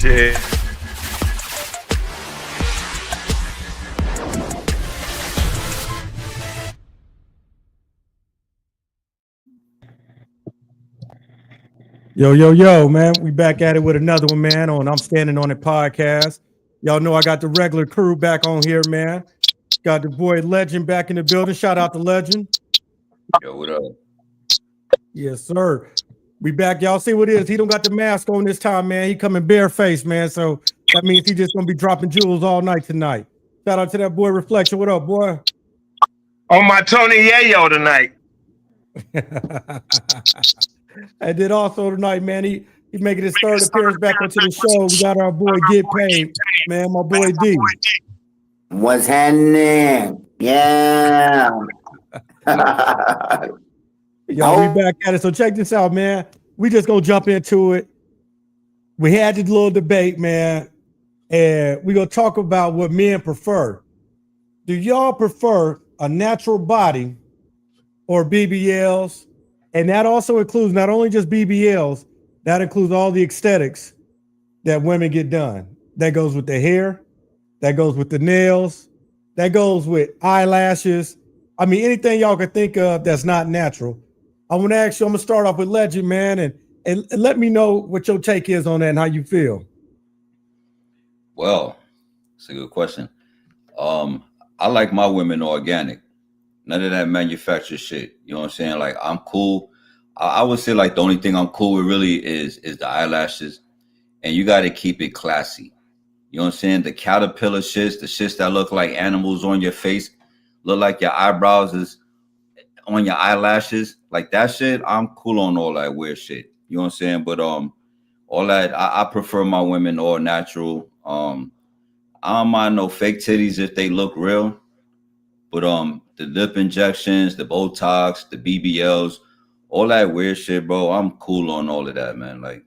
shit. Yo, man. We back at it with another one, man, on I'm Standing on It podcast. Y'all know I got the regular crew back on here, man. Got the boy Legend back in the building. Shout out to Legend. Yo, what up? Yes, sir. We back. Y'all see what it is. He don't got the mask on this time, man. He coming barefaced, man. So that means he just gonna be dropping jewels all night tonight. Shout out to that boy Reflection. What up, boy? On my Tony Yayo tonight. And then also tonight, man, he making his third appearance back onto the show. We got our boy Get Paid, man, my boy D. What's happening? Yeah. Yo, we back at it. So check this out, man. We just gonna jump into it. We had this little debate, man, and we gonna talk about what men prefer. Do y'all prefer a natural body or BBLs? And that also includes not only just BBLs, that includes all the aesthetics that women get done. That goes with the hair, that goes with the nails, that goes with eyelashes. I mean, anything y'all can think of that's not natural. I want to ask you, I'm going to start off with Legend, man, and let me know what your take is on that and how you feel. Well, it's a good question. I like my women organic. None of that manufactured shit. You know what I'm saying? Like, I'm cool. I would say, like, the only thing I'm cool with really is the eyelashes. And you got to keep it classy. You know what I'm saying? The caterpillar shits, the shits that look like animals on your face, look like your eyebrows is on your eyelashes. Like, that shit, I'm cool on all that weird shit. You know what I'm saying? But all that, I prefer my women all natural. I don't mind no fake titties if they look real. But the lip injections, the Botox, the BBLs, all that weird shit, bro, I'm cool on all of that, man. Like,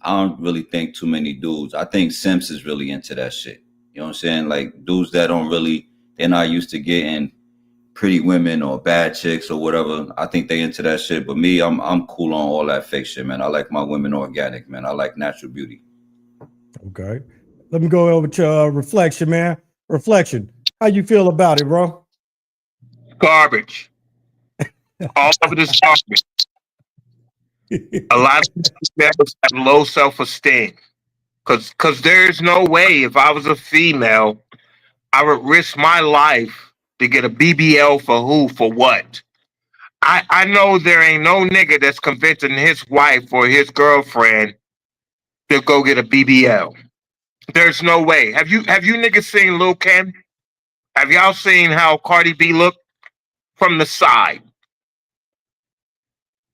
I don't really think too many dudes. I think simps is really into that shit. You know what I'm saying? Like, dudes that they're not used to getting pretty women or bad chicks or whatever. I think they into that shit. But me, I'm cool on all that fake shit, man. I like my women organic, man. I like natural beauty. Okay. Let me go over to Reflection, man. Reflection, how you feel about it, bro? Garbage. All of it is garbage. A lot of females have low self-esteem. Cause there's no way if I was a female, I would risk my life to get a BBL for who? For what? I know there ain't no nigga that's convincing his wife or his girlfriend to go get a BBL. There's no way. Have you niggas seen Lil Kim? Have y'all seen how Cardi B looked from the side?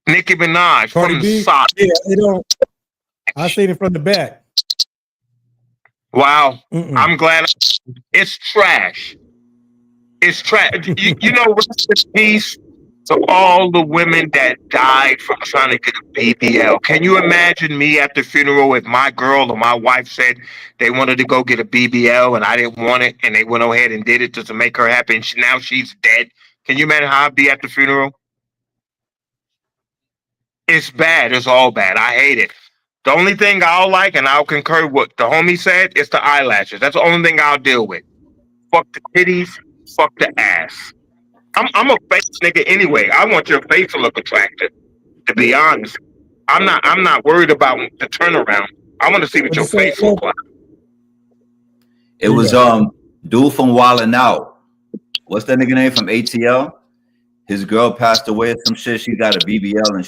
Nicki Minaj Cardi from B? the side. Yeah, I seen it from the back. Wow. I'm glad. It's trash. It's trash. You know, rest in peace to all the women that died from trying to get a BBL. Can you imagine me at the funeral if my girl or my wife said they wanted to go get a BBL and I didn't want it and they went ahead and did it just to make her happy and now she's dead? Can you imagine how I'd be at the funeral? It's bad. It's all bad. I hate it. The only thing I'll like, and I'll concur with what the homie said, is the eyelashes. That's the only thing I'll deal with. Fuck the titties. Fuck the ass. I'm a face nigga anyway. I want your face to look attractive. To be honest, I'm not worried about the turnaround. I want to see what your face look like. It was dude from Wildin' Out. What's that nigga name from ATL? His girl passed away or some shit. She got a BBL and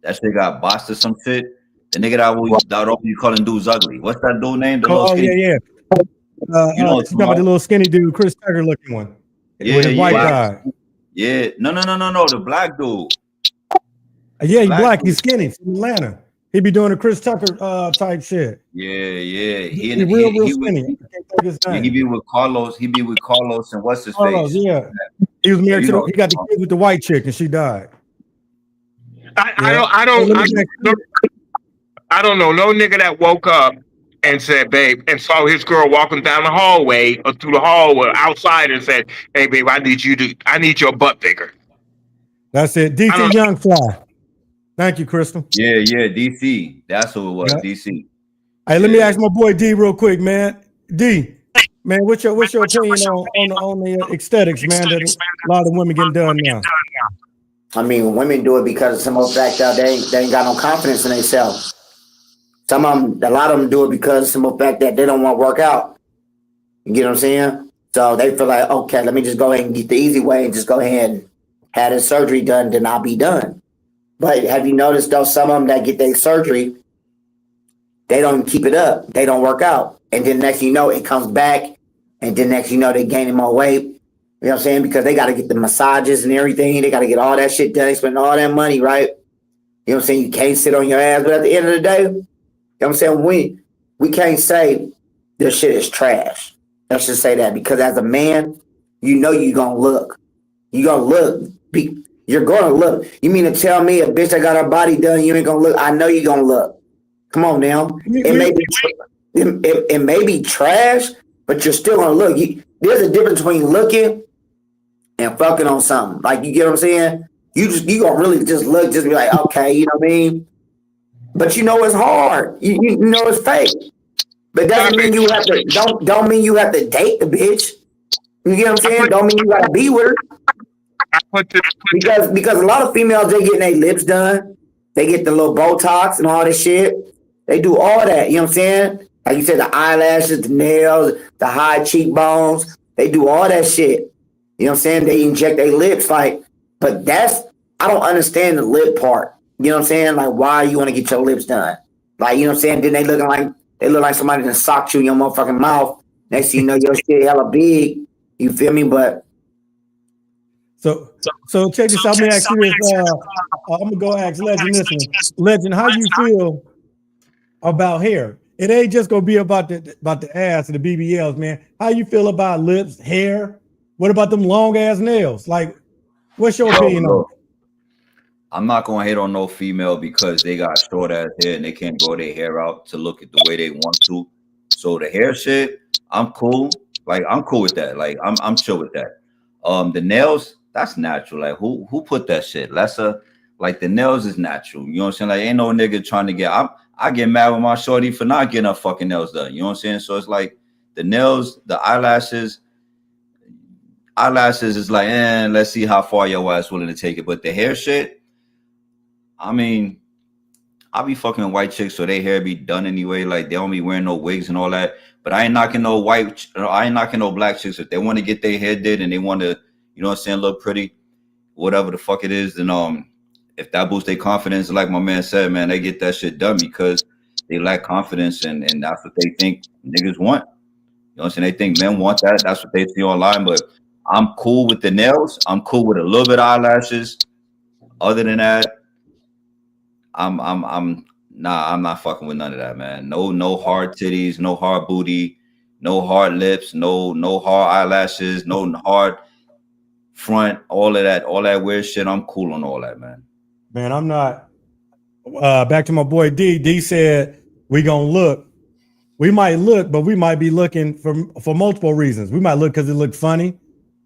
that shit got bossed or some shit. The nigga that you calling dudes ugly. What's that dude name? Yeah. You know the little skinny dude, Chris Tucker looking one. Yeah, with the white guy. Yeah. No. The black dude. Yeah, he's black. He's skinny from Atlanta. He be doing the Chris Tucker type shit. Yeah. He real skinny. He be with Carlos. He be with Carlos and what's his face? Yeah. He was married he got the kid with the white chick and she died. I don't know no nigga that woke up and said, babe, and saw his girl walking down the hallway or through the hallway outside and said, hey, babe, I need your butt bigger. That's it. DC Young Fly. Thank you, Crystal. Yeah, DC. That's who it was, DC. Hey, let me ask my boy D real quick, man. D, man, what's your opinion on the aesthetics, man? That a lot of women getting done now. I mean, women do it because of some old fact that they ain't got no confidence in themselves. Some of them, a lot of them do it because of some old fact that they don't want to work out. You get what I'm saying? So they feel like, okay, let me just go ahead and get the easy way and just go ahead and have this surgery done, then I'll be done. But have you noticed though, some of them that get their surgery, they don't keep it up. They don't work out. And then next thing you know, it comes back. And then next thing you know, they gaining more weight. You know what I'm saying? Because they got to get the massages and everything. They got to get all that shit done. They spend all that money, right? You know what I'm saying? You can't sit on your ass. But at the end of the day, you know what I'm saying? We can't say this shit is trash. Let's just say that. Because as a man, you know you're going to look. You're going to look. You're going to look. You mean to tell me a bitch that got her body done, you ain't going to look? I know you're going to look. Come on now. It may be trash, but you're still gonna look. There's a difference between looking and fucking on something. Like, you get what I'm saying? You gonna really just look, just be like, okay, you know what I mean? But you know it's hard. You know it's fake. But doesn't mean you have to. Don't mean you have to date the bitch. You get what I'm saying? Don't mean you gotta be with her. Because a lot of females, they getting their lips done. They get the little Botox and all this shit. They do all that, you know what I'm saying? Like you said, the eyelashes, the nails, the high cheekbones. They do all that shit. You know what I'm saying? They inject their lips, like, but I don't understand the lip part. You know what I'm saying? Like, why you want to get your lips done? Like, you know what I'm saying? Then they look like somebody that socked you in your motherfucking mouth. Next thing you know, your shit hella big. You feel me? But So check this out. Let me ask you this. I'm gonna go ask Legend this one. Legend, how you feel about hair? It ain't just gonna be about the ass and the BBLs, man. How you feel about lips, hair? What about them long ass nails? Like, what's your opinion on it? I'm not gonna hate on no female because they got short ass hair and they can't grow their hair out to look at the way they want to. So the hair shit, I'm cool. Like, I'm cool with that. Like, I'm chill with that. The nails, that's natural. Like, who put that shit? Like, the nails is natural. You know what I'm saying? Like, ain't no nigga trying to get. I get mad with my shorty for not getting her fucking nails done. You know what I'm saying? So it's like the nails, the eyelashes is like, let's see how far your ass willing to take it. But the hair shit, I mean, I be fucking white chicks so their hair be done anyway. Like, they don't be wearing no wigs and all that. But I ain't knocking no black chicks. If they want to get their hair did and they want to, you know what I'm saying, look pretty, whatever the fuck it is, then if that boosts their confidence, like my man said, man, they get that shit done because they lack confidence and that's what they think niggas want. You know what I'm saying? They think men want that. That's what they see online. But I'm cool with the nails. I'm cool with a little bit of eyelashes. Other than that, I'm not fucking with none of that, man. No hard titties, no hard booty, no hard lips, no hard eyelashes, no hard front, all that weird shit. I'm cool on all that, man. Man, I'm not. Back to my boy D. D said we gonna look. We might look, but we might be looking for multiple reasons. We might look because it looked funny.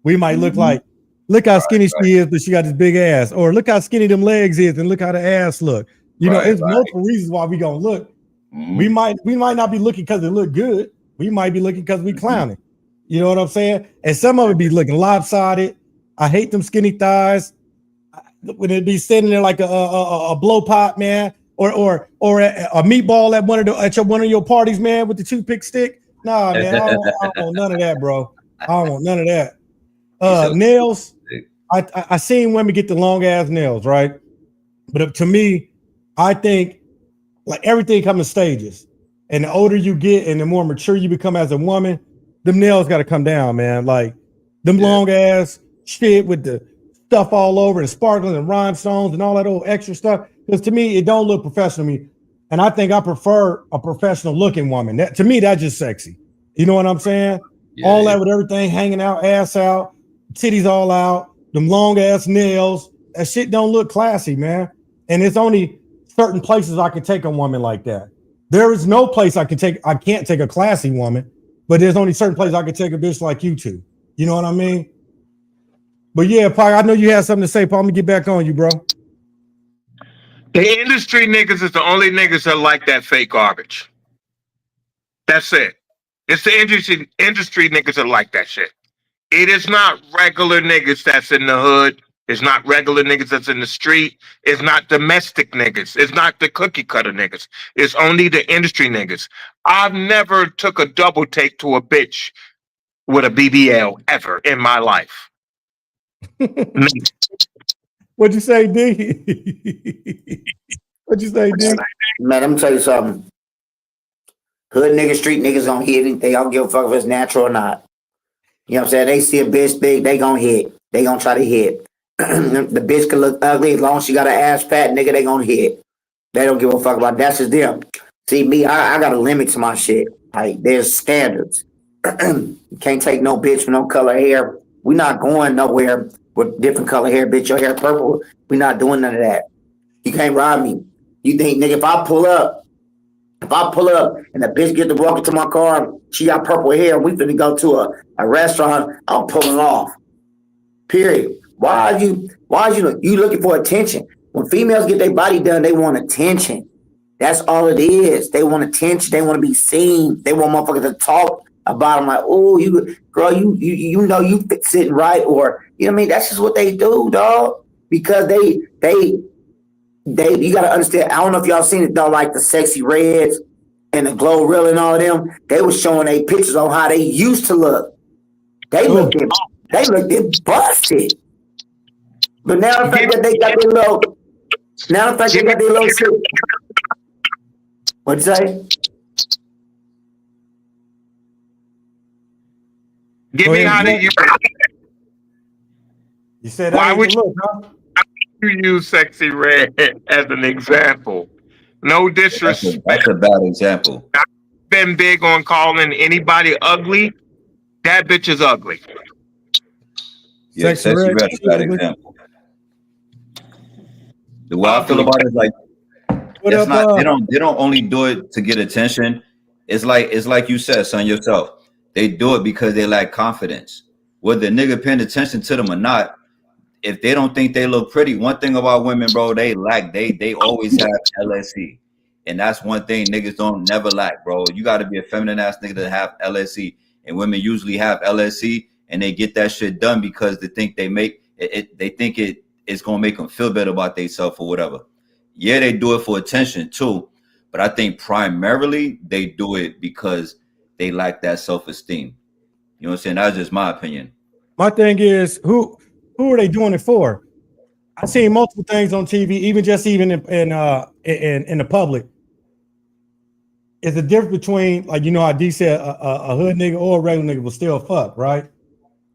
We might look like, look how skinny she is, but she got this big ass. Or look how skinny them legs is, and look how the ass look. You know, it's multiple reasons why we gonna look. We might not be looking because it look good. We might be looking because we clowning. You know what I'm saying? And some of it be looking lopsided. I hate them skinny thighs. When it be sitting there like a blow pop, man, or a meatball at one of your parties, man, with the toothpick stick. Nah, man, I don't want none of that, bro. I don't want none of that. Nails. I seen women get the long ass nails, right? But to me, I think like everything comes in stages, and the older you get and the more mature you become as a woman, them nails got to come down, man. Like them long ass shit with the stuff all over and sparkling and rhinestones and all that old extra stuff. Because to me, it don't look professional to me. And I think I prefer a professional looking woman. To me, that's just sexy. You know what I'm saying? That with everything hanging out, ass out, titties all out, them long ass nails. That shit don't look classy, man. And it's only certain places I can take a woman like that. There is no place I can't take a classy woman, but there's only certain places I can take a bitch like you two. You know what I mean? But yeah, Pac, I know you had something to say, Paul. I'm gonna get back on you, bro. The industry niggas is the only niggas that like that fake garbage. That's it. It's the industry niggas that like that shit. It is not regular niggas that's in the hood. It's not regular niggas that's in the street. It's not domestic niggas. It's not the cookie cutter niggas. It's only the industry niggas. I've never took a double take to a bitch with a BBL ever in my life. What'd you say, D? What'd you say, D? Man, let me tell you something. Hood niggas, street niggas gonna hit it. They don't give a fuck if it's natural or not. You know what I'm saying? They see a bitch big, they gonna hit. They gonna try to hit. The bitch can look ugly as long as she got an ass fat, nigga, they gonna hit. They don't give a fuck about it. That's just them. See, me, I got a limit to my shit. Like, there's standards. You can't take no bitch with no color hair. We not going nowhere with different color hair. Bitch, your hair purple. We not doing none of that. You can't rob me. You think, nigga, if I pull up and the bitch get to walk into my car, she got purple hair, we finna go to a restaurant, I'm pulling off. Period. Why are you looking for attention? When females get their body done, they want attention. That's all it is. They want attention. They want to be seen. They want motherfuckers to talk about them like, oh, you know you sitting right, or you know what I mean? That's just what they do, dog. Because they you gotta understand. I don't know if y'all seen it though, like the Sexy Reds and the Glow Real and all of them. They was showing their pictures on how they used to look. They looked busted. But now the fact that they got their little shit. What'd you say? Give me how did you? You said Why would you? look, huh? You use Sexy Red as an example. No disrespect. That's a bad example. I've been big on calling anybody ugly. That bitch is ugly. Yeah, Sexy Red is a bad example. The way I feel about it is like it's not. They don't only do it to get attention. It's like you said, son, yourself. They do it because they lack confidence. Whether the nigga paying attention to them or not, if they don't think they look pretty, one thing about women, bro, they always have LSE. And that's one thing niggas don't never lack, bro. You got to be a feminine ass nigga to have LSE. And women usually have LSE and they get that shit done because they think it's going to make them feel better about themselves or whatever. Yeah, they do it for attention too. But I think primarily they do it because they lack that self-esteem. You know what I'm saying? That's just my opinion. My thing is, who are they doing it for? I've seen multiple things on TV, even in the public. It's the difference between, like, you know how D said a hood nigga or a regular nigga will still fuck, right?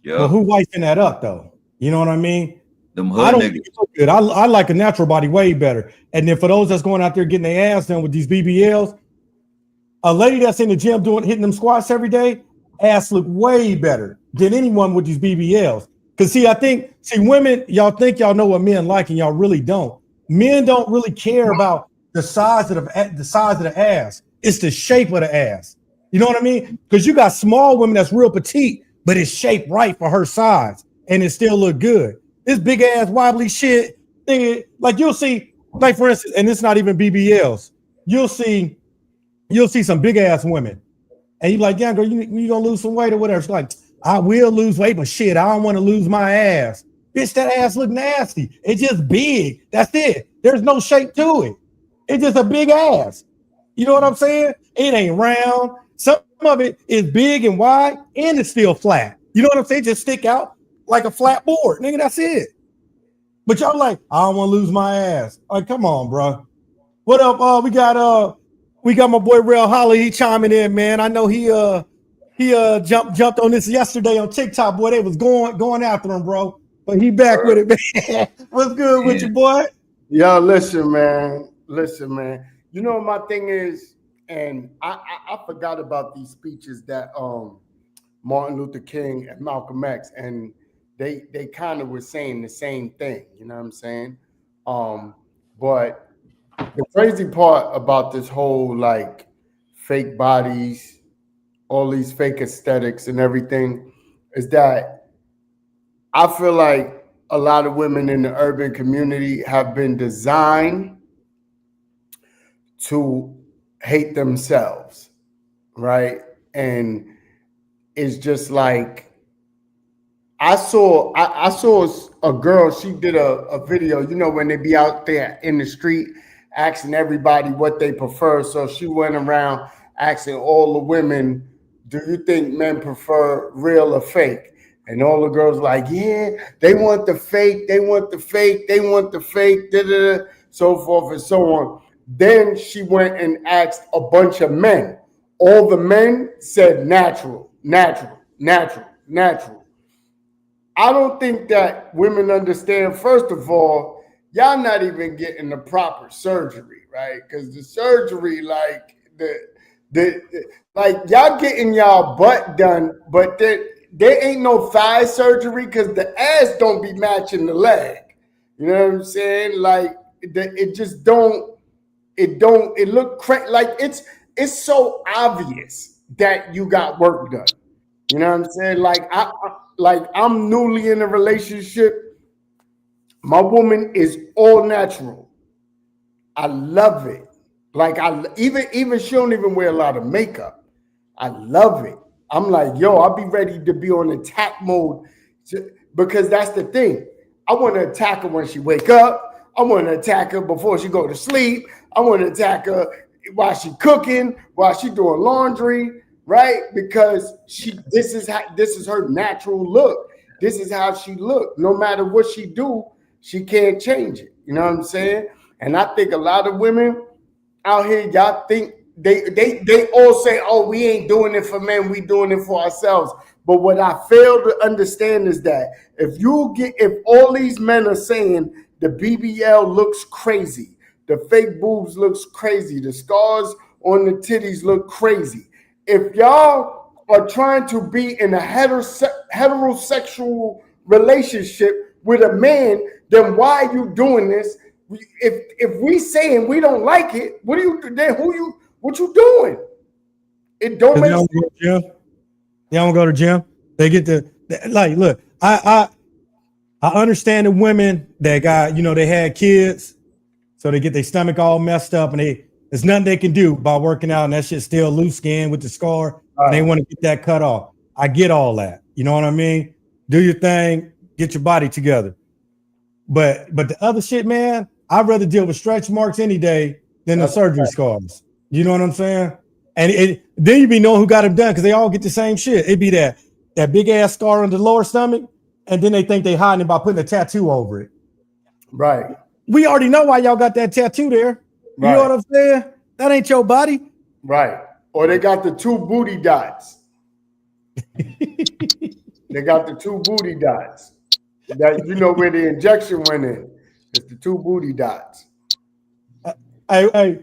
Yeah. Well, who whiting that up though? You know what I mean? Them hood niggas. Good. I like a natural body way better. And then for those that's going out there getting their ass done with these BBLs, a lady that's in the gym hitting them squats every day, ass look way better than anyone with these BBLs. Because women, y'all think y'all know what men like, and y'all really don't. Men don't really care about the size of the ass. It's the shape of the ass. You know what I mean? Because you got small women that's real petite, but it's shaped right for her size, and it still look good. This big ass wobbly shit thing, like you'll see, like for instance, and it's not even BBLs. You'll see some big ass women, and you're like, yeah, girl, you gonna lose some weight or whatever. She's like, I will lose weight, but shit, I don't want to lose my ass. Bitch, that ass look nasty. It's just big. That's it. There's no shape to it. It's just a big ass. You know what I'm saying? It ain't round. Some of it is big and wide, and it's still flat. You know what I'm saying? Just stick out like a flat board. Nigga, that's it. But y'all like, I don't want to lose my ass. Like, come on, bro. What up? We got my boy Real Holly. He chiming in, man. I know he jumped on this yesterday on TikTok. Boy, they was going after him, bro. But he back with it, man. What's good with you, boy? Yo, listen, man. You know what my thing is, and I forgot about these speeches that Martin Luther King and Malcolm X, and they kind of were saying the same thing. You know what I'm saying? But the crazy part about this whole like fake bodies, all these fake aesthetics and everything, is that I feel like a lot of women in the urban community have been designed to hate themselves. right? And it's just like I saw a girl, she did a video, you know, when they be out there in the street asking everybody what they prefer. So she went around asking all the women, do you think men prefer real or fake? And all the girls like, yeah, they want the fake, they want the fake, they want the fake, da, da, da, so forth and so on. Then she went and asked a bunch of men. All the men said natural, natural, natural, natural. I don't think that women understand, first of all, y'all not even getting the proper surgery, right? Because the surgery, like the like y'all getting y'all butt done, but there ain't no thigh surgery because the ass don't be matching the leg. You know what I'm saying? Like it just don't it look like it's so obvious that you got work done. You know what I'm saying? Like I'm newly in a relationship. My woman is all natural. I love it. Like I even she don't even wear a lot of makeup. I love it. I'm like, yo, I'll be ready to be on attack mode because that's the thing. I want to attack her when she wake up. I want to attack her before she go to sleep. I want to attack her while she cooking, while she doing laundry, right? Because this is her natural look. This is how she look. No matter what she do, she can't change it. You know what I'm saying? And I think a lot of women out here, y'all think they all say, oh, we ain't doing it for men, we doing it for ourselves. But what I fail to understand is that if all these men are saying the BBL looks crazy, the fake boobs looks crazy, the scars on the titties look crazy. If y'all are trying to be in a heterosexual relationship with a man, then why are you doing this? If we saying we don't like it, what you doing? It don't make sense. They don't go to gym. They get like look. I understand the women that got they had kids, so they get their stomach all messed up, and there's nothing they can do by working out, and that shit's still loose skin with the scar, and they want to get that cut off. I get all that. You know what I mean? Do your thing, get your body together. But the other shit, man, I'd rather deal with stretch marks any day than the surgery scars. You know what I'm saying? And then you be knowing who got them done because they all get the same shit. It'd be that big ass scar on the lower stomach, and then they think they hiding it by putting a tattoo over it. Right. We already know why y'all got that tattoo there. You know what I'm saying? That ain't your body. Right. Or they got the two booty dots. They got the two booty dots. That you know where the injection went in. It's the two booty dots. Hey,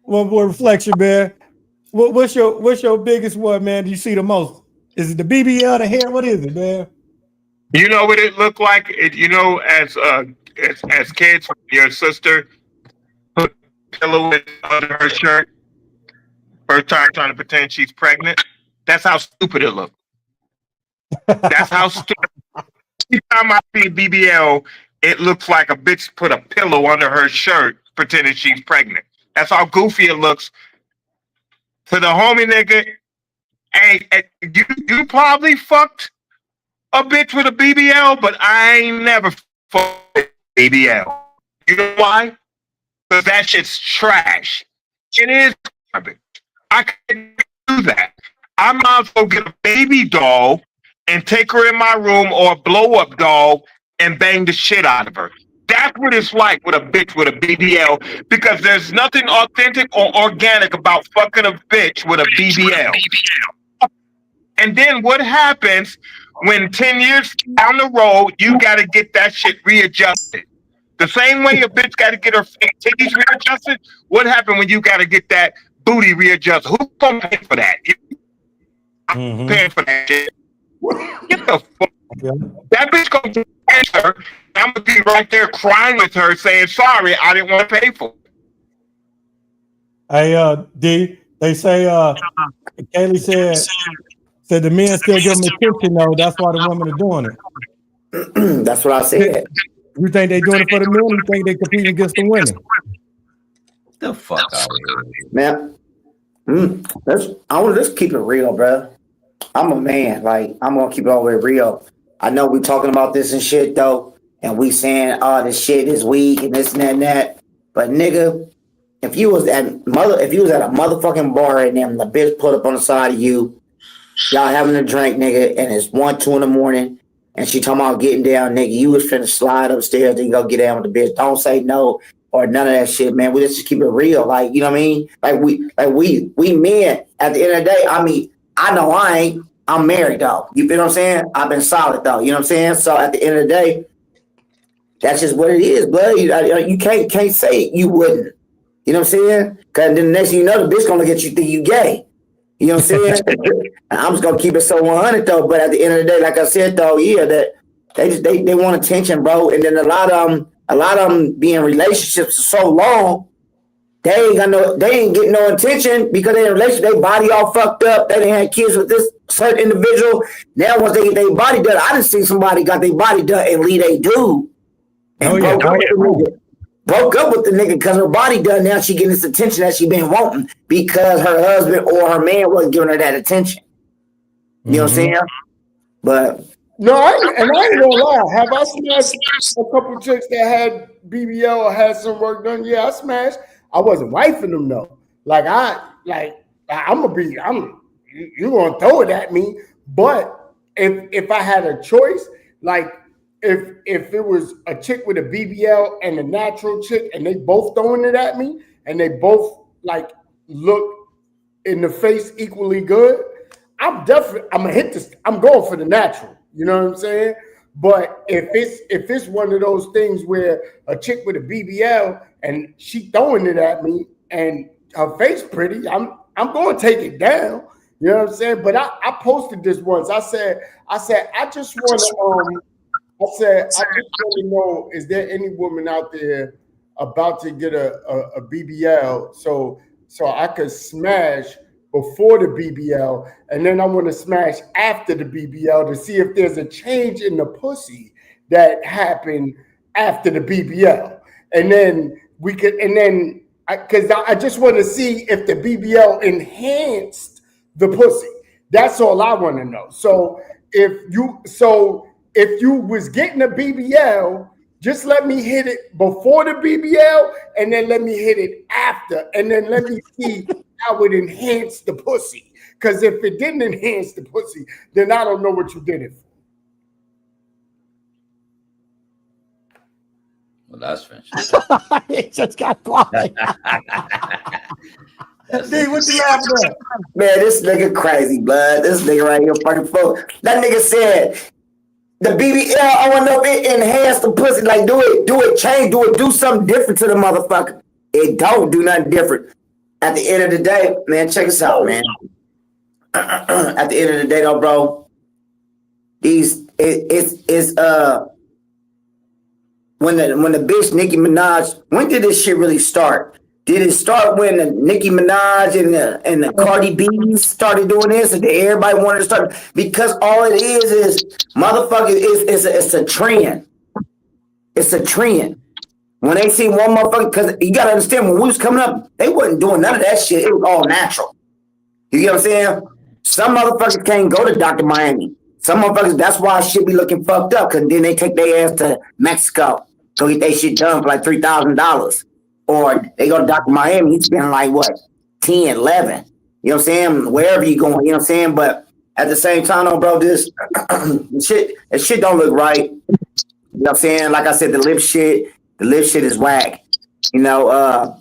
one more reflection, man. What's your biggest one, man? Do you see the most? Is it the BBL, the hair? What is it, man? You know what it looked like? As kids, your sister put a pillow under her shirt, first time trying to pretend she's pregnant. That's how stupid it looked. That's how stupid. Every time I see BBL, it looks like a bitch put a pillow under her shirt pretending she's pregnant. That's how goofy it looks. To the homie nigga, hey, you probably fucked a bitch with a BBL, but I ain't never fucked a BBL. You know why? Because that shit's trash. It is garbage. I can't do that. I might as well get a baby doll and take her in my room, or a blow-up doll and bang the shit out of her. That's what it's like with a bitch with a BBL, because there's nothing authentic or organic about fucking a bitch with a BBL. And then what happens when 10 years down the road, you got to get that shit readjusted? The same way a bitch got to get her titties readjusted, what happened when you got to get that booty readjusted? Who's going to pay for that? I'm paying for that shit. Get the fuck. Yeah. That bitch gonna get her. I'm gonna be right there crying with her, saying sorry, I didn't want to pay for it. Hey, D, they say Kaylee said the men still give them attention though. That's why the women are doing it. That's what I said. You think they doing it for the men? You think they competing against the women? The fuck out of here, man. Let's keep it real, bro. I'm a man. Like, I'm gonna keep it all the way real. I know we talking about this and shit though, and we saying, "Oh, this shit is weak and this and that and that." But nigga, if you was at a motherfucking bar right now and the bitch put up on the side of you, y'all having a drink, nigga, and it's 1, 2 in the morning, and she talking about getting down, nigga, you was finna slide upstairs and go get down with the bitch. Don't say no or none of that shit, man. We just keep it real, like, you know what I mean? We men. At the end of the day, I mean, I know I ain't. I'm married though. You feel what I'm saying? I've been solid though. You know what I'm saying? So at the end of the day, that's just what it is, bud. You can't say you wouldn't. You know what I'm saying? Because then the next thing you know, the bitch gonna look at you think you gay. You know what I'm saying? I'm just gonna keep it so 100 though. But at the end of the day, like I said though, yeah, that they want attention, bro. And then a lot of them be in relationships so long, they ain't getting no attention because they in a relationship, they body all fucked up. They didn't have kids with this certain individual. Now once they get their body done, I done seen somebody got their body done and leave they dude. And broke up with the nigga because her body done. Now she getting this attention that she been wanting because her husband or her man wasn't giving her that attention. You know what I'm saying? But no, I ain't gonna lie. Have I smashed a couple chicks that had BBL or had some work done? Yeah, I smashed. I wasn't wifing them though. You gonna throw it at me. But if I had a choice, like if it was a chick with a BBL and a natural chick and they both throwing it at me and they both like look in the face equally good, I'm gonna hit this. I'm going for the natural. You know what I'm saying? But if it's one of those things where a chick with a BBL and she throwing it at me and her face pretty, I'm going to take it down. You know what I'm saying? But I posted this once. I said I just want to know, is there any woman out there about to get a BBL so I could smash before the BBL, and then I want to smash after the BBL to see if there's a change in the pussy that happened after the BBL. And then because I just want to see if the BBL enhanced the pussy. That's all I want to know. So if you was getting a BBL, just let me hit it before the BBL, and then let me hit it after, and then let me see how it enhanced the pussy. Because if it didn't enhance the pussy, then I don't know what you did it for. Well, that's French. It just got quiet. D, what you laughing at? man, this nigga crazy, blood. This nigga right here fucking full. That nigga said the BBL, I want to know if it enhanced the pussy. Like, do it, do something different to the motherfucker. It don't do nothing different. At the end of the day, man, check us out, man. At the end of the day, though, bro, when the bitch Nicki Minaj, when did this shit really start? Did it start when the Nicki Minaj and the Cardi B started doing this, and everybody wanted to start? Because all it is motherfucker, it's a trend. It's a trend. When they see one motherfucker, because you gotta understand, when we was coming up, they wasn't doing none of that shit. It was all natural. You get what I'm saying? Some motherfuckers can't go to Dr. Miami. Some motherfuckers, that's why shit be looking fucked up, because then they take their ass to Mexico, go get their shit done for like $3,000. Or they go to Dr. Miami, he's spending like what, 10, 11. You know what I'm saying? Wherever you going, you know what I'm saying? But at the same time, though, bro, this shit don't look right. You know what I'm saying? Like I said, the lip shit is whack. You know,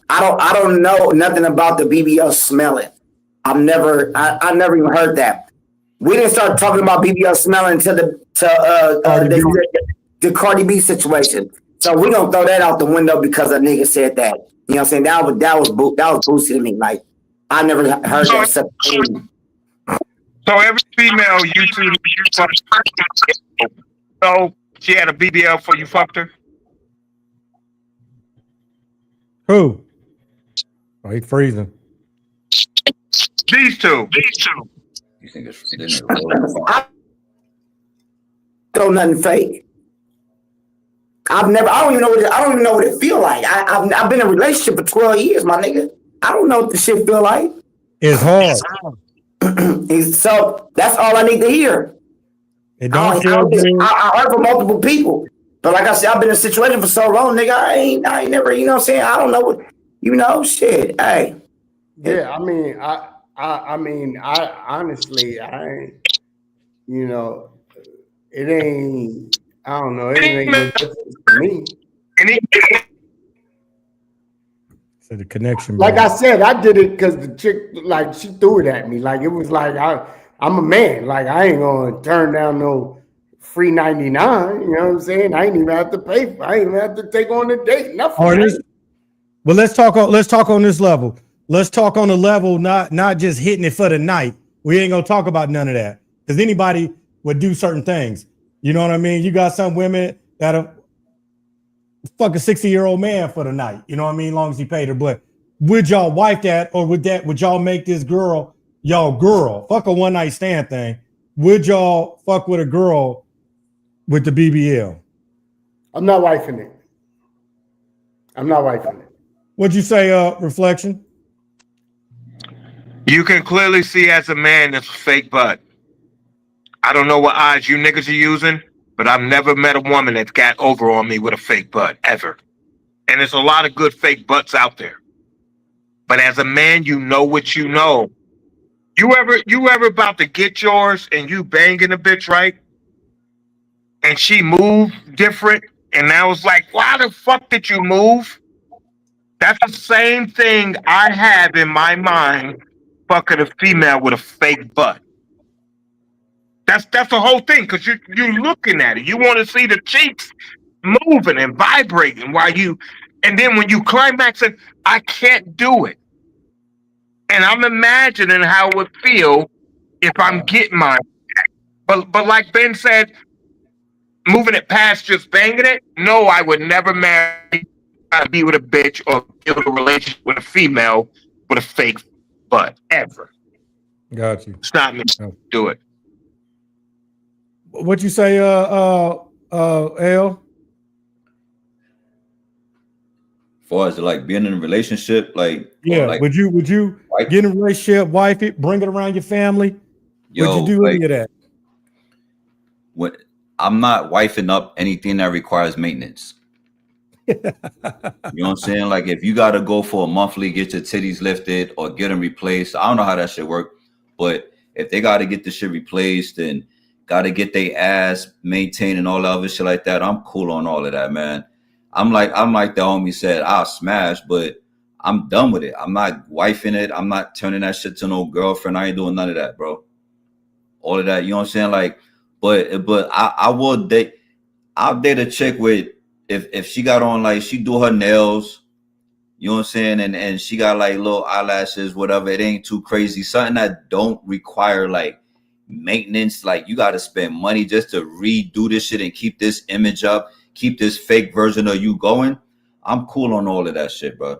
I don't know nothing about the BBL smelling. I never even heard that. We didn't start talking about BBL smelling until the Cardi B situation. So we gonna throw that out the window because a nigga said that. You know what I'm saying? That was boosted to me. Like, I never heard that stuff. So every female YouTube, so she had a BBL before you fucked her? Who? Oh, he freezing. These two. You think it's I don't nothing fake. I don't even know what it feel like. I've been in a relationship for 12 years, my nigga. I don't know what the shit feel like. It's hard. So that's all I need to hear. It don't feel good. I heard from multiple people, but like I said, I've been in a situation for so long, nigga. I ain't never, you know what I'm saying? I don't know what, shit. Hey. Yeah, I mean, I honestly, I ain't, it ain't, I don't know, it ain't no difference to me. So the connection. Like I said, I did it because the chick, like, she threw it at me. Like, it was like, I'm a man. Like, I ain't gonna turn down no free 99. You know what I'm saying? I ain't even have to pay. I ain't even have to take on a date. Nothing. Well, let's talk on this level. Let's talk on the level, not just hitting it for the night. We ain't gonna talk about none of that because anybody would do certain things. You know what I mean? You got some women that are fuck a 60-year-old man for the night. You know what I mean? As long as he paid her. But would y'all wife that, or would y'all make this girl y'all girl? Fuck a one night stand thing. Would y'all fuck with a girl with the BBL? I'm not wifing it. I'm not wifing it. What'd you say, Reflection? You can clearly see as a man that's a fake butt. I don't know what eyes you niggas are using, but I've never met a woman that's got over on me with a fake butt, ever. And there's a lot of good fake butts out there. But as a man, you know what you know. You ever about to get yours and you banging a bitch, right? And she moved different, and I was like, why the fuck did you move? That's the same thing I have in my mind, fucking a female with a fake butt. That's the whole thing, because you're looking at it. You want to see the cheeks moving and vibrating and then when you climax it, I can't do it. And I'm imagining how it would feel if I'm getting mine. But like Ben said, moving it past just banging it, no, I would never be with a bitch or build a relationship with a female with a fake butt, ever. Got you. It's not me. Do it. What you say, L? As far as like being in a relationship, would you get in a relationship, wife it, bring it around your family? Would you do any of that? When I'm not wifing up anything that requires maintenance. You know what I'm saying? Like if you got to go for a monthly, get your titties lifted or get them replaced. I don't know how that shit work, but if they got to get the shit replaced and got to get their ass maintained and all that other shit like that, I'm cool on all of that, man. I'm like the homie said, I'll smash, but I'm done with it. I'm not wifing it. I'm not turning that shit to no girlfriend. I ain't doing none of that, bro. All of that, you know what I'm saying? Like, but I'll date a chick with if she got on like she do her nails, you know what I'm saying, and she got like little eyelashes, whatever. It ain't too crazy. Something that don't require like maintenance. Like you got to spend money just to redo this shit and keep this image up, keep this fake version of you going. I'm cool on all of that shit, bro.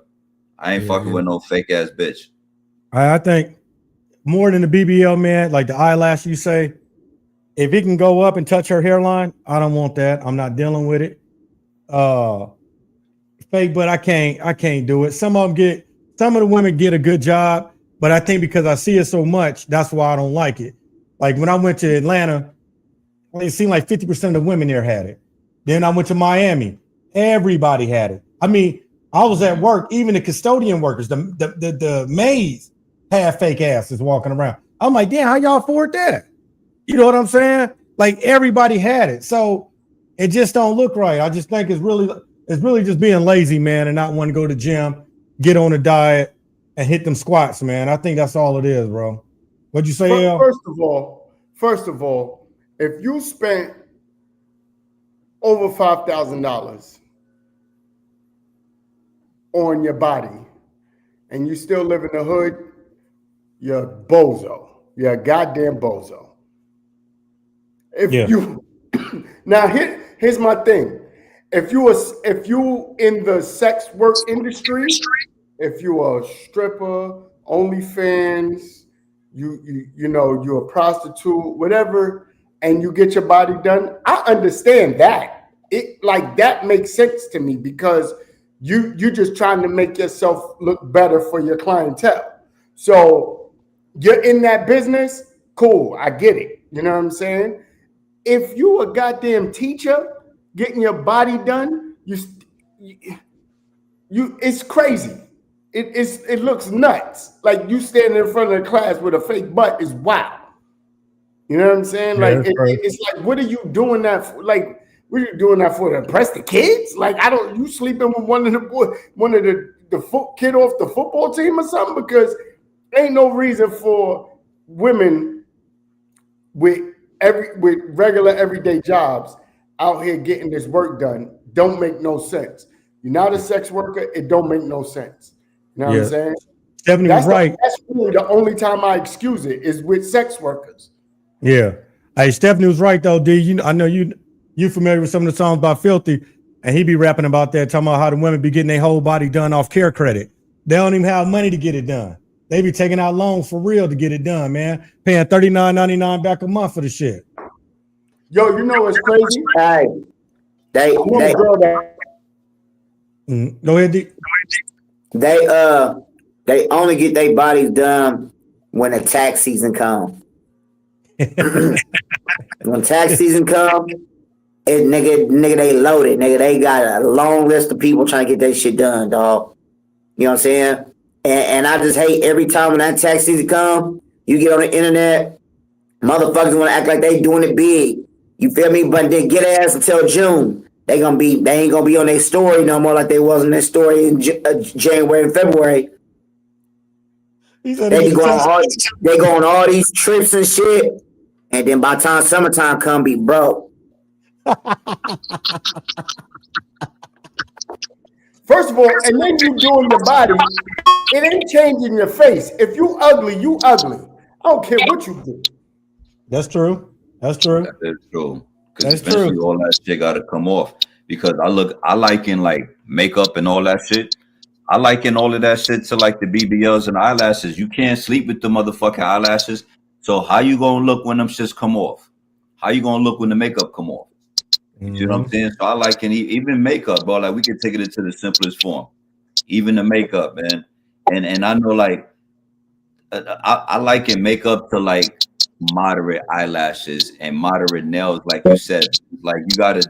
I ain't fucking with no fake ass bitch. I think more than the BBL, man, like the eyelash you say, if it can go up and touch her hairline, I don't want that. I'm not dealing with it. Fake, but I can't do it. Some of the women get a good job, but I think because I see it so much, that's why I don't like it. Like when I went to Atlanta, it seemed like 50% of the women there had it. Then I went to Miami, everybody had it. I mean, I was at work, even the custodian workers, the maids had fake asses walking around. I'm like, damn, how y'all afford that? You know what I'm saying? Like everybody had it. So it just don't look right. I just think it's really just being lazy, man, and not wanting to go to the gym, get on a diet, and hit them squats, man. I think that's all it is, bro. What'd you say, Al? First of all, if you spent over $5,000 on your body and you still live in the hood, you're a bozo. You're a goddamn bozo. Now here's my thing. If you in the sex work industry, if you are a stripper, OnlyFans, you're a prostitute, whatever, and you get your body done, I understand that. It like that makes sense to me because you're just trying to make yourself look better for your clientele. So you're in that business, cool, I get it. You know what I'm saying? If you a goddamn teacher getting your body done, you it's crazy. It looks nuts. Like you standing in front of the class with a fake butt is wild. You know what I'm saying? Yeah, Like it's like, what are you doing that for? Like, what are you doing that for? To impress the kids? Like, you sleeping with one of the kid off the football team or something? Because ain't no reason for women with regular everyday jobs out here getting this work done. Don't make no sense. You're not a sex worker. It don't make no sense. You know what I'm saying? Stephanie was right. That's really the only time I excuse it is with sex workers. Yeah. Hey, Stephanie was right though, D. I know you familiar with some of the songs about Filthy, and he be rapping about that, talking about how the women be getting their whole body done off care credit. They don't even have money to get it done. They be taking out loans for real to get it done, man. Paying $39.99 back a month for the shit. Yo, you know what's crazy? Hey, they Go ahead, D. They only get their bodies done when the tax season comes. When tax season comes, nigga, they loaded. Nigga, they got a long list of people trying to get that shit done, dog. You know what I'm saying? And I just hate every time when that tax season comes, you get on the internet, motherfuckers want to act like they doing it big. You feel me? But then get ass until June. They ain't gonna be on their story no more like they was in their story in January and February. They go on all these trips and shit, and then by the time summertime come, be broke. First of all, and then you doing your body, it ain't changing your face. If you ugly, you ugly. I don't care what you do. That's true. That's true. That is true. That's eventually true. all that shit got to come off. Because I like in like makeup and all that shit. I liken all of that shit to like the BBLs and eyelashes. You can't sleep with the motherfucking eyelashes. So how you gonna look when them shits come off? How you gonna look when the makeup come off? You know what I'm saying? So I like even makeup, bro. Like we can take it into the simplest form. Even the makeup, man. And I know like I liken makeup to like moderate eyelashes and moderate nails, like you said. Like you gotta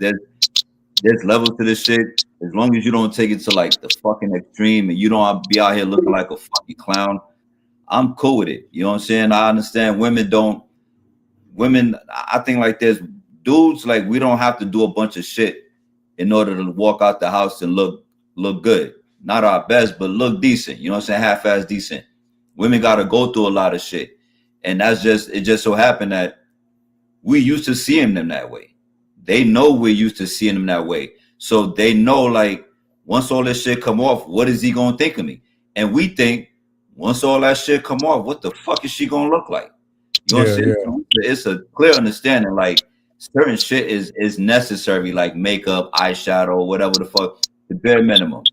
there's levels to this shit. As long as you don't take it to like the fucking extreme and you don't be out here looking like a fucking clown, I'm cool with it. You know what I'm saying? I understand women, I think like there's dudes, like we don't have to do a bunch of shit in order to walk out the house and look good. Not our best, but look decent. You know what I'm saying? Half-ass decent. Women got to go through a lot of shit. And it just so happened that we used to seeing them that way. They know we're used to seeing them that way. So they know, like, once all this shit come off, what is he going to think of me? And we think, once all that shit come off, what the fuck is she going to look like? You know what I'm saying? Yeah. It's a clear understanding, like, certain shit is necessary, like makeup, eyeshadow, whatever the fuck, the bare minimum.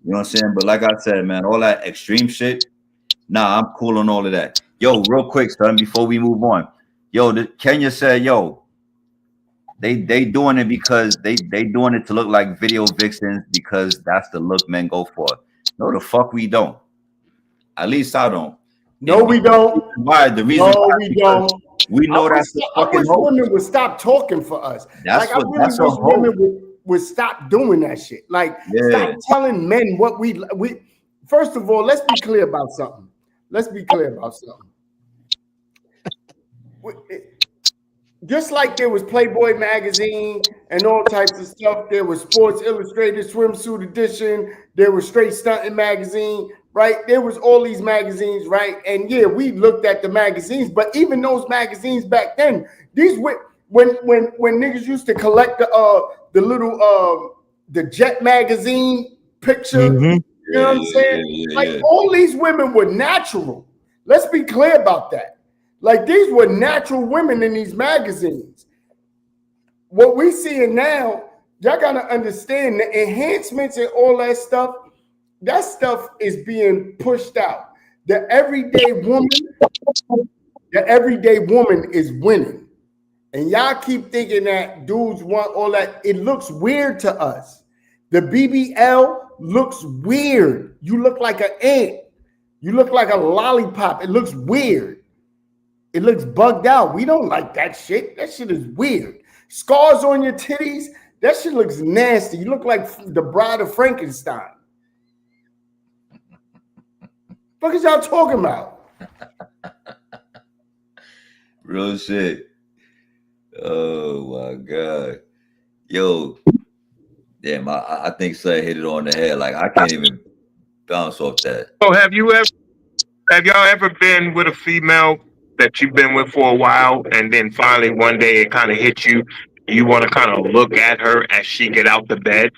You know what I'm saying? But like I said, man, all that extreme shit, nah, I'm cool on all of that. Yo, real quick, son, before we move on. Yo, Kenya said, yo, they doing it because they doing it to look like video vixens because that's the look men go for. No, the fuck we don't. At least I don't. No, we don't. Why? The reason why we don't. We know that's the fucking I wish women would stop talking for us. That's like, what, I really wish women would stop doing that shit. Like, stop telling men what we. First of all, let's be clear about something. Just like there was Playboy magazine and all types of stuff, there was Sports Illustrated Swimsuit Edition, there was Straight Stunting magazine, right? There was all these magazines, right? And yeah, we looked at the magazines, but even those magazines back then, these when niggas used to collect the little the Jet magazine picture, you know what I'm saying? All these women were natural. Let's be clear about that. Like, these were natural women in these magazines. What we seeing now, y'all got to understand the enhancements and all that stuff is being pushed out. The everyday woman is winning. And y'all keep thinking that dudes want all that. It looks weird to us. The BBL looks weird. You look like an ant. You look like a lollipop. It looks weird. It looks bugged out. We don't like that shit. That shit is weird. Scars on your titties, that shit looks nasty. You look like the Bride of Frankenstein. What is y'all talking about? Real shit. Oh my God. Yo, damn, I think Sir hit it on the head. Like, I can't even bounce off that. So have y'all ever been with a female that you've been with for a while, and then finally one day it kind of hits you? You want to kind of look at her as she get out the bed.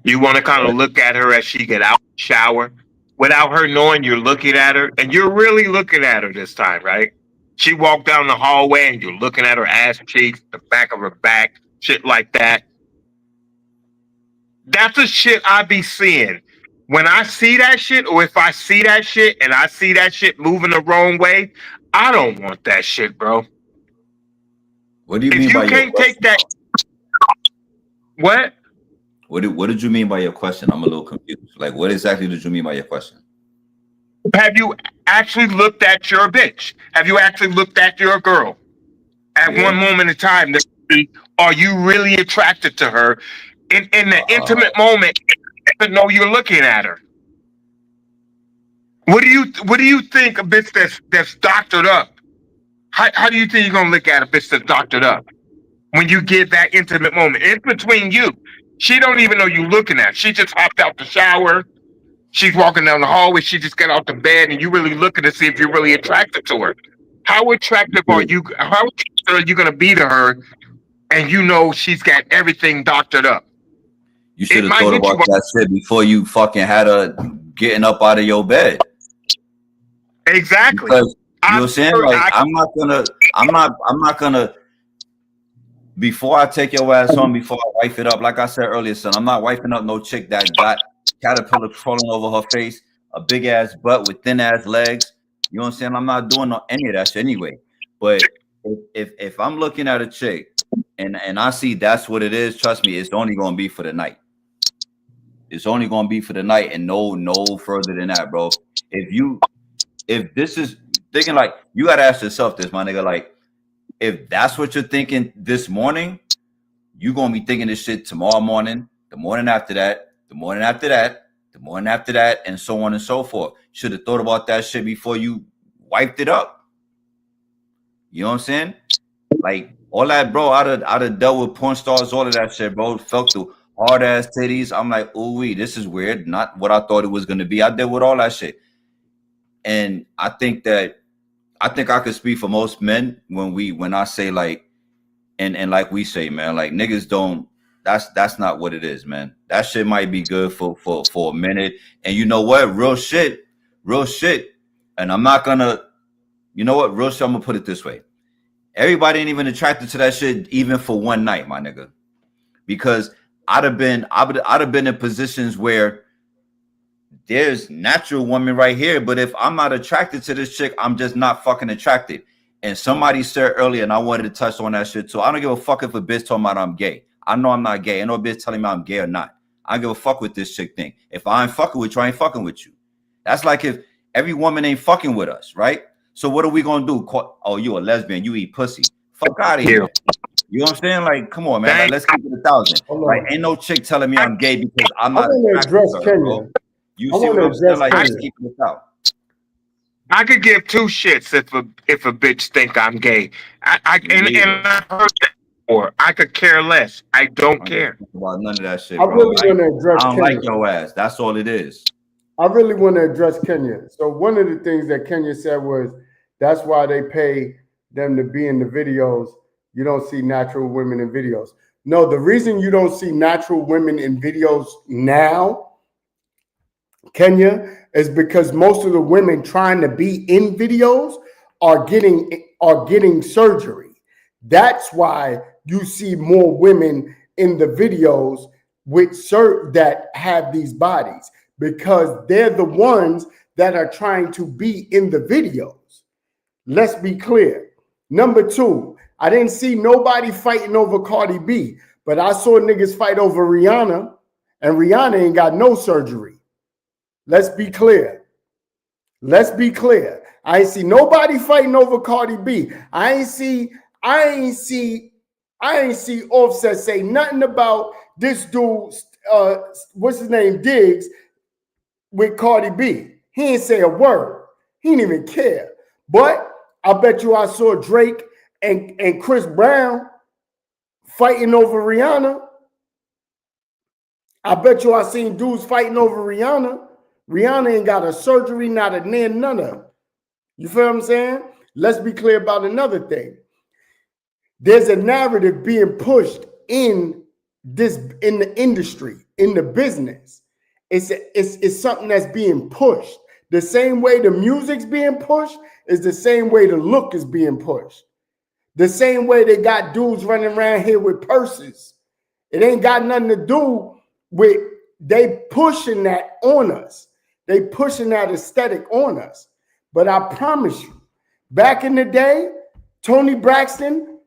You want to kind of look at her as she get out the shower, without her knowing you're looking at her, and you're really looking at her this time, right? She walked down the hallway, and you're looking at her ass cheeks, the back of her back, shit like that. That's the shit I be seeing. When I see that shit, or if I see that shit and I see that shit moving the wrong way, I don't want that shit, bro. What do you If mean you by your can't take question? that, what? What did you mean by your question? I'm a little confused. Like, what exactly did you mean by your question? Have you actually looked at your bitch? Have you actually looked at your girl at one moment in time? Are you really attracted to her in the intimate moment? To know you're looking at her. What do you think a bitch that's doctored up? How do you think you're gonna look at a bitch that's doctored up when you get that intimate moment? It's between you. She don't even know you looking at her. She just hopped out the shower. She's walking down the hallway. She just got out the bed, and you really looking to see if you're really attracted to her. How attractive are you? How attracted are you gonna be to her? And you know she's got everything doctored up. You should have thought about that shit before you fucking had her getting up out of your bed. Exactly. Because you know what I'm saying? Like, I'm not gonna before I take your ass home, before I wife it up, like I said earlier, son, I'm not wifing up no chick that got caterpillar crawling over her face, a big ass butt with thin ass legs. You know what I'm saying? I'm not doing any of that shit anyway. But if I'm looking at a chick and I see that's what it is, trust me, it's only gonna be for the night. It's only gonna be for the night and no further than that, bro. If this is thinking, like, you gotta ask yourself this, my nigga, like, if that's what you're thinking this morning, you're gonna be thinking this shit tomorrow morning, the morning after that, the morning after that, the morning after that, and so on and so forth. Should have thought about that shit before you wiped it up. You know what I'm saying? Like, all that, bro, I'd have dealt with porn stars, all of that shit, bro. Felt the hard ass titties. I'm like, ooh, this is weird. Not what I thought it was gonna be. I dealt with all that shit. And I think I could speak for most men when I say, like, and like we say, man, like, niggas don't, that's not what it is, man. That shit might be good for a minute. And you know what? Real shit. And I'm not gonna, you know what? Real shit, I'm gonna put it this way. Everybody ain't even attracted to that shit even for one night, my nigga. Because I'd have been in positions where there's natural women right here, but if I'm not attracted to this chick, I'm just not fucking attracted. And somebody said earlier, and I wanted to touch on that shit too, I don't give a fuck if a bitch talking about I'm gay. I know I'm not gay. Ain't no bitch telling me I'm gay or not. I don't give a fuck with this chick thing. If I ain't fucking with you, I ain't fucking with you. That's like if every woman ain't fucking with us, right? So what are we gonna do? Oh, you a lesbian, you eat pussy. Fuck out of here. You know what I'm saying? Like, come on, man. Like, let's keep it 1,000. Like, ain't no chick telling me I'm gay because I'm not attracted to her, bro. You see what I'm saying? Like, just keep it out. I could give two shits if a bitch think I'm gay. And I've heard that before. I could care less. I don't care about none of that shit, bro. I really want to address. I don't like your ass. That's all it is. I really want to address Kenya. So one of the things that Kenya said was that's why they pay them to be in the videos. You don't see natural women in videos. No, the reason you don't see natural women in videos now, Kenya, is because most of the women trying to be in videos are getting surgery. That's why you see more women in the videos that have these bodies, because they're the ones that are trying to be in the videos. Let's be clear. Number two, I didn't see nobody fighting over Cardi B, but I saw niggas fight over Rihanna, and Rihanna ain't got no surgery. Let's be clear. Let's be clear. I ain't see nobody fighting over Cardi B. I ain't see Offset say nothing about this dude, what's his name, Diggs, with Cardi B. He ain't say a word. He didn't even care. But I bet you I saw Drake and Chris Brown fighting over Rihanna. I bet you I seen dudes fighting over Rihanna. Rihanna ain't got a surgery, not a near, none of them. You feel what I'm saying? Let's be clear about another thing. There's a narrative being pushed in the industry, in the business. It's something that's being pushed. The same way the music's being pushed is the same way the look is being pushed. The same way they got dudes running around here with purses. It ain't got nothing to do with they pushing that on us. They pushing that aesthetic on us. But I promise you, back in the day, Toni Braxton,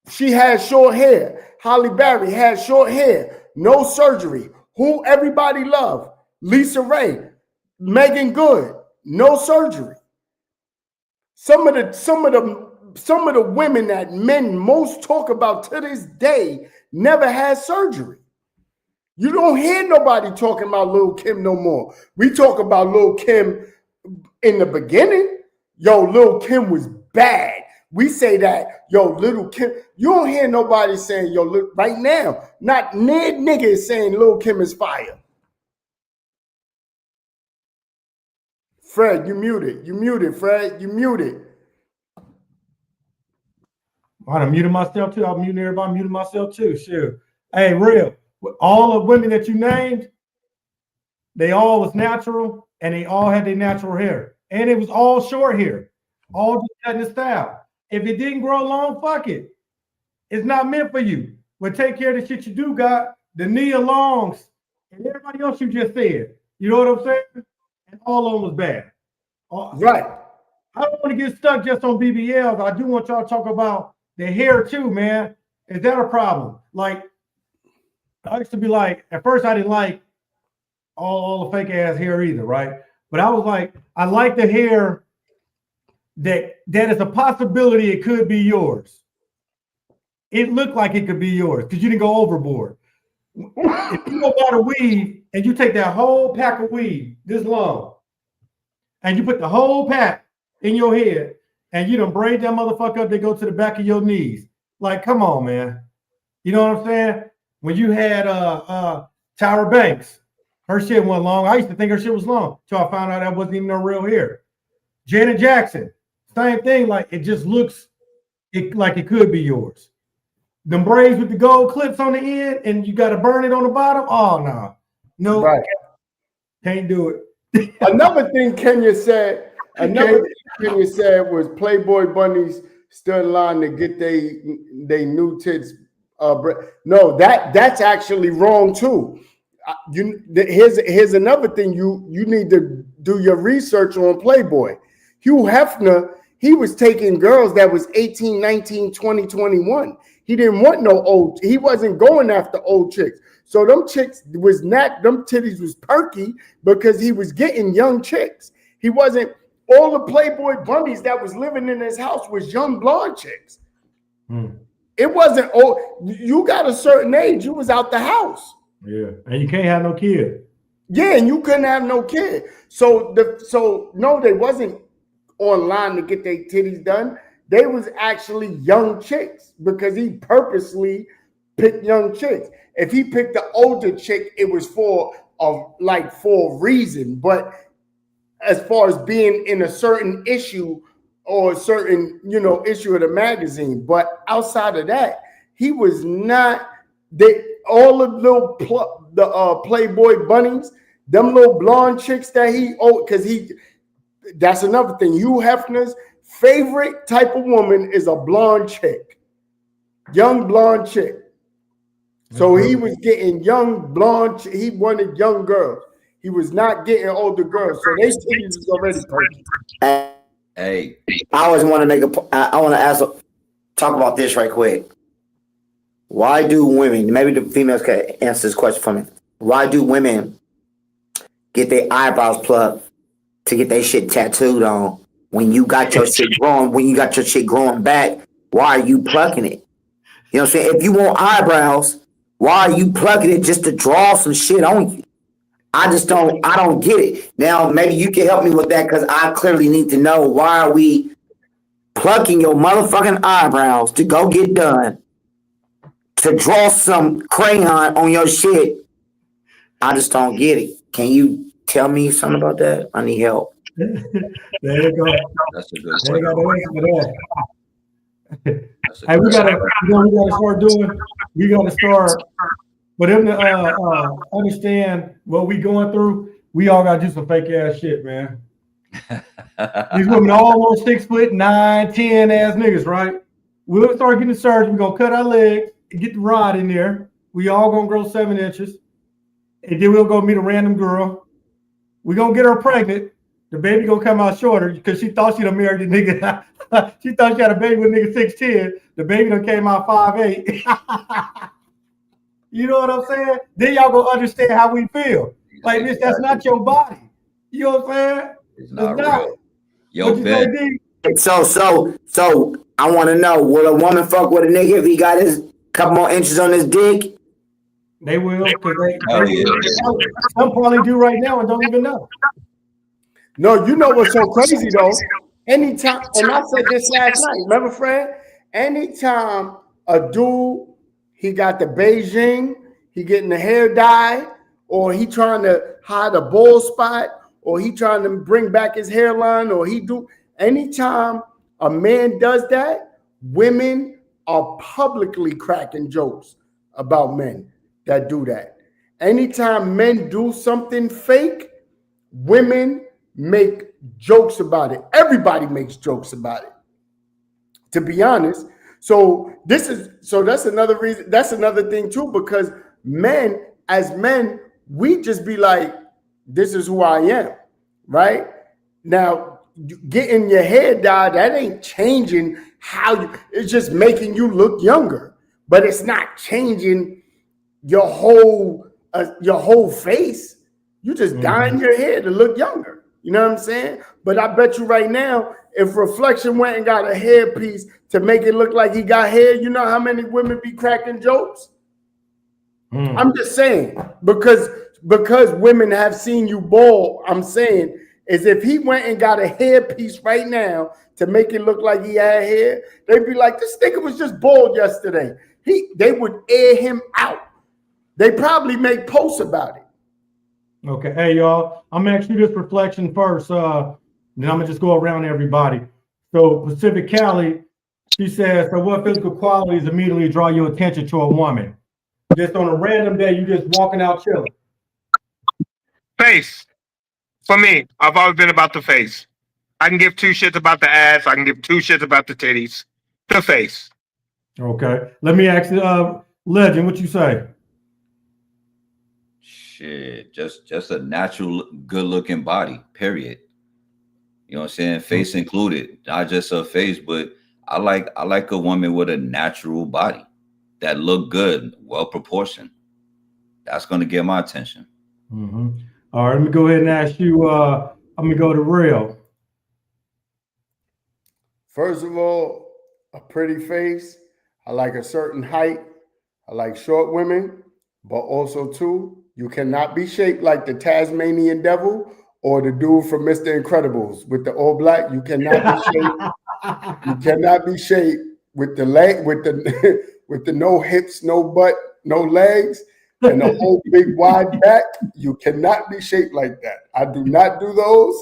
she had short hair. Halle Berry had short hair, no surgery. Who everybody loved? Lisa Ray, Megan Good, no surgery. Some of the women that men most talk about to this day never had surgery. You don't hear nobody talking about Lil' Kim no more. We talk about Lil' Kim in the beginning. Yo, Lil' Kim was bad. We say that, yo, Lil' Kim. You don't hear nobody saying, yo, look, right now, not Ned nigga is saying Lil' Kim is fire. Fred, you muted. You muted, Fred. You muted. I done muted myself too. I'm muting everybody, muted myself too. Sure. Hey, real. All the women that you named, they all was natural and they all had their natural hair. And it was all short hair. All just cutting the style. If it didn't grow long, fuck it. It's not meant for you. But take care of the shit you do got, the Nia Longs, and everybody else you just said. You know what I'm saying? And all of them was bad. Right. I don't want to get stuck just on BBLs. I do want y'all to talk about the hair too, man. Is that a problem? Like, I used to be like, at first I didn't like all the fake ass hair either, right? But I was like, I like the hair that is a possibility it could be yours. It looked like it could be yours because you didn't go overboard. If you go buy the weave and you take that whole pack of weave this long and you put the whole pack in your head and you done braid that motherfucker up, they go to the back of your knees. Like, come on, man. You know what I'm saying? When you had Tyra Banks, her shit wasn't long. I used to think her shit was long until I found out that wasn't even no real hair. Janet Jackson, same thing. Like, it just looks like it could be yours. Them braids with the gold clips on the end and you got to burn it on the bottom. Oh, no. No, right. Can't do it. Another thing Kenya said was Playboy bunnies stood in line to get they new tits. No, that's actually wrong too. Here's another thing you need to do your research on Playboy. Hugh Hefner, he was taking girls that was 18, 19, 20, 21. He didn't want no old. He wasn't going after old chicks. So them chicks was not, them titties was perky because he was getting young chicks. He wasn't, all the Playboy bunnies that was living in his house was young blonde chicks. It wasn't, you got a certain age, you was out the house. Yeah, and you can't have no kid. Yeah, and you couldn't have no kid. So no, they wasn't online to get their titties done. They was actually young chicks because he purposely picked young chicks. If he picked the older chick, it was for a reason. But as far as being in a certain issue or a certain, issue of the magazine, but outside of that, he was not. All the Playboy bunnies, them little blonde chicks that that's another thing. Hugh Hefner's favorite type of woman is a blonde chick, young blonde chick. So he was getting young blonde. He wanted young girls. He was not getting older girls. So they titties was already perfect. Hey, I always want to talk about this right quick. Why do women, maybe the females can answer this question for me. Why do women get their eyebrows plucked to get that shit tattooed on. When you got your shit growing back, why are you plucking it? You know what I'm saying? If you want eyebrows, why are you plucking it just to draw some shit on you? I don't get it. Now, maybe you can help me with that because I clearly need to know why are we plucking your motherfucking eyebrows to go get done to draw some crayon on your shit. I just don't get it. Can you tell me something about that? I need help. There you go. That's a good There you question. got the answer for that. That's a Hey, good we gotta question. we gotta start for them to understand what we going through. We all gotta do some fake ass shit, man. These women are almost 6'9", 10 ass niggas, right? We'll start getting the surgery. We're gonna cut our legs and get the rod in there. We all gonna grow 7 inches. And then we'll go meet a random girl. We're gonna get her pregnant. The baby gonna come out shorter because she thought she'd have married a nigga. She thought she had a baby with a nigga 6'10". The baby done came out 5'8". You know what I'm saying? Then y'all gonna understand how we feel. Like, bitch, that's not your body. You know what I'm saying? It's not real. Yo, What you say, Ben. D? So I want to know: will a woman fuck with a nigga if he got his couple more inches on his dick? They will, because Hell yeah. some probably do right now and don't even know. No, you know what's so crazy though? Anytime, and I said this last night, remember, Fred? Anytime a dude, he got the Beijing, he getting the hair dye, or he trying to hide a bald spot, or he trying to bring back his hairline, or anytime a man does that, women are publicly cracking jokes about men that do that. Anytime men do something fake, women make jokes about it. Everybody makes jokes about it, to be honest. So that's another reason. That's another thing too, because as men, we just be like, this is who I am, right? Now, getting your hair dyed, that ain't changing it's just making you look younger, but it's not changing your whole face. You just dyeing your hair to look younger. You know what I'm saying? But I bet you right now, if Reflection went and got a hair piece to make it look like he got hair, you know how many women be cracking jokes? I'm just saying, because women have seen you bald, I'm saying, is if he went and got a hair piece right now to make it look like he had hair, they'd be like, this nigga was just bald yesterday. They would air him out. They probably make posts about it. Okay, hey y'all, I'm gonna ask you this reflection first. Then I'm gonna just go around everybody. So Pacific Cali, she says, so what physical qualities immediately draw your attention to a woman? Just on a random day, you just walking out chilling. Face. For me, I've always been about the face. I can give two shits about the ass. I can give two shits about the titties. The face. Okay, let me ask Legend, what you say? Shit, just a natural, good-looking body. Period. You know what I'm saying? Face included, not just her face, but I like a woman with a natural body that look good, well proportioned. That's gonna get my attention. All right, let me go ahead and ask you. I'm gonna go to Real. First of all, a pretty face. I like a certain height. I like short women, but also too, you cannot be shaped like the Tasmanian devil or the dude from Mr. Incredibles with the all black. You cannot be shaped. You cannot be shaped with the leg, with the with the no hips, no butt, no legs, and a whole big wide back. You cannot be shaped like that. I do not do those.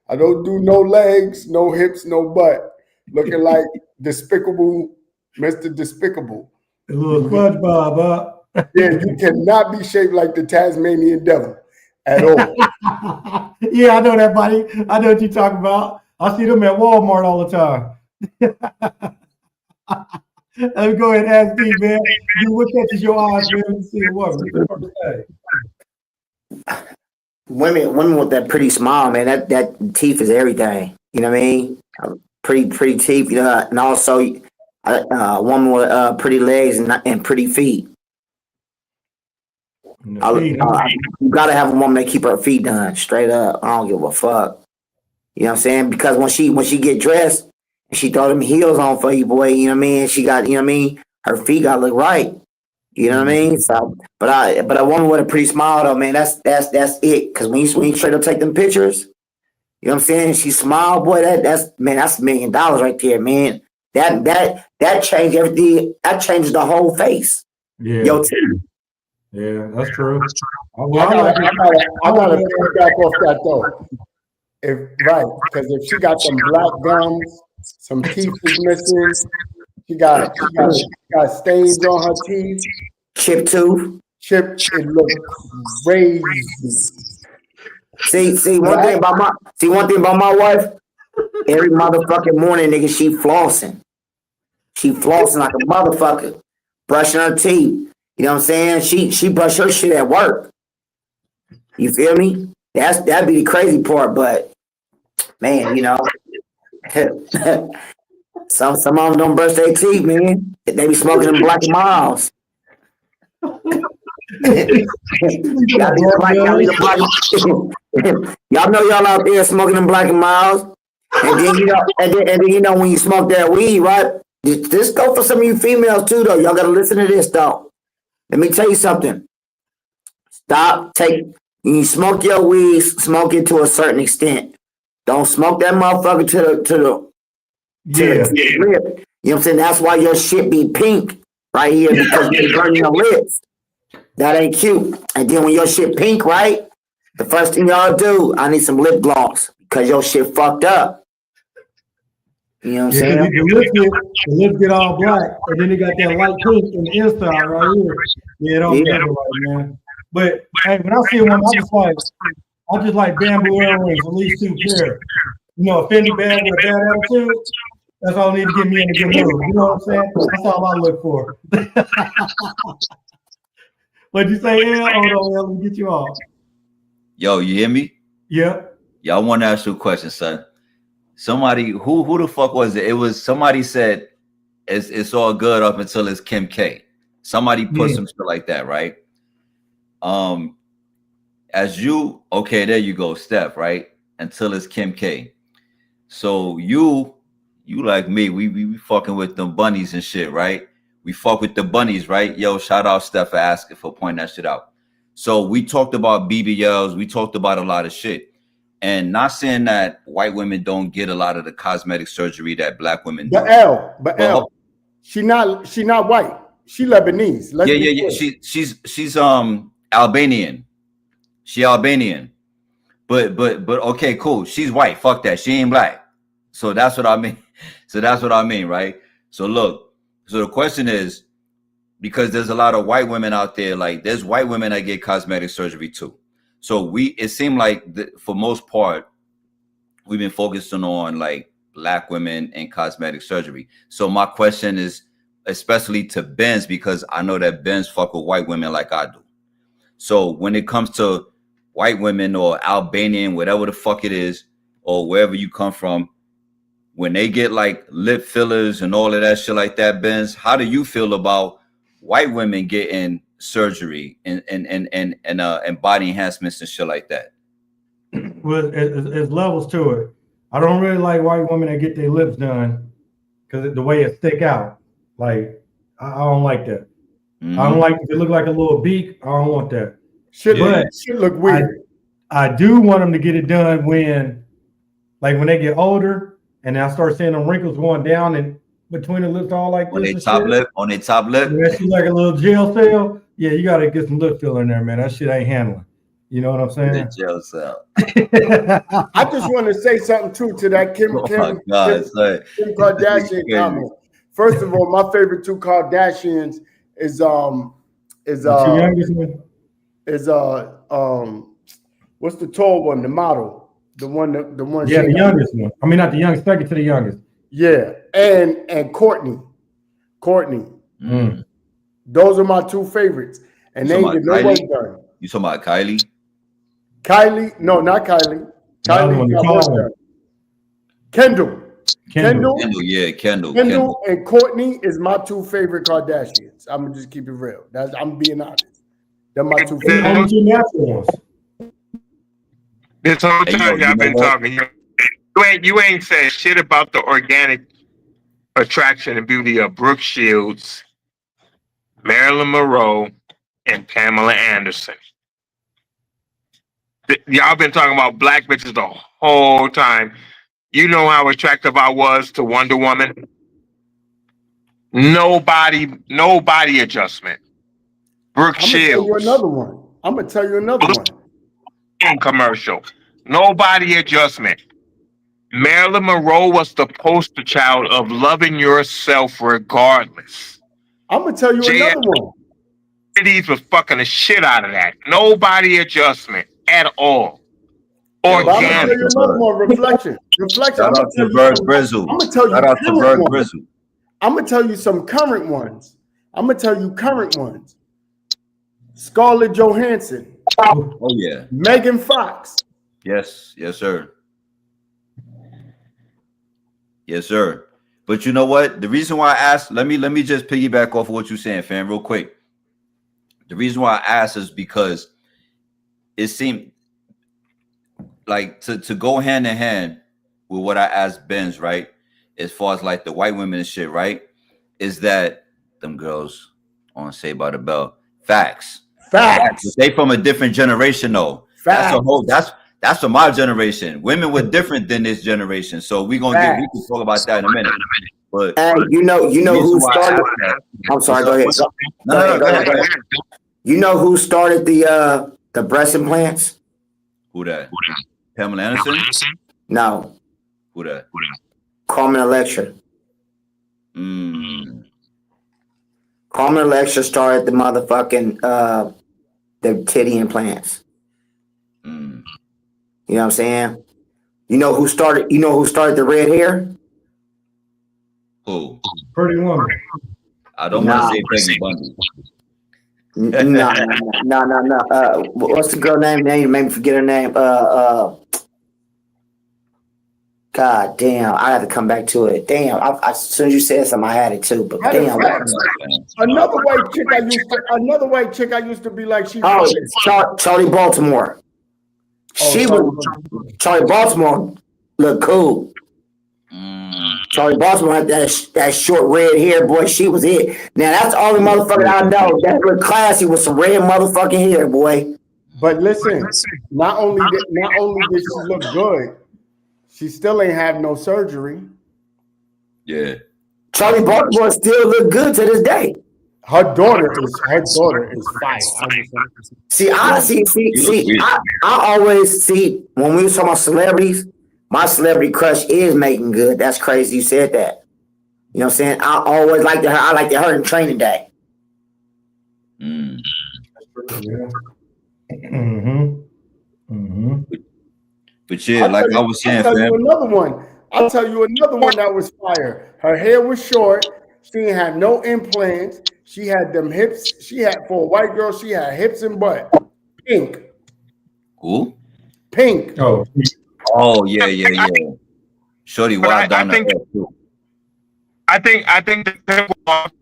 I don't do no legs, no hips, no butt. Looking like Despicable, Mr. Despicable. A little SpongeBob, huh? Yeah, you cannot be shaped like the Tasmanian devil at all. Yeah, I know that, buddy. I know what you're talking about. I see them at Walmart all the time. Let me go ahead and ask D, man. D, what catches your eyes, man? Let me see a woman. What's the first thing? Women with that pretty smile, man. That teeth is everything. You know what I mean? Pretty teeth. You know, and also a woman with pretty legs and pretty feet. You gotta have a woman that keep her feet done straight up. I don't give a fuck. You know what I'm saying? Because when she get dressed and she throw them heels on for you, boy, you know what I mean? She got, you know what I mean? Her feet gotta look right. You know what I mean? So, but a woman with a pretty smile though, man, that's it. Cause when you straight up take them pictures, you know what I'm saying? She smile, boy, that's $1 million right there, man. That changed everything. That changes the whole face. Yeah. Yo, team. Yeah, that's true. I gotta piggyback off that though. Because if she got some black gums, some teeth is missing, she got stains on her teeth, Chip tooth. it looks crazy. See one thing about my wife. Every motherfucking morning, nigga, she flossing. She flossing like a motherfucker, brushing her teeth. You know what I'm saying? She brush her shit at work. You feel me? That'd be the crazy part, but man, you know, some of them don't brush their teeth, man. They be smoking them Black and Miles. Y'all know y'all out there smoking them Black and Miles, and then you know when you smoke that weed, right? This go for some of you females too, though. Y'all gotta listen to this, though. Let me tell you something. When you smoke your weed, smoke it to a certain extent. Don't smoke that motherfucker to the lip. You know what I'm saying? That's why your shit be pink right here, because you're burning your lips. That ain't cute. And then when your shit pink, right? The first thing y'all do, I need some lip gloss because your shit fucked up. You know what I'm saying? The lips get all black, and then they got that light pink in the inside right here. Yeah, it don't get it right, man. But hey, when I see one, I just like bamboo earrings, at least 2 pair. You know, a Fendi bag with a bad attitude. That's all I need to get me in a good mood. You know what I'm saying? That's all I look for. What'd you say, El? Hold on, let me get you off. Yo, you hear me? Yeah. Yeah, I want to ask you a question, son. Somebody, who the fuck was it? It was somebody said it's all good up until it's Kim K. Somebody put some shit like that, right? Okay, there you go, Steph, right? Until it's Kim K. So you like me, we fucking with them bunnies and shit, right? We fuck with the bunnies, right? Yo, shout out Steph for asking, for pointing that shit out. So we talked about BBLs, we talked about a lot of shit. And not saying that white women don't get a lot of the cosmetic surgery that black women do. But L, she not white. She Lebanese. Yeah. She's Albanian. She Albanian. But okay, cool. She's white. Fuck that. She ain't black. So that's what I mean. Right? So look. So the question is, because there's a lot of white women out there, like there's white women that get cosmetic surgery too. So it seemed like for most part, we've been focusing on like black women and cosmetic surgery. So my question is, especially to Benz, because I know that Benz fuck with white women like I do. So when it comes to white women or Albanian, whatever the fuck it is, or wherever you come from, when they get like lip fillers and all of that shit like that, Benz, how do you feel about white women getting surgery and body enhancements and shit like that? Well, it's levels to it. I don't really like white women that get their lips done because the way it stick out. Like, I don't like that. Mm-hmm. I don't like if it look like a little beak. I don't want that. Shit look weird. I do want them to get it done when they get older, and I start seeing them wrinkles going down and between the lips, all like on this. On their top lip. That shit like a little jail cell. Yeah, you gotta get some lip filler in there, man. That shit ain't handling. You know what I'm saying? The jail cell. I just want to say something too to that Kim Kardashian comment. First of all, my favorite 2 Kardashians is what's the tall one? The model, the one. Yeah, the youngest one. I mean, not the youngest. Second to the youngest. Yeah, and Courtney. Mm. Those are my 2 favorites, and they get no work done. You talking about Kylie? Kylie? No, not Kylie. Kylie got work done. Kendall. Yeah, Kendall. Kendall and Courtney is my 2 favorite Kardashians. I'm gonna just keep it real. I'm being honest. They're my 2 favorite. Natural ones. This whole time y'all been talking. You ain't said shit about the organic attraction and beauty of Brooke Shields, Marilyn Monroe, and Pamela Anderson. Y'all been talking about black bitches the whole time. You know how attractive I was to Wonder Woman? Nobody adjustment. Brooke I'm gonna tell you Shields. another one. I'm gonna tell you another one. Commercial. Nobody adjustment. Marilyn Monroe was the poster child of loving yourself regardless. I'm gonna tell you another one. These was fucking the shit out of that. Nobody adjustment at all. But I'm gonna tell Organic. you another one. Reflection. Shout out to Bird Brizzle. I'm gonna tell you Shout out to Bird Brizzle. I'm gonna tell you some current ones. I'm gonna tell you current ones. Scarlett Johansson. Oh yeah. Megan Fox. Yes, yes, sir. Yes, sir. But you know what? The reason why I asked, let me just piggyback off of what you're saying, fam, real quick. The reason why I asked is because it seemed like to go hand in hand with what I asked Benz, right? As far as like the white women and shit, right? Is that them girls on Saved by the Bell. Facts. They from a different generation though. Facts. That's from my generation. Women were different than this generation. So we can talk about that in a minute. But you know who started. I'm sorry, go ahead. Go ahead. You know who started the breast implants? Who that? Pamela Anderson? No. Who that? Carmen Electra. Carmen Electra started the motherfucking the titty implants. You know what I'm saying? You know who started the red hair? Who? Pretty Woman. I don't want to say Peggy Bundy. No. What's the girl name? You made me forget her name. God damn, I had to come back to it. Damn, as soon as you said something, I had it too. But damn, another white chick I used to be like she. Oh, Charlie Baltimore. Charlie Baltimore looked cool. Charlie Baltimore had that short red hair, boy. She was it. Now that's the only motherfucker I know that looked classy with some red motherfucking hair, boy. But listen, not only did she look good, she still ain't have no surgery. Yeah. Allie Baltimore still look good to this day. Her daughter is fine. I always see when we were talking about celebrities, my celebrity crush is Megan Good. That's crazy you said that. You know what I'm saying? I always liked her. I liked her in Training Day. But yeah, like I was saying, I'll tell you another one that was fire. Her hair was short. She didn't have no implants. She had them hips. For a white girl, she had hips and butt. Pink. Who? Pink. Oh yeah. Shorty wild down the head too. I think the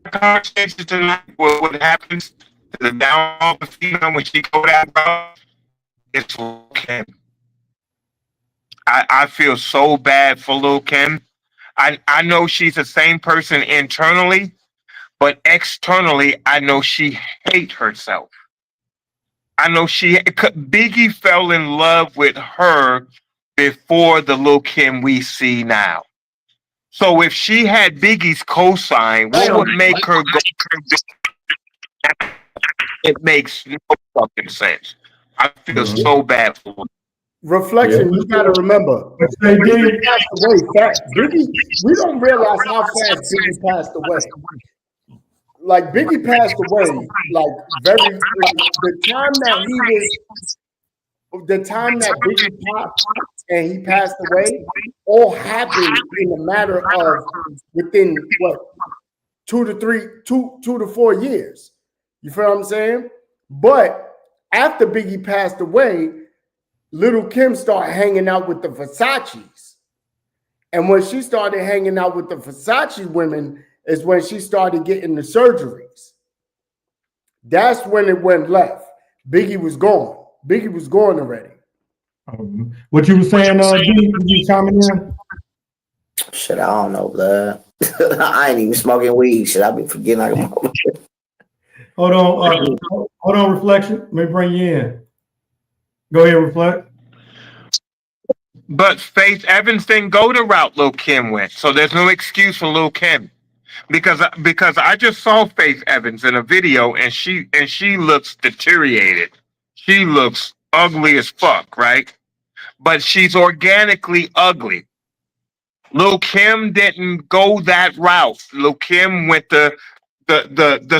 conversation tonight, what happens to the down female when she go that route, it's Lil' Kim. I feel so bad for Lil' Kim. I know she's the same person internally, but externally, I know she hates herself. I know Biggie fell in love with her before the Lil' Kim we see now. So if she had Biggie's cosign, what would make her go? It makes no fucking sense. I feel so bad for her. Reflection, you gotta remember. Biggie passed away fast. We don't realize how fast Biggie passed away. Like Biggie passed away, the time that Biggie popped and he passed away, all happened in a matter of within 2 to 4 years. You feel what I'm saying? But after Biggie passed away, Lil' Kim started hanging out with the Versaces. And when she started hanging out with the Versace women is when she started getting the surgeries. That's when it went left. Biggie was gone. Biggie was gone already. What you were saying, D, you coming in? Shit, I don't know, blood. I ain't even smoking weed. Shit, I be forgetting like a Hold on, reflection. Let me bring you in. Go ahead, reflect. But Faith Evans didn't go the route Lil Kim went, so there's no excuse for Lil Kim. Because I just saw Faith Evans in a video and she looks deteriorated. She looks ugly as fuck, right? But she's organically ugly. Lil Kim didn't go that route. Lil Kim went the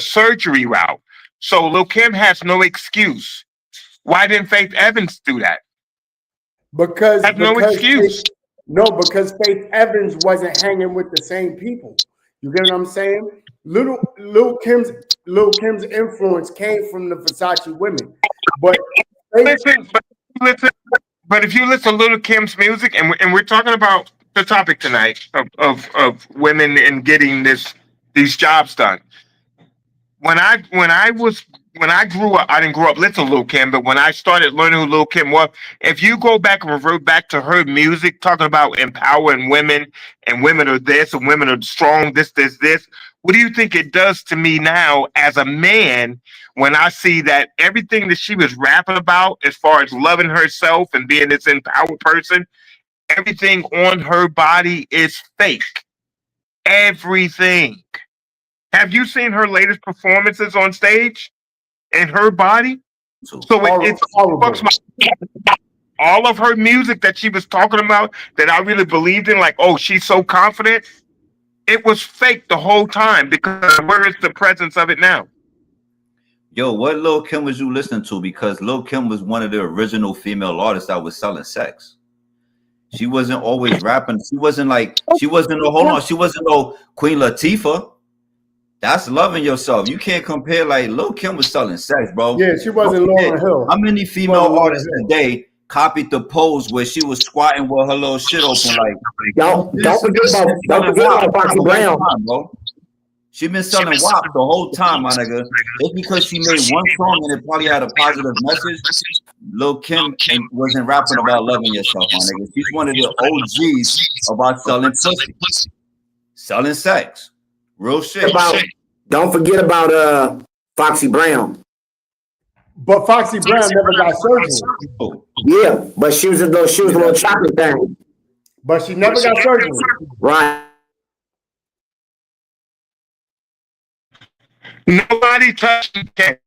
surgery route. So Lil Kim has no excuse. Why didn't Faith Evans do that? Because Has no excuse. because Faith Evans wasn't hanging with the same people. You get what I'm saying? Lil Kim's influence came from the Versace women, but But if you listen to Lil Kim's music, and we're talking about the topic tonight of women and getting these jobs done. When I grew up, I didn't grow up listening to Lil Kim, but when I started learning who Lil Kim was, if you go back and revert back to her music, talking about empowering women and women are this and women are strong, this, what do you think it does to me now as a man when I see that everything that she was rapping about as far as loving herself and being this empowered person, everything on her body is fake. Everything. Have you seen her latest performances on stage and her body? So it's all of her music that she was talking about that I really believed in, like, oh, she's so confident. It was fake the whole time because where is the presence of it now? Yo, what Lil Kim was you listening to? Because Lil Kim was one of the original female artists that was selling sex. She wasn't always rapping. She wasn't no Queen Latifah. That's loving yourself. You can't compare. Like Lil Kim was selling sex, bro. Yeah, she wasn't Lauryn Hill. How many female artists today copied the pose where she was squatting with her little shit open? Like, don't forget about Foxy Brown, bro. She been selling WAP the whole time, my nigga. Just because she made one song and it probably had a positive message, Lil Kim wasn't rapping about loving yourself, my nigga. She's one of the OGs about selling pussy, selling sex, real shit. Don't forget about Foxy Brown. But Foxy Brown never got surgery. Yeah, but she was a little chocolate thing. But she never got surgery. Right. Nobody touched Kim.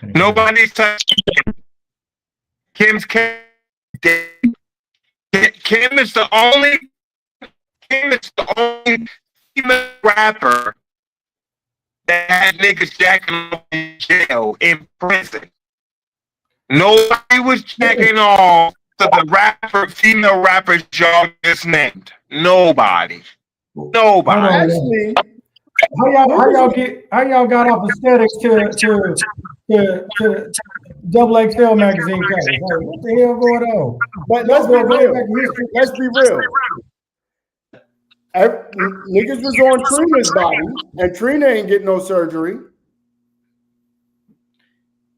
Nobody's touched Kim. Kim's Kim. Kim is the only female rapper that had niggas jacking off in jail, in prison. Nobody was jacking off to the female rappers y'all just named. Nobody. Actually, how y'all got off aesthetics to double XL magazine covers? Like, what the hell going on? But let's be real. Niggas was on Trina's body, and Trina ain't get no surgery.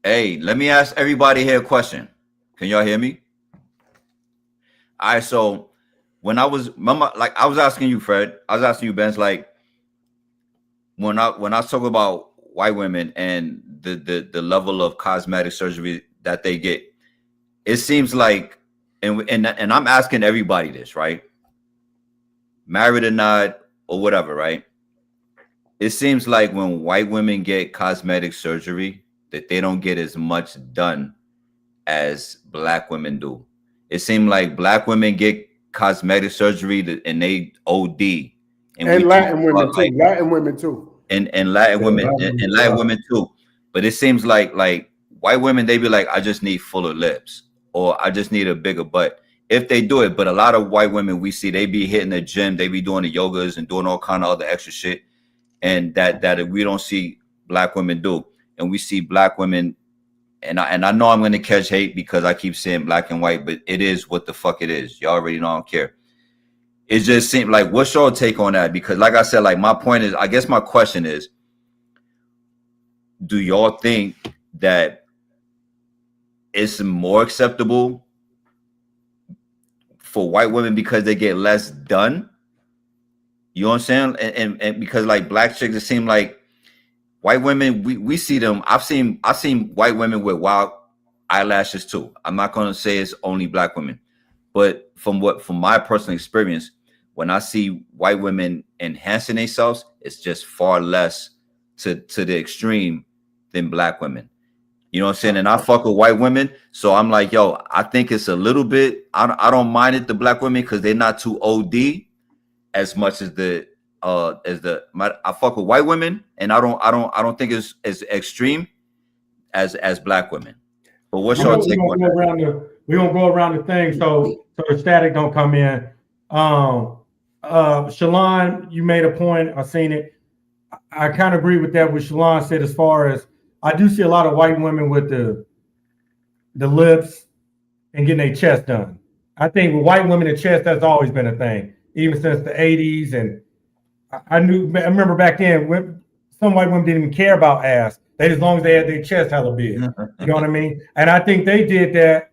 Hey, let me ask everybody here a question. Can y'all hear me? All right, so when I was asking you, Fred, I was asking you, Benz, like when I talk about white women and the level of cosmetic surgery that they get, it seems like, and I'm asking everybody this, right? Married or not, or whatever, right? It seems like when white women get cosmetic surgery, that they don't get as much done as black women do. It seems like black women get cosmetic surgery and they OD. And Latin women too. Latin women too. And Latin women too. But it seems like white women, they be like, I just need fuller lips, or I just need a bigger butt. If they do it, but a lot of white women we see, they be hitting the gym, they be doing the yogas and doing all kind of other extra shit, and that we don't see black women do. And we see black women, and I know I'm going to catch hate because I keep saying black and white, but it is what the fuck it is. Y'all already know I don't care. It just seems like, what's your take on that? Because like I said, like my point is, I guess my question is, do y'all think that it's more acceptable for white women because they get less done. You know what I'm saying? And because like black chicks, it seem like white women, we see them. I've seen white women with wild eyelashes too. I'm not gonna say it's only black women, but from my personal experience, when I see white women enhancing themselves, it's just far less to the extreme than black women. You know what I'm saying? And I fuck with white women, so I'm like, yo, I think it's a little bit. I don't mind it, the black women, because they're not too OD as much as I fuck with white women, and I don't think it's as extreme as black women. But what's your take on that? We gonna go around the thing so the static don't come in. Shalon, you made a point. I seen it. I kind of agree with that. What Shalon said, as far as I do see a lot of white women with the lips and getting their chest done. I think with white women, the chest has always been a thing, even since the 80s. And I remember back then when some white women didn't even care about ass. As long as they had their chest hella big. You know what I mean? And I think they did that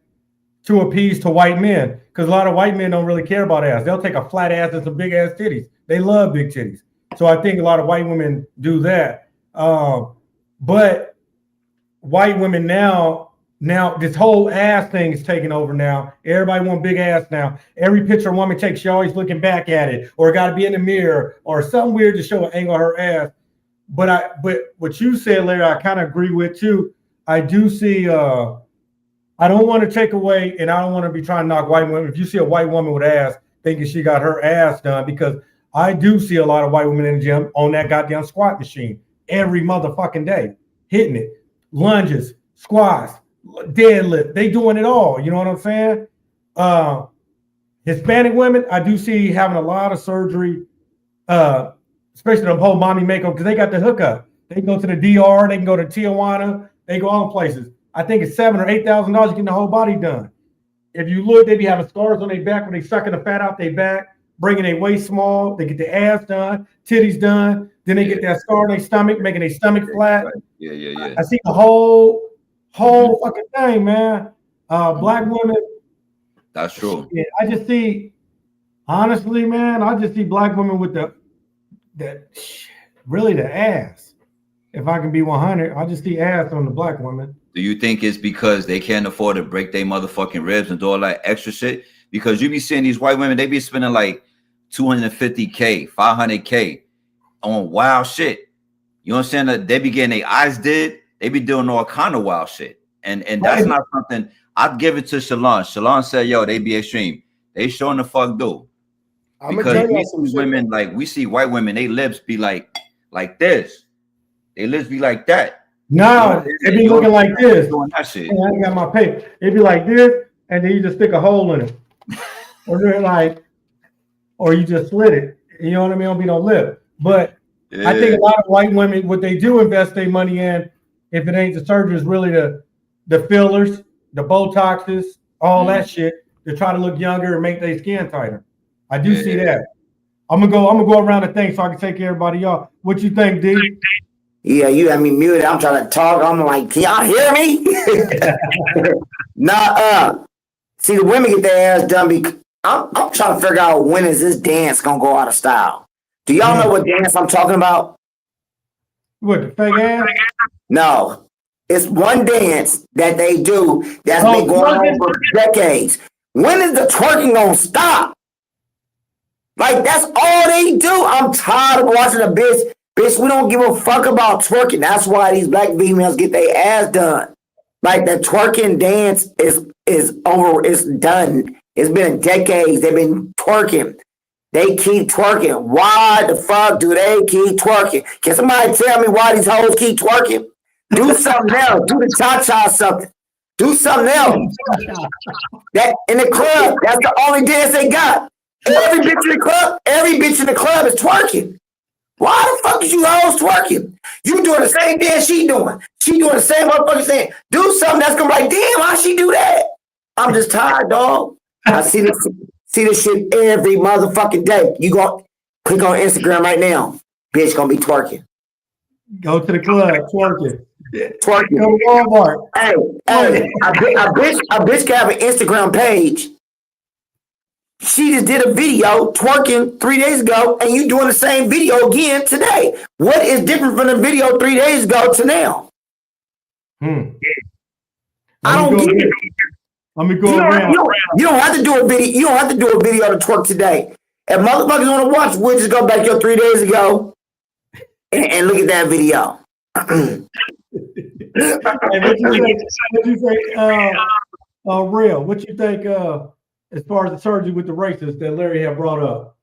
to appease to white men, because a lot of white men don't really care about ass. They'll take a flat ass and some big ass titties. They love big titties. So I think a lot of white women do that. But white women now this whole ass thing is taking over now. Everybody want big ass now. Every picture a woman takes, she always looking back at it, or got to be in the mirror, or something weird to show an angle of her ass. But what you said, Larry, I kind of agree with too. I do see. I don't want to take away, and I don't want to be trying to knock white women. If you see a white woman with ass, thinking she got her ass done, because I do see a lot of white women in the gym on that goddamn squat machine every motherfucking day, hitting it, lunges, squats, deadlift. They doing it all. You know what I'm saying? Hispanic women, I do see having a lot of surgery, especially the whole mommy makeover, because they got the hookup. They can go to the DR, they can go to Tijuana, they go all places. I think it's $7,000 or $8,000 getting the whole body done. If you look, they be having scars on their back when they sucking the fat out their back, bringing their waist small. They get their ass done, titties done. Then they get that scar on their stomach, making their stomach flat. Yeah. I see the whole fucking thing, man. Black women. That's true. Yeah, I just see, honestly, man, I just see black women with the ass. If I can be 100, I just see ass on the black woman. Do you think it's because they can't afford to break their motherfucking ribs and do all that extra shit? Because you be seeing these white women, they be spending like $250K, $500K on wild shit. You know what I'm saying? That they be getting their eyes did. They be doing all kind of wild shit. And that's not something I'd give it to Shalon. Shalon said, yo, they be extreme. They showing the fuck do. Because we see women, like we see white women, they lips be like this. They lips be like that. No, they be looking like this. Doing that shit. I ain't got my paper. It be like this, and then you just stick a hole in it. Or they're like, or you just slit it. You know what I mean? Don't be no lip. But yeah. I think a lot of white women, what they do invest their money in, if it ain't the surgery, is really the fillers, the Botoxes, all that shit, to try to look younger and make their skin tighter. I do see that. I'm gonna go around the thing so I can take care of everybody. Y'all, what you think, D? Yeah, you have me muted. I'm trying to talk. I'm like, can y'all hear me? See, the women get their ass done because I'm trying to figure out, when is this dance gonna go out of style? Do y'all know what dance I'm talking about? What, the fake ass? No. It's one dance that they do that's been going on for decades. When is the twerking gonna stop? Like, that's all they do. I'm tired of watching a bitch. Bitch, we don't give a fuck about twerking. That's why these black females get their ass done. Like, the twerking dance is over. It's done. It's been decades. They've been twerking. They keep twerking. Why the fuck do they keep twerking? Can somebody tell me why these hoes keep twerking? Do something else. Do the cha-cha something. Do something else. That in the club, that's the only dance they got. Every bitch in the club is twerking. Why the fuck is you hoes twerking? You doing the same dance she doing. She doing the same motherfucking thing. Do something that's gonna be like, damn, how she do that? I'm just tired, dog. I see this shit every motherfucking day. You go click on Instagram right now. Bitch gonna be twerking. Go to the club, twerking. Twerking. Go to Walmart. Hey, a bitch can have an Instagram page. She just did a video twerking 3 days ago, and you doing the same video again today. What is different from the video 3 days ago to now? I don't get it. Let me go around. You don't have to do a video. You don't have to do a video to twerk today. If motherfuckers want to watch, we'll just go back to 3 days ago and look at that video. Hey, what you say, Real? What you think as far as the surgery with the racists that Larry had brought up?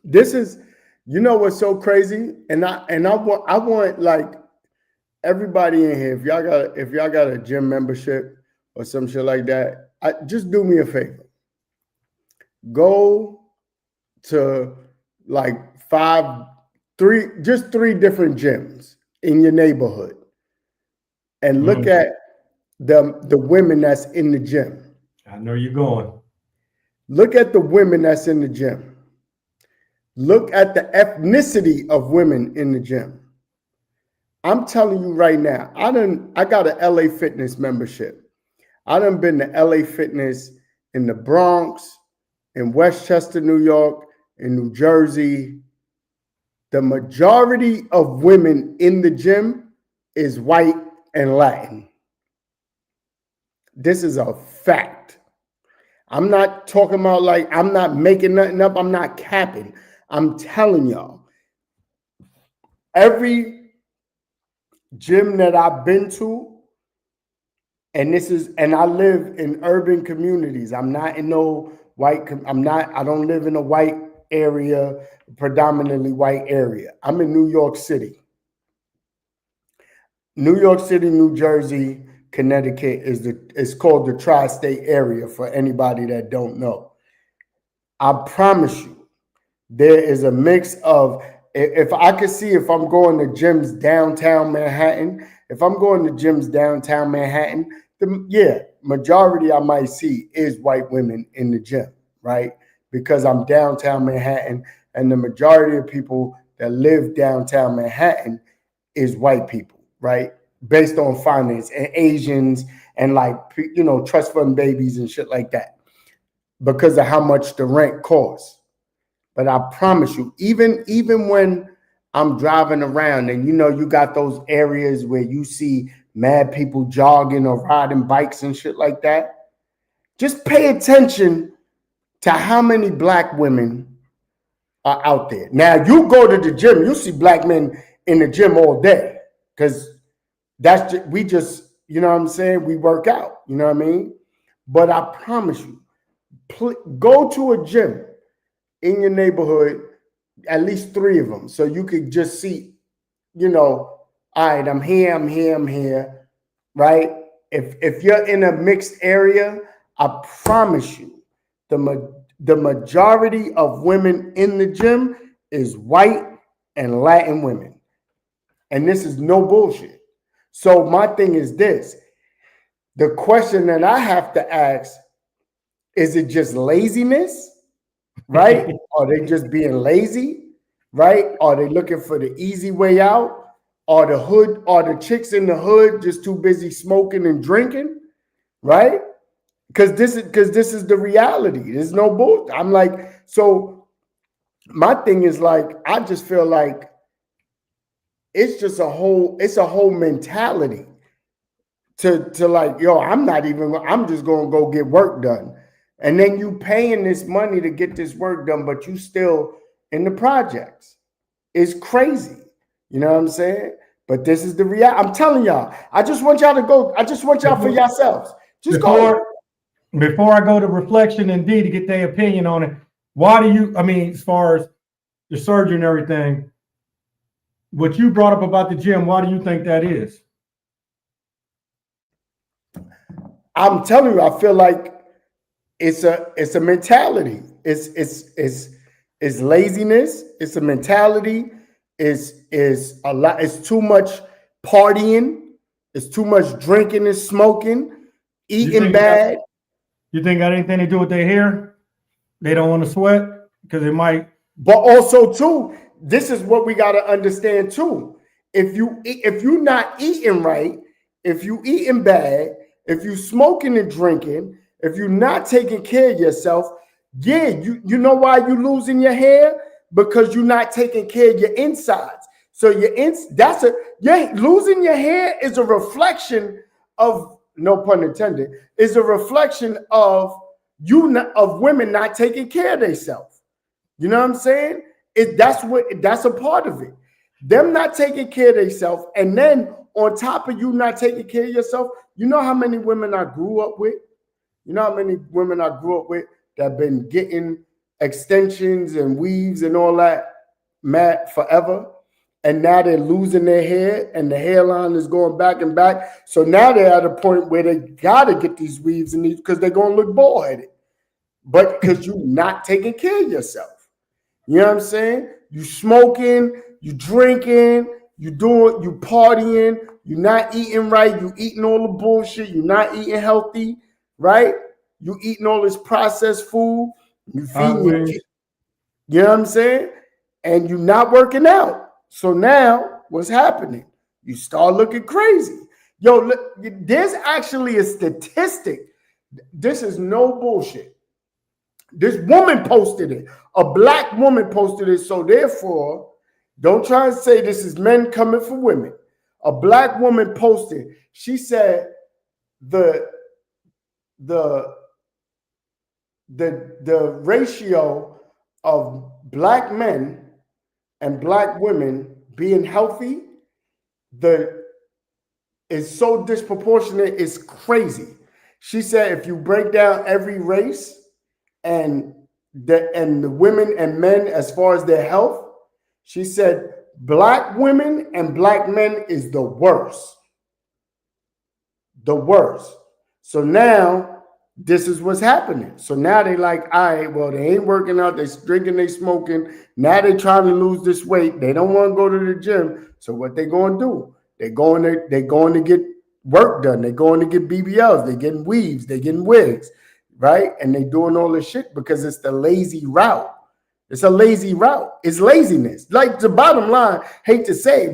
This is, you know what's so crazy, and I want like everybody in here, if y'all got a gym membership or some shit like that, just do me a favor. Go to like three different gyms in your neighborhood and look at the women that's in the gym. I know you're going. Look at the women that's in the gym. Look at the ethnicity of women in the gym. I'm telling you right now, I got an LA Fitness membership. I done been to LA Fitness in the Bronx, in Westchester, New York, in New Jersey. The majority of women in the gym is white and Latin. This is a fact. I'm not talking about like, I'm not making nothing up. I'm not capping. I'm telling y'all. Every gym that I've been to, and I live in urban communities. I'm not in no white, I don't live in a white area, predominantly white area. I'm in New York City. New York City, New Jersey, Connecticut is called the tri-state area for anybody that don't know. I promise you, there is a mix of, if I could see if I'm going to gyms downtown Manhattan, majority I might see is white women in the gym, right? Because I'm downtown Manhattan, and the majority of people that live downtown Manhattan is white people, right? Based on finance, and Asians, and like, you know, trust fund babies and shit like that, because of how much the rent costs. But I promise you, even when I'm driving around and, you know, you got those areas where you see mad people jogging or riding bikes and shit like that, just pay attention to how many black women are out there. Now, you go to the gym, you see black men in the gym all day, because we just, you know what I'm saying? We work out, you know what I mean? But I promise you, go to a gym in your neighborhood, at least 3 of them, so you could just see, you know, all right, I'm here, right? If you're in a mixed area, I promise you, the majority of women in the gym is white and Latin women. And this is no bullshit. So my thing is this. The question that I have to ask, is it just laziness, right? Are they just being lazy, right? Are they looking for the easy way out? Are the chicks in the hood just too busy smoking and drinking, right? Because this is the reality. There's no bull. I'm like, so my thing is like, I just feel like it's just a whole mentality to like, yo, I'm just gonna go get work done. And then you paying this money to get this work done, but you still in the projects. It's crazy. You know what I'm saying? But this is the reality. I'm telling y'all, I just want y'all to go. I just want y'all for yourselves. Just go. Before I go to Reflection and D to get their opinion on it, why do you, I mean, as far as the surgery and everything, what you brought up about the gym, why do you think that is? I'm telling you, I feel like it's a mentality. It's laziness. It's a mentality. Is a lot. It's too much partying. It's too much drinking and smoking, eating bad. You think got anything to do with their hair? They don't want to sweat because it might. But also too, this is what we got to understand too. if you're not eating right, if you eating bad, if you smoking and drinking, if you're not taking care of yourself, yeah, you know why you losing your hair? Because you're not taking care of your insides. So losing your hair is a reflection of, no pun intended, is a reflection of of women not taking care of themselves. You know what I'm saying? That's a part of it. Them not taking care of themselves, and then on top of you not taking care of yourself, you know how many women I grew up with? You know how many women I grew up with that been getting extensions and weaves and all that mad forever, and now they're losing their hair and the hairline is going back and back. So now they're at a point where they gotta get these weaves and these because they're gonna look bald-headed. But because you're not taking care of yourself. You know what I'm saying? You smoking, you drinking, you partying, you're not eating right, you eating all the bullshit, you're not eating healthy, right? You eating all this processed food, you feeding your kids. You know what I'm saying? And you're not working out. So now what's happening? You start looking crazy. Yo, look, there's actually a statistic. This is no bullshit. This woman posted it. A black woman posted it. So therefore, don't try and say this is men coming for women. A black woman posted. She said the ratio of black men and black women being healthy is so disproportionate, it's crazy. She said if you break down every race and the women and men as far as their health, she said black women and black men is the worst. The worst. So now this is what's happening. So now they like, all right, well, they ain't working out, they drinking, they smoking. Now they trying to lose this weight. They don't want to go to the gym. So what they going to do? They're going to get work done. They're going to get BBLs. They're getting weaves. They're getting wigs, right? And they doing all this shit because it's the lazy route. It's a lazy route. It's laziness. Like the bottom line, hate to say,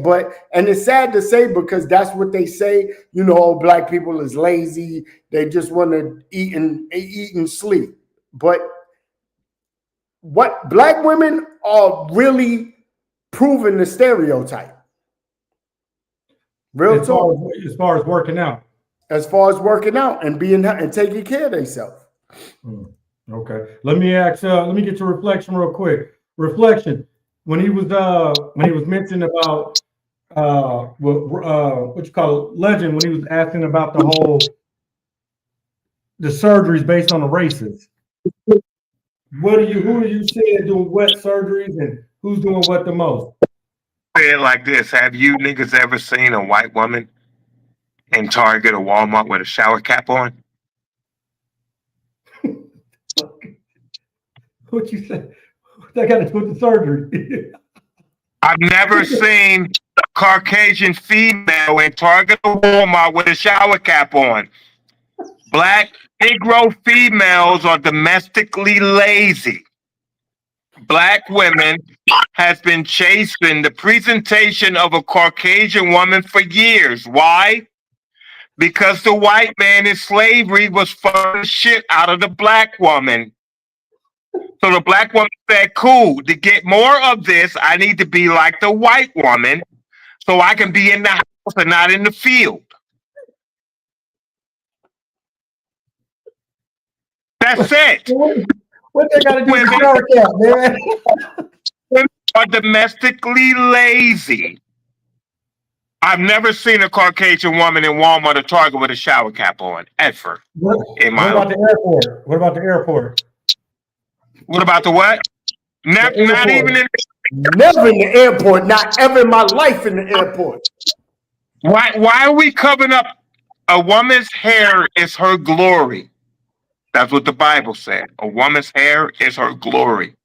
and it's sad to say because that's what they say. You know, black people is lazy. They just want to eat and sleep. But what black women are really proving the stereotype. Real talk. As far as working out. As far as working out and taking care of themselves. Okay. Let me get your reflection real quick. Reflection. When he was mentioning about what you call it, legend, when he was asking about the surgeries based on the races. Who are you seeing doing what surgeries and who's doing what the most? Say it like this: have you niggas ever seen a white woman in Target or Walmart with a shower cap on? What you say? That got to do with the surgery. I've never seen a Caucasian female in Target or Walmart with a shower cap on. Black Negro females are domestically lazy. Black women has been chasing the presentation of a Caucasian woman for years. Why? Because the white man in slavery was fucking the shit out of the black woman. So the black woman said, cool, to get more of this, I need to be like the white woman so I can be in the house and not in the field. That's it. What they got to do with the shower cap, man? Women are domestically lazy. I've never seen a Caucasian woman in Walmart or Target with a shower cap on, ever. What about the airport? What about the airport? What about the what? Not even in never in the airport. Not ever in my life in the airport. Why are we covering up? A woman's hair is her glory. That's what the Bible said. A woman's hair is her glory.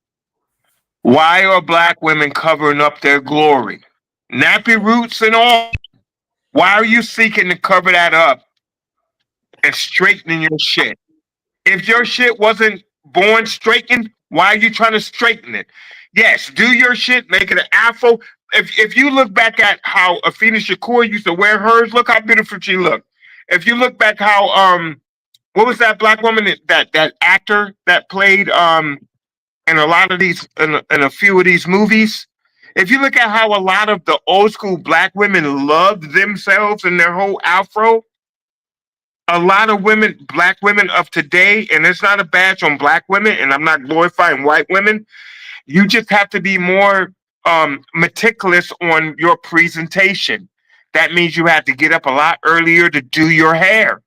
Why are black women covering up their glory? Nappy roots and all. Why are you seeking to cover that up and straightening your shit? If your shit wasn't born straightened, why are you trying to straighten it? Yes, do your shit, make it an afro. If you look back at how Afina Shakur used to wear hers, look how beautiful she looked. If you look back how what was that black woman that actor that played in a lot of these in a few of these movies? If you look at how a lot of the old school black women loved themselves and their whole afro, a lot of women, black women of today, and it's not a badge on black women, and I'm not glorifying white women. You just have to be more meticulous on your presentation. That means you have to get up a lot earlier to do your hair.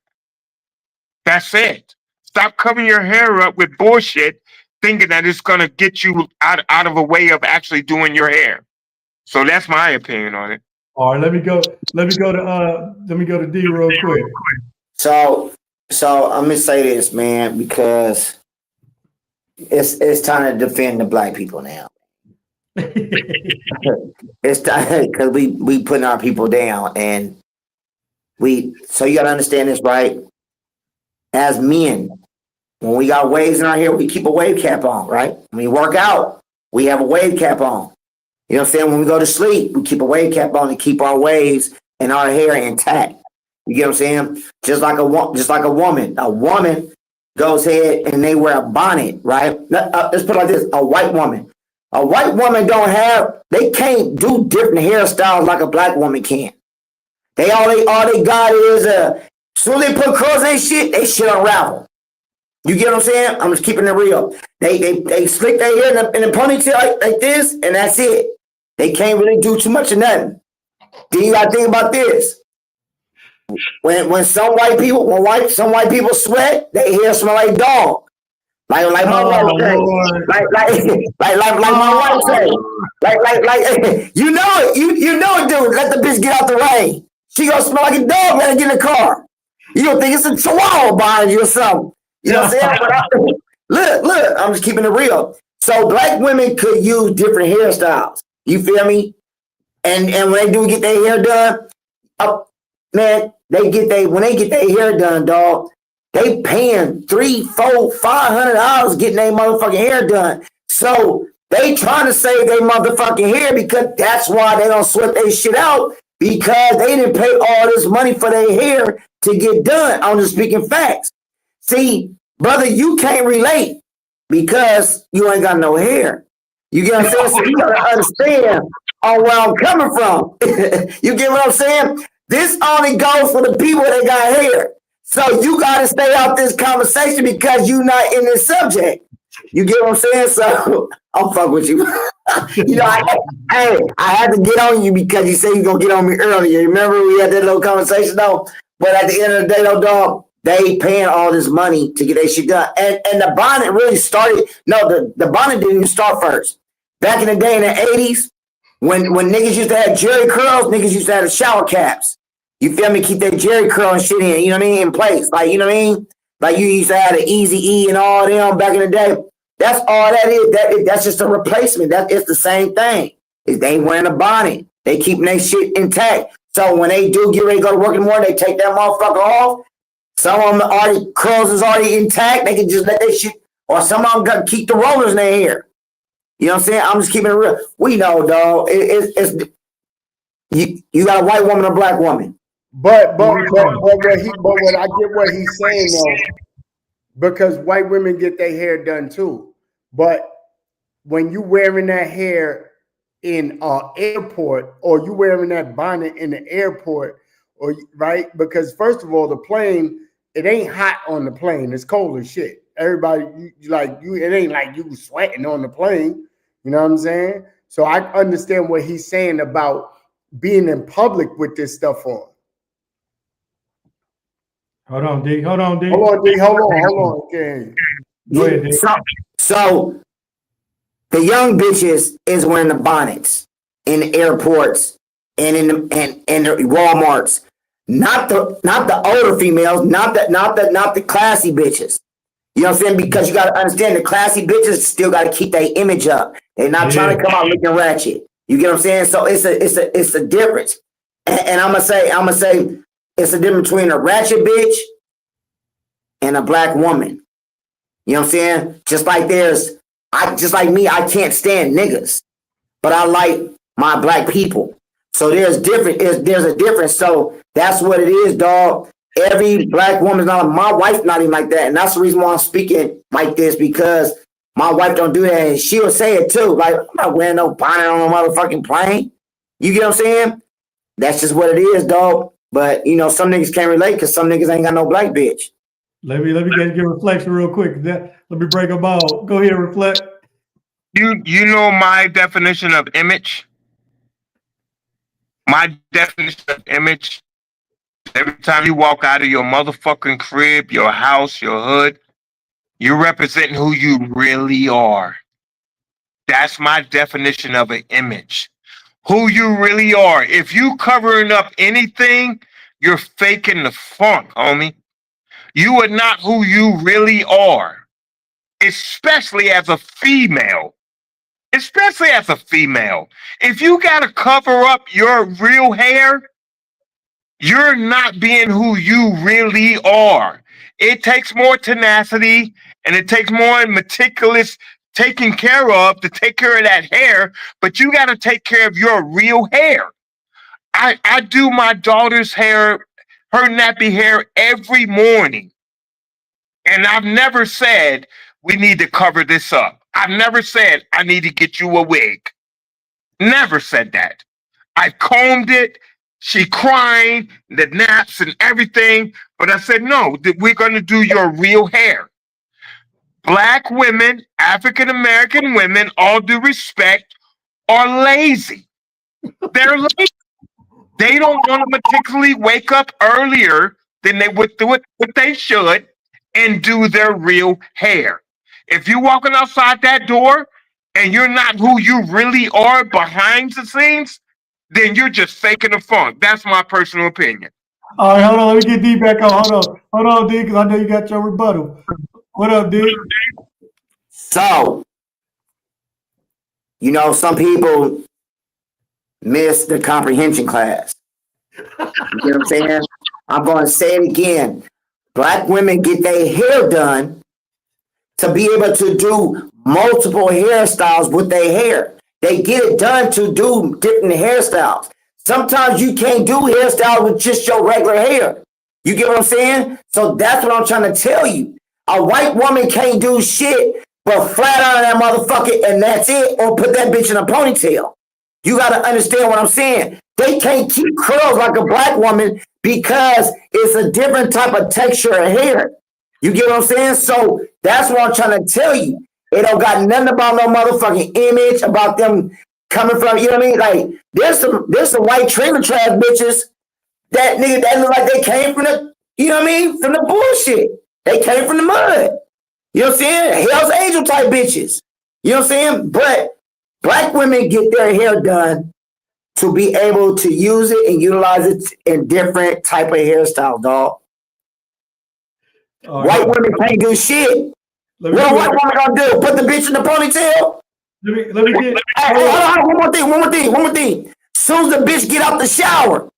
That's it. Stop covering your hair up with bullshit, thinking that it's gonna get you out of a way of actually doing your hair. So that's my opinion on it. All right, let me go to D real quick. So I'm gonna say this, man, because it's time to defend the black people now. It's time because we putting our people down, and so you gotta understand this, right? As men, when we got waves in our hair, we keep a wave cap on, right? When we work out, we have a wave cap on. You know what I'm saying? When we go to sleep, we keep a wave cap on to keep our waves and our hair intact. You get what I'm saying? Just like a woman. A woman goes ahead and they wear a bonnet, right? Let's put it like this: a white woman. A white woman they can't do different hairstyles like a black woman can. All they got is soon as they put curls in they shit unravel. You get what I'm saying? I'm just keeping it real. They slick their hair in a ponytail like this, and that's it. They can't really do too much of nothing. Then you gotta think about this. When some white people sweat, their hair smell like dog. Like my wife say. Like my wife say. Like you know it. You know it, dude. Let the bitch get out the rain. She gonna smell like a dog when I get in the car. You don't think it's a chihuahua behind you or something. You know what I'm saying? Look, I'm just keeping it real. So black women could use different hairstyles. You feel me? And when they do get their hair done, man, when they get their hair done, dog, they paying $300, $400, $500 getting their motherfucking hair done. So they trying to save their motherfucking hair because that's why they don't sweat their shit out, because they didn't pay all this money for their hair to get done. I'm just speaking facts. See, brother, you can't relate because you ain't got no hair. You get what I'm saying? So you gotta understand on where I'm coming from. You get what I'm saying? This only goes for the people that got hair. So you gotta stay out this conversation because you're not in this subject. You get what I'm saying? So I'm fuck with you. You know, I had to get on you because you said you're gonna get on me earlier. Remember we had that little conversation though? But at the end of the day though, dog, they paying all this money to get their shit done. And the bonnet really started. No, the bonnet didn't even start first. Back in the day in the 80s, when niggas used to have jerry curls, niggas used to have the shower caps. You feel me? Keep that jerry curl and shit in, you know what I mean? In place. Like, you know what I mean? Like you used to have the Easy E and all them back in the day. That's all that is. That's just a replacement. It's the same thing. They ain't wearing a bonnet. They keeping their shit intact. So when they do get ready to go to work in the morning, they take that motherfucker off. Some of them curls is already intact. They can just let that shit, or some of them got to keep the rollers in their hair. You know what I'm saying? I'm just keeping it real. We know, dog. It's you got a white woman or a black woman. But what I get what he's saying though, because white women get their hair done too. But when you wearing that hair in airport, or you wearing that bonnet in the airport, or right? Because first of all, the plane, it ain't hot on the plane. It's cold as shit. Everybody, it ain't like you sweating on the plane. You know what I'm saying? So I understand what he's saying about being in public with this stuff on. Hold on, D. Hold on, D. Hold on. Okay. Go ahead, D. So the young bitches is wearing the bonnets in the airports and in the Walmarts. Not the older females, not the classy bitches. You know what I'm saying? Because you gotta understand the classy bitches still gotta keep their image up. They're not trying to come out looking ratchet. You get what I'm saying? So it's a difference. And I'm gonna say it's a difference between a ratchet bitch and a black woman. You know what I'm saying? Just like there's I just like me, I can't stand niggas, but I like my black people. So there's a difference. So that's what it is, dog. Every black woman's not, my wife not even like that. And that's the reason why I'm speaking like this, because my wife don't do that. And she'll say it too. Like, I'm not wearing no bonnet on a motherfucking plane. You get what I'm saying? That's just what it is, dog. But, you know, some niggas can't relate because some niggas ain't got no black bitch. Let me get reflection real quick. Let me break them all. Go ahead, reflect. You know my definition of image? My definition of image, every time you walk out of your motherfucking crib, your house, your hood, you're representing who you really are. That's my definition of an image. Who you really are. If you covering up anything, you're faking the funk, homie. You are not who you really are, especially as a female. Especially as a female. If you got to cover up your real hair, you're not being who you really are. It takes more tenacity and it takes more meticulous taking care of to take care of that hair, but you got to take care of your real hair. I do my daughter's hair, her nappy hair every morning. And I've never said we need to cover this up. I've never said I need to get you a wig. Never said that. I combed it. She crying, the naps and everything. But I said, no, we're going to do your real hair. Black women, African American women, all due respect, are lazy. They're lazy. They don't want to meticulously wake up earlier than they would do it, what they should, and do their real hair. If you're walking outside that door and you're not who you really are behind the scenes, then you're just faking the funk. That's my personal opinion. All right, hold on. Let me get D back on. Hold on, D, because I know you got your rebuttal. What up, D? So, you know, some people miss the comprehension class. You know what I'm saying? I'm going to say it again. Black women get their hair done to be able to do multiple hairstyles with their hair. They get it done to do different hairstyles. Sometimes you can't do hairstyles with just your regular hair. You get what I'm saying? So that's what I'm trying to tell you. A white woman can't do shit but flat iron that motherfucker and that's it, or put that bitch in a ponytail. You got to understand what I'm saying. They can't keep curls like a black woman because it's a different type of texture of hair. You get what I'm saying? So that's what I'm trying to tell you. It don't got nothing about no motherfucking image, about them coming from, you know what I mean? Like, there's some white trailer trash bitches that nigga that look like they came from the, you know what I mean? From the bullshit. They came from the mud. You know what I'm saying? Hell's Angel type bitches. You know what I'm saying? But black women get their hair done to be able to use it and utilize it in different type of hairstyle, dog. White women can't do shit. What a white woman gonna do? Put the bitch in the ponytail? Let me get. Hey, hold on, one more thing. Soon as the bitch get out the shower,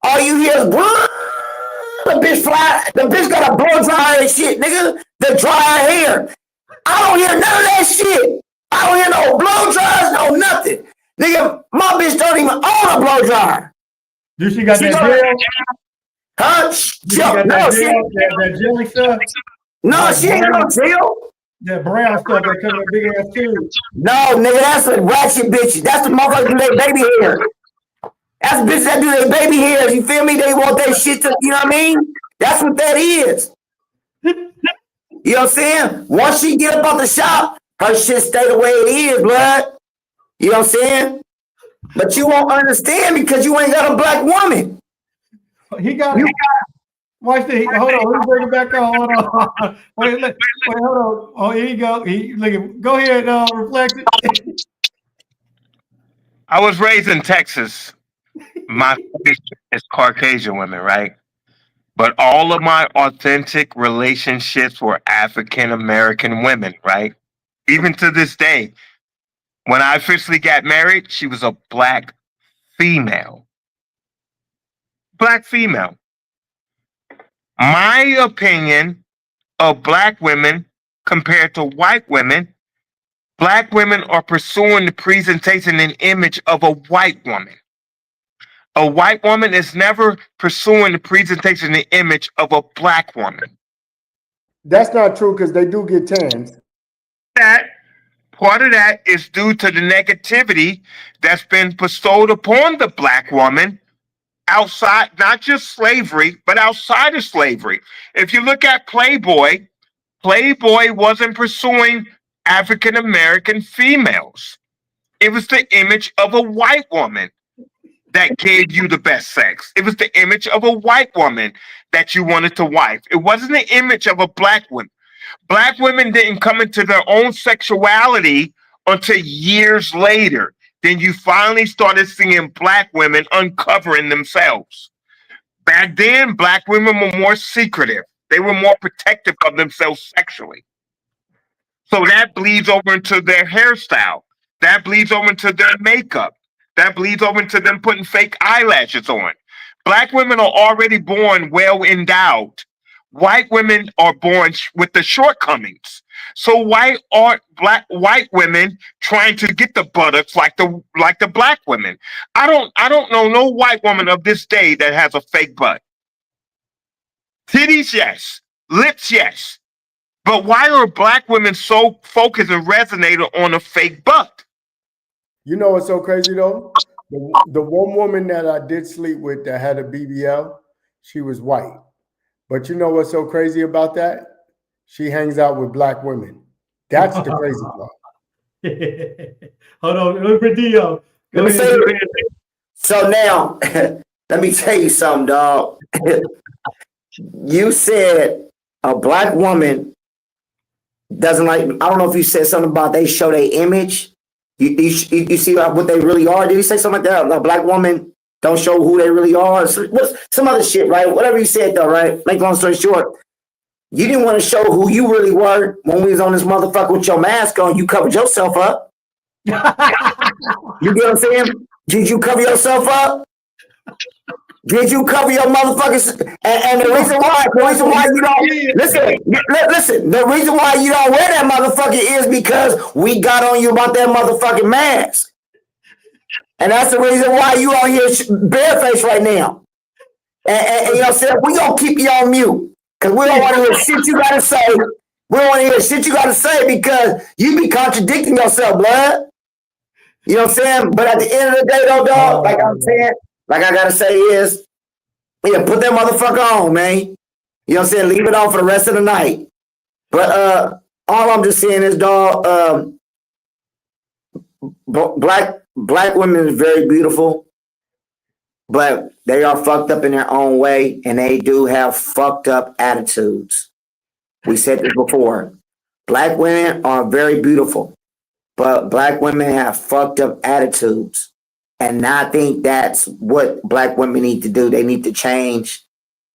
all you hear is the bitch fly. The bitch got a blow dryer and shit, nigga. The dryer hair. I don't hear none of that shit. I don't hear no blow dryers, no nothing. Nigga, my bitch don't even own a blow dryer. Do she got that gel? Huh? That jelly stuff? No, she ain't got no gel. That brown stuff that comes in a big ass tube. No, nigga, that's a ratchet bitch. That's the motherfuckers do their baby hair. That's the bitch that do their baby hairs. You feel me? They want that shit to, you know what I mean? That's what that is. You know what I'm saying? Once she get up out the shop, her shit stay the way it is, blood. You know what I'm saying? But you won't understand because you ain't got a black woman. He got it. Watch this. Hold on. Let me bring it back on. Hold on. Wait, hold on. Oh, here you go. Go ahead, reflect it. I was raised in Texas. My family is Caucasian women, right? But all of my authentic relationships were African American women, right? Even to this day, when I officially got married, she was a black female. Black female. My opinion of black women compared to white women Black women are pursuing the presentation and image of a white woman. A white woman is never pursuing the presentation and image of a black woman. That's not true because they do get tans. Part of that is due to the negativity that's been bestowed upon the black woman outside, not just slavery, but outside of slavery. If you look at Playboy, Playboy wasn't pursuing African American females. It was the image of a white woman that gave you the best sex. It was the image of a white woman that you wanted to wife. It wasn't the image of a black woman. Black women didn't come into their own sexuality until years later. Then you finally started seeing black women uncovering themselves. Back then, black women were more secretive. They were more protective of themselves sexually. So that bleeds over into their hairstyle. That bleeds over into their makeup. That bleeds over into them putting fake eyelashes on. Black women are already born well endowed. White women are born with the shortcomings. So why aren't white women trying to get the buttocks like the black women? I don't know no white woman of this day that has a fake butt. Titties, yes. Lips, yes. But why are black women so focused and resonated on a fake butt? You know what's so crazy though? The one woman that I did sleep with that had a BBL, she was white. But you know what's so crazy about that? She hangs out with black women. That's the crazy part. Hold on, look for Dio. Let me say so now, let me tell you something, dog. You said a black woman doesn't like, I don't know if you said something about they show their image. You see what they really are? Did you say something like that? A black woman don't show who they really are? Some other shit, right? Whatever you said though, right? Make long story short, you didn't want to show who you really were when we was on this motherfucker with your mask on. You covered yourself up. You get what I'm saying? Did you cover yourself up? Did you cover your motherfuckers? And the reason why you don't listen. The reason why you don't wear that motherfucker is because we got on you about that motherfucking mask, and that's the reason why you on here barefaced right now. And you know what I'm saying? We gonna keep you on mute because we don't want to hear shit you gotta say. We don't want to hear shit you gotta say because you be contradicting yourself, blood. You know what I'm saying? But at the end of the day, though, dog, like I'm saying. Like I gotta say is, yeah, put that motherfucker on, man. You know what I'm saying? Leave it on for the rest of the night. But all I'm just saying is, dog, black women is very beautiful, but they are fucked up in their own way, and they do have fucked up attitudes. We said this before. Black women are very beautiful, but black women have fucked up attitudes. And I think that's what black women need to do. They need to change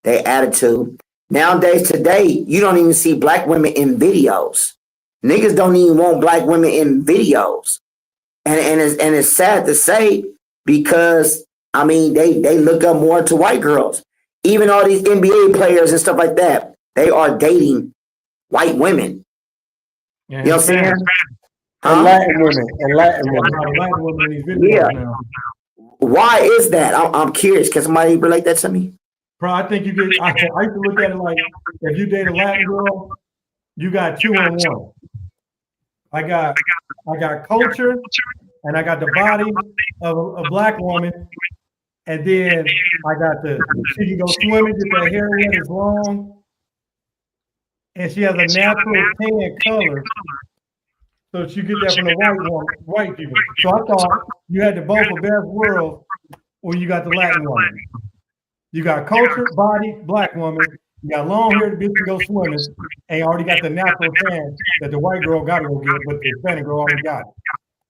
their attitude. Nowadays, today, you don't even see black women in videos. Niggas don't even want black women in videos. And it's sad to say because, I mean, they look up more to white girls. Even all these NBA players and stuff like that, they are dating white women. Yeah, you know what I'm saying? And Latin women in these videos now. Why is that? I'm curious. Can somebody relate that to me? Bro, I think you get. I used to look at it like if you date a Latin girl, you got 2 in 1. I got culture, and I got the body of a black woman, and then I got she can go swimming, get that hair in, it's long, and she has a natural tan color. So you get that from the white people. So I thought you had the both of best worlds when you got the Latin woman. You got culture, body, black woman. You got long hair, the bitch can go swimming, and you already got the natural tan that the white girl got to go get, but the Hispanic girl already got it.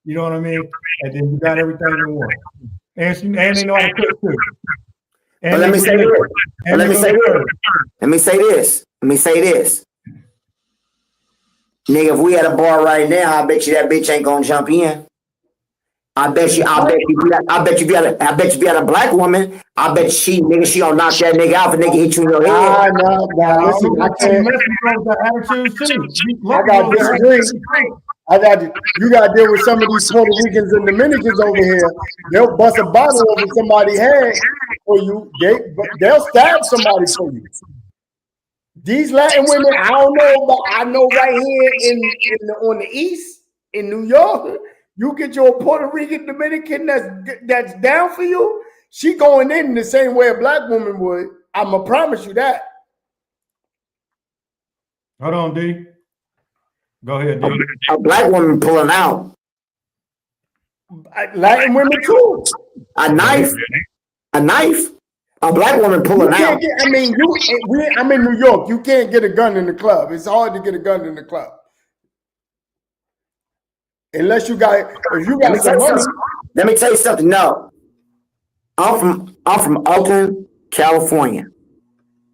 You know what I mean? And then you got everything in one. And they know how to cook too. And but let me say this. Nigga, if we had a bar right now, I bet you that bitch ain't gonna jump in. I bet you if you had a black woman, I bet she don't knock that nigga out if a nigga hit you in your head. No. Listen, I You got to deal with some of these Puerto Ricans and Dominicans over here. They'll bust a bottle over somebody's head for you. They'll stab somebody for you. These Latin women, I don't know, but I know right here on the East in New York, you get your Puerto Rican Dominican that's down for you. She going in the same way a black woman would. I'ma promise you that. Hold on, D. Go ahead, D. A black woman pulling out. Latin women too. A knife. A black woman pulling out. I'm in New York. You can't get a gun in the club. It's hard to get a gun in the club. Unless you got, if you got some money. Let me tell you something. No. I'm from Oakland, California.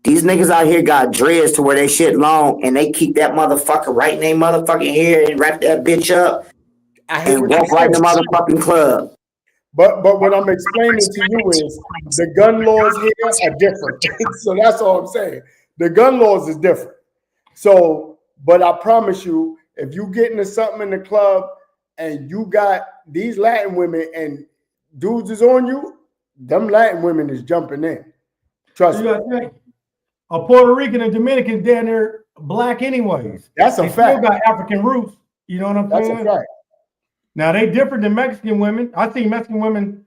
These niggas out here got dreads to where they shit long and they keep that motherfucker right in their motherfucking hair and wrap that bitch up and walk right in the motherfucking club. But what I'm explaining to you is the gun laws here are different. So that's all I'm saying. The gun laws is different. So, but I promise you, if you get into something in the club and you got these Latin women and dudes is on you, them Latin women is jumping in. Trust me. A Puerto Rican and Dominican down there black anyways. That's a fact. Still got African roots. You know what I'm saying? That's a fact. Now they different than Mexican women. I see Mexican women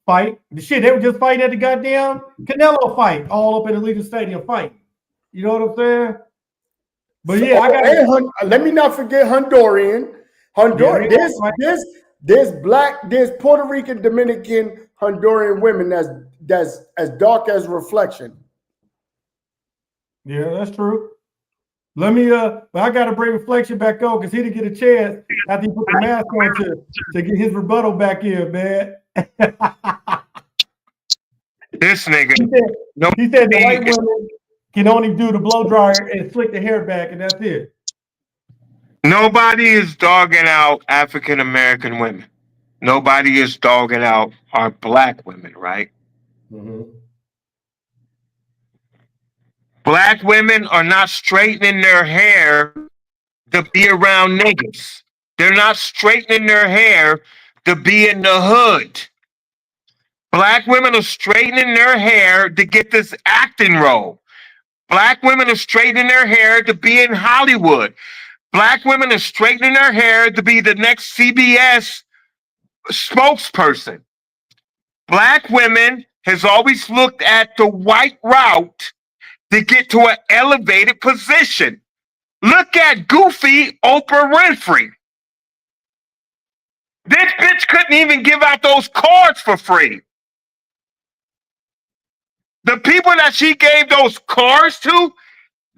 fight. The shit, they were just fighting at the goddamn Canelo fight, all up in the Legion Stadium fight. You know what I'm saying? But yeah, I got. Let me not forget Honduran. There's Puerto Rican, Dominican, Honduran women that's as dark as reflection. Yeah, that's true. Let me but I gotta bring Reflection back on because he didn't get a chance after he put the mask on to get his rebuttal back in, man. This nigga. He said the white women can only do the blow dryer and slick the hair back, and that's it. Nobody is dogging out African American women. Nobody is dogging out our black women, right? Mm-hmm. Black women are not straightening their hair to be around niggas. They're not straightening their hair to be in the hood. Black women are straightening their hair to get this acting role. Black women are straightening their hair to be in Hollywood. Black women are straightening their hair to be the next CBS spokesperson. Black women has always looked at the white route to get to an elevated position. Look at goofy Oprah Winfrey. This bitch couldn't even give out those cards for free. The people that she gave those cards to,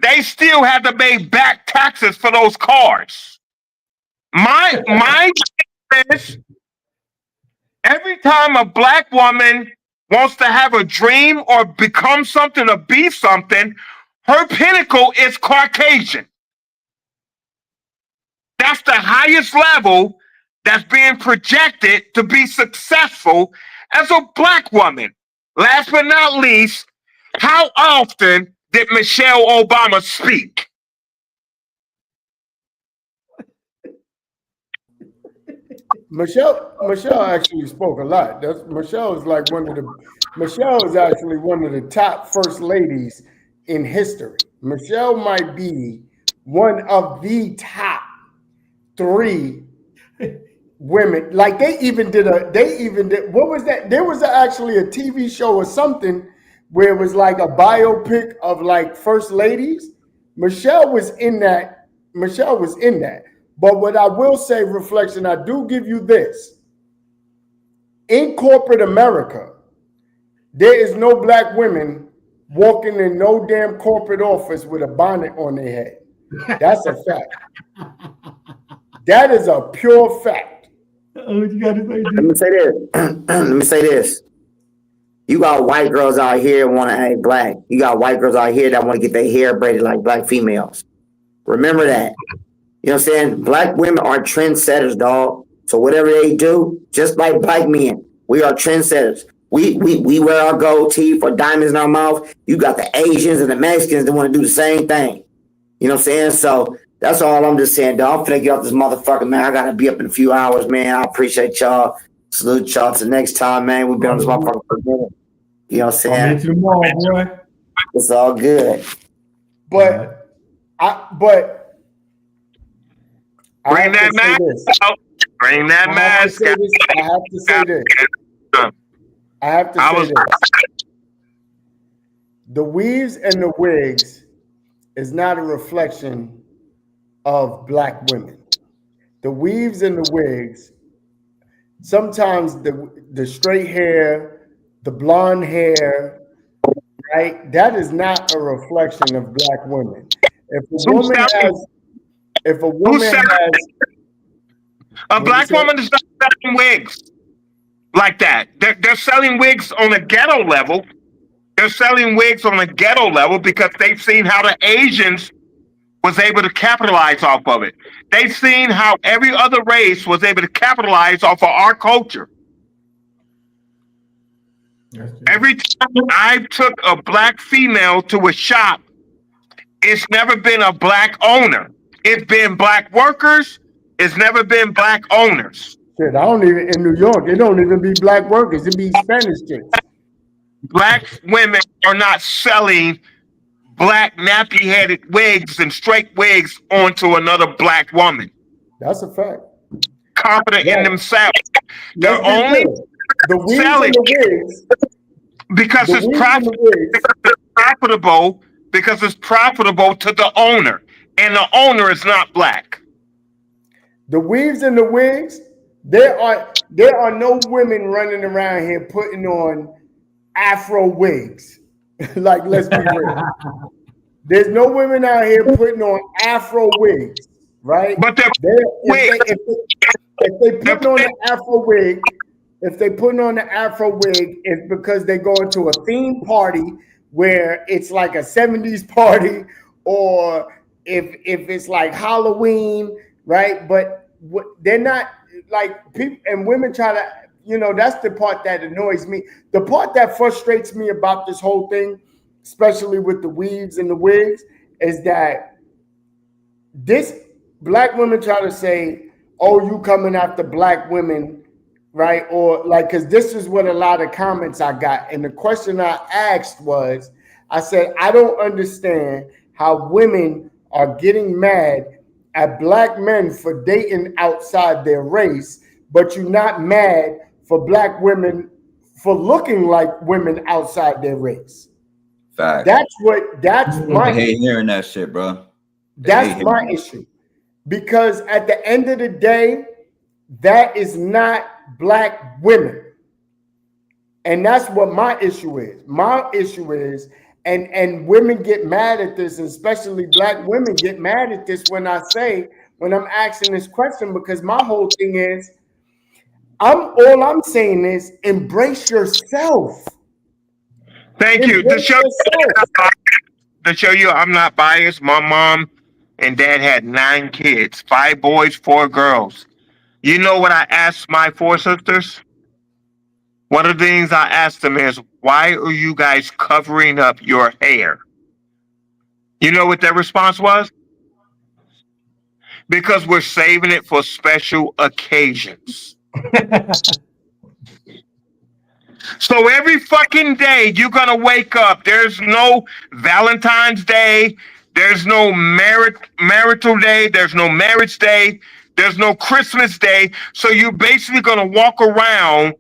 they still had to pay back taxes for those cards. My is every time a black woman wants to have a dream or become something or be something, her pinnacle is Caucasian. That's the highest level that's being projected to be successful as a black woman. Last but not least, how often did Michelle Obama speak? Michelle actually spoke a lot. Michelle is actually one of the top first ladies in history. Michelle might be one of the top 3 women. Like they even did what was that? There was actually a TV show or something where it was like a biopic of like first ladies. Michelle was in that. But what I will say, Reflection, I do give you this. In corporate America, there is no black women walking in no damn corporate office with a bonnet on their head. That's a fact. That is a pure fact. What you gotta say? Let me say this. You got white girls out here want to act black. You got white girls out here that want to get their hair braided like black females. Remember that. You know what I'm saying? Black women are trendsetters, dog. So whatever they do, just like black men, we are trendsetters. We wear our gold teeth or diamonds in our mouth. You got the Asians and the Mexicans that want to do the same thing. You know what I'm saying? So That's all I'm just saying. Don't finna get off this motherfucker, man. I gotta be up in a few hours, man. I appreciate y'all. Salute y'all till next time, man. We've been on this motherfucker for a minute. You know what I'm I'll saying? meet you tomorrow, boy. It's all good. But Bring that mask out. Bring that mask out. I have to say this. I have to say this. The weaves and the wigs is not a reflection of black women. The weaves and the wigs, sometimes the straight hair, the blonde hair, right? That is not a reflection of black women. If a woman has, a black woman is not selling wigs like that. They're selling wigs on a ghetto level. They're selling wigs on a ghetto level because they've seen how the Asians was able to capitalize off of it. They've seen how every other race was able to capitalize off of our culture. Every time I took a black female to a shop, it's never been a black owner. It's been black workers. It's never been black owners. Shit, I don't even, in New York, it don't even be black workers. It be Spanish chicks. Black women are not selling black nappy-headed wigs and straight wigs onto another black woman. That's a fact. Confident in themselves. They're only selling because it's profitable. Because it's profitable to the owner, and the owner is not black. The weaves and the wigs, there are no women running around here putting on Afro wigs. Like, let's be real. There's no women out here putting on Afro wigs, right? But if they put on the Afro wig, it's because they go into a theme party where it's like a 70s party, or if it's like Halloween, right? But they're not like people, and women try to, you know, that's the part that annoys me. The part that frustrates me about this whole thing, especially with the weaves and the wigs, is that this black women try to say, oh, you coming after black women, right? Or like, because this is what a lot of comments I got. And the question I asked was, I said, I don't understand how women are getting mad at black men for dating outside their race, but you're not mad for black women for looking like women outside their race. Fact. That's my I hate hearing that shit, bro. That's my issue. Because at the end of the day, that is not black women. And that's what my issue is. My issue is, and women get mad at this, and especially black women get mad at this when I'm asking this question, because my whole thing is, all I'm saying is embrace yourself. Thank you. To show you I'm not biased, my mom and dad had 9 kids, 5 boys, 4 girls. You know what I asked my 4 sisters? One of the things I asked them is, why are you guys covering up your hair? You know what their response was? Because we're saving it for special occasions. So every fucking day you're gonna wake up. There's no Valentine's Day. There's no marital day. There's no marriage day. There's no Christmas day. So you're basically gonna walk around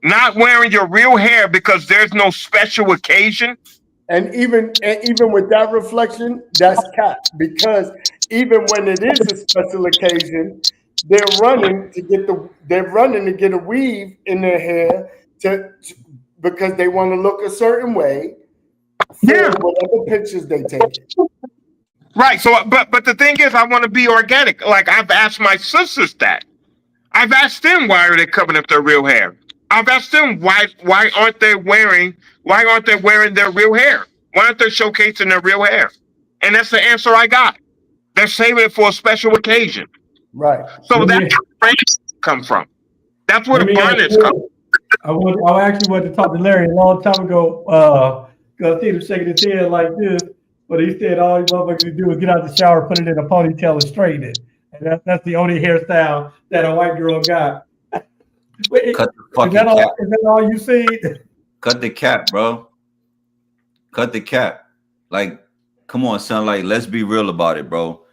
not wearing your real hair because there's no special occasion. And even with that reflection, that's cap. Because even when it is a special occasion, they're running to get a weave in their hair because they want to look a certain way for whatever pictures they take. Right. So, but the thing is, I want to be organic. Like, I've asked my sisters that. I've asked them, why are they covering up their real hair? I've asked them why aren't they wearing their real hair? Why aren't they showcasing their real hair? And that's the answer I got. They're saving it for a special occasion. Right. So that's where the come from. That's where the abundance comes. I actually wanted to talk to Larry a long time ago. Because I see him shaking his head like this. But he said all you motherfuckers do is get out the shower, put it in a ponytail, and straighten it. And that's the only hairstyle that a white girl got. Wait, Cut the is fucking that all? cap. Is that all you see? Cut the cap, bro. Cut the cap. Like, come on, son. Like, let's be real about it, bro.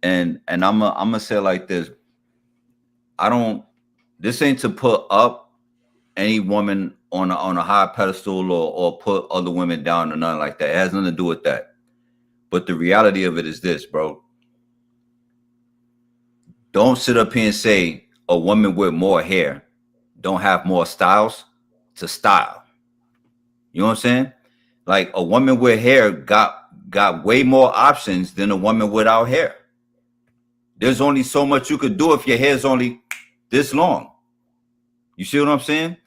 And I'm gonna say it like this. I don't. This ain't to put up any woman on a high pedestal or put other women down or nothing like that. It has nothing to do with that. But the reality of it is this, bro. Don't sit up here and say a woman with more hair don't have more styles to style. You know what I'm saying? Like a woman with hair got way more options than a woman without hair. There's only so much you could do if your hair's only this long. You see what I'm saying?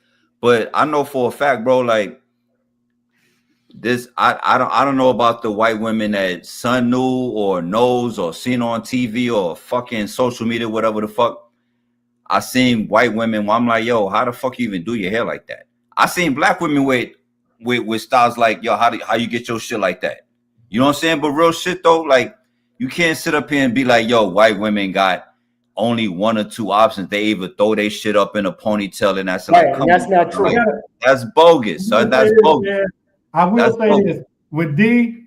But I know for a fact, bro, like this, I don't know about the white women that son knew or knows or seen on TV or fucking social media, whatever the fuck. I seen white women where I'm like, yo, how the fuck you even do your hair like that? I seen black women with styles like, yo, how you get your shit like that? You know what I'm saying? But real shit though, like you can't sit up here and be like, yo, white women got only one or two options. They either throw their shit up in a ponytail and that's Right, like, come and that's on, not true. like, that's bogus, son. That's bogus. I will That's say bogus. this with D.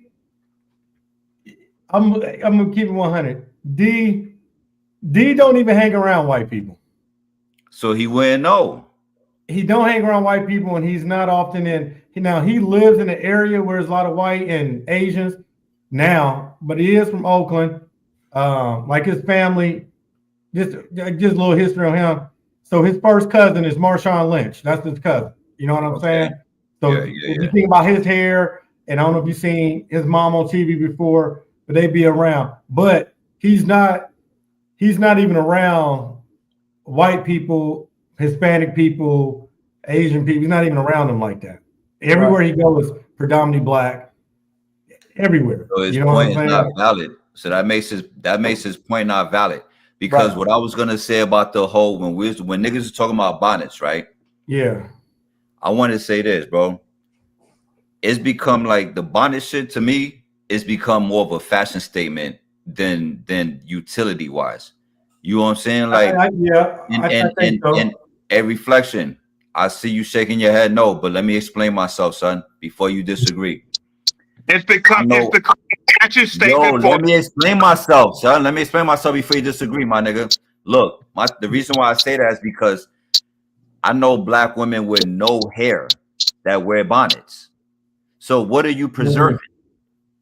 I'm gonna keep it 100. D don't even hang around white people. So he wouldn't know. He don't hang around white people, and he's not often in. Now he lives in an area where there's a lot of white and Asians now, but he is from Oakland. Like his family, just a little history on him. So his first cousin is Marshawn Lynch. That's his cousin. You know what I'm saying? So if you think about his hair, and I don't know if you've seen his mom on TV before, but they be around. But he's not even around white people, Hispanic people, Asian people. He's not even around them like that. Everywhere he goes, predominantly black. Everywhere. So his you know point is what I'm not saying? valid. So that makes his point not valid. Because what I was gonna say about the whole when niggas are talking about bonnets, right? Yeah. I want to say this, bro. It's become like the bonnet shit to me. It's become more of a fashion statement than utility wise. You know what I'm saying? Like, I think so. in a reflection. I see you shaking your head no, but let me explain myself, son, before you disagree. It's become a fashion statement. Let me explain myself, son. Let me explain myself before you disagree, my nigga. Look, the reason why I say that is because I know black women with no hair that wear bonnets. So what are you preserving?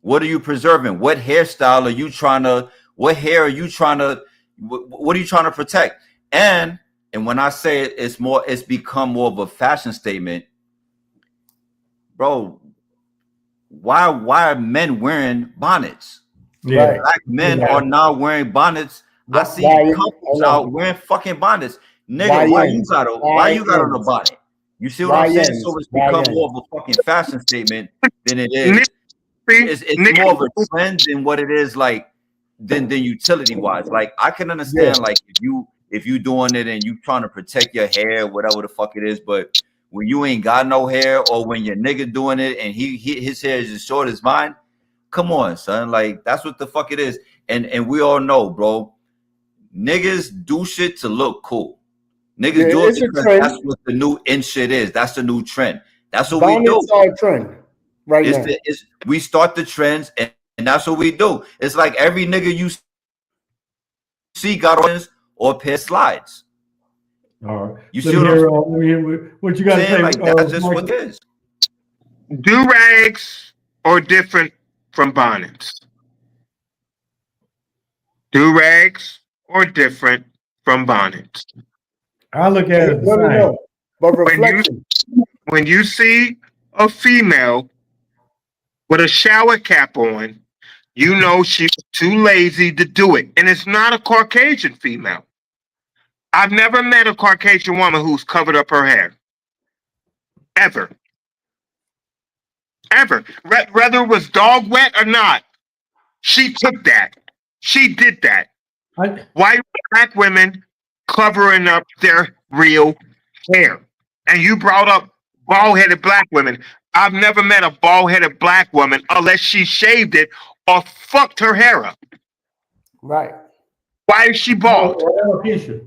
What are you preserving? What hairstyle are you trying to? What hair are you trying to? What are you trying to protect? And when I say it, it's become more of a fashion statement, bro. Why are men wearing bonnets? Yeah. Black men are now wearing bonnets. I see couples out wearing fucking bonnets. Nigga, why you got on a bonnet? You see what I'm saying? So it's become more of a fucking fashion statement than it is. It's more of a trend than what it is like than utility wise. Like I can understand like if you doing it and you trying to protect your hair, whatever the fuck it is, but when you ain't got no hair or when your nigga doing it and his hair is as short as mine, come on, son. Like that's what the fuck it is. And we all know, bro, niggas do shit to look cool. Niggas do it because that's what the new in shit is. That's the new trend. That's what we do. Bonnets are a trend right now. We start the trends and that's what we do. It's like every nigga you see got on or pair slides. All right. You see what you got to say? Like that's just what it is. Do-rags are different from bonnets. Do-rags are different from bonnets. I look at it the same. But reflection. When you see a female with a shower cap on, you know she's too lazy to do it. And it's not a Caucasian female. I've never met a Caucasian woman who's covered up her hair. Ever. Whether it was dog wet or not, she took that. She did that. White black women covering up their real hair. And you brought up bald-headed black women. I've never met a bald-headed black woman unless she shaved it or fucked her hair up. Right. Why is she bald? Alopecia.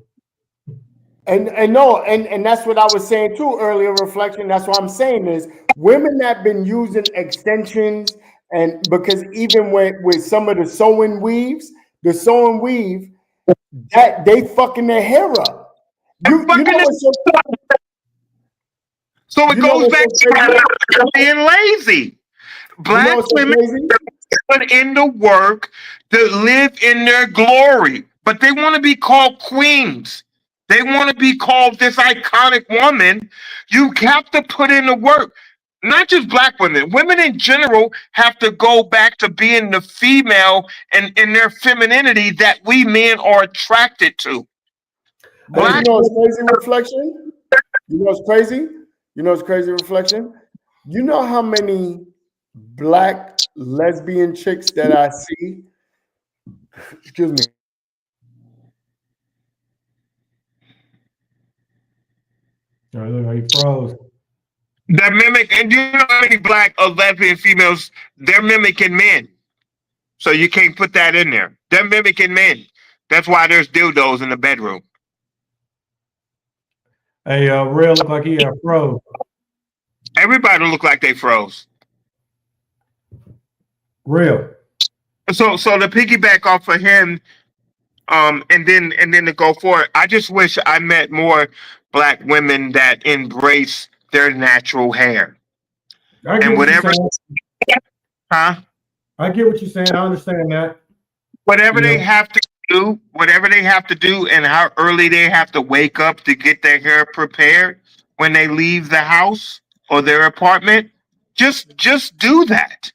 And no, and that's what I was saying too earlier. Reflection. That's what I'm saying is women that been using extensions, and because even with some of the sewing weaves, the sewing weave, that they fucking their hair up. You know what's so, So it you know goes what's back so crazy? to being lazy. Black what's so women crazy? put in the work to live in their glory, but they want to be called queens. They want to be called this iconic woman. You have to put in the work. Not just black women, women in general have to go back to being the female and in their femininity that we men are attracted to. But you Black know what's crazy, Reflection? You know what's crazy? You know what's crazy, Reflection? You know how many black lesbian chicks that I see? Excuse me. He froze. that mimic, and you know how many black or lesbian females, they're mimicking men. So you can't put that in there. They're mimicking men. That's why there's dildos in the bedroom. Hey, Real look like he froze. Everybody look like they froze. Real. So to piggyback off of him, and then to go forward, I just wish I met more black women that embrace their natural hair. I get And what you're whatever, saying. huh? I get what you're saying. I understand that. Whatever You they know, have to do, whatever they have to do, and how early they have to wake up to get their hair prepared when they leave the house or their apartment, just do that.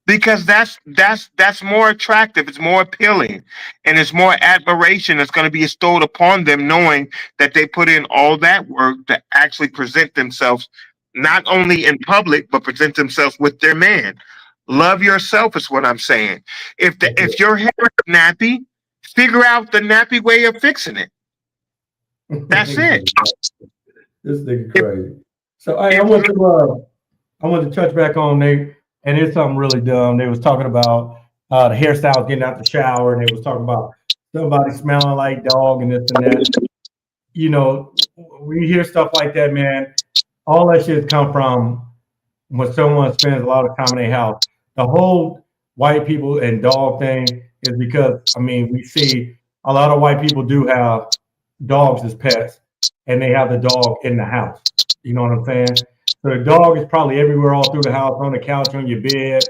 Because that's more attractive, it's more appealing, and it's more admiration that's going to be bestowed upon them, knowing that they put in all that work to actually present themselves not only in public but present themselves with their man. Love yourself is what I'm saying. If your hair is nappy, figure out the nappy way of fixing it. That's it. this nigga If, crazy. So I if want to touch back on Nate, and it's something really dumb. They was talking about the hairstyles getting out the shower, and they was talking about somebody smelling like dog and this and that. You know, we hear stuff like that, man. All that shit come from when someone spends a lot of time in their house. The whole white people and dog thing is because, I mean, we see a lot of white people do have dogs as pets, and they have the dog in the house. You know what I'm saying? So the dog is probably everywhere, all through the house, on the couch, on your bed,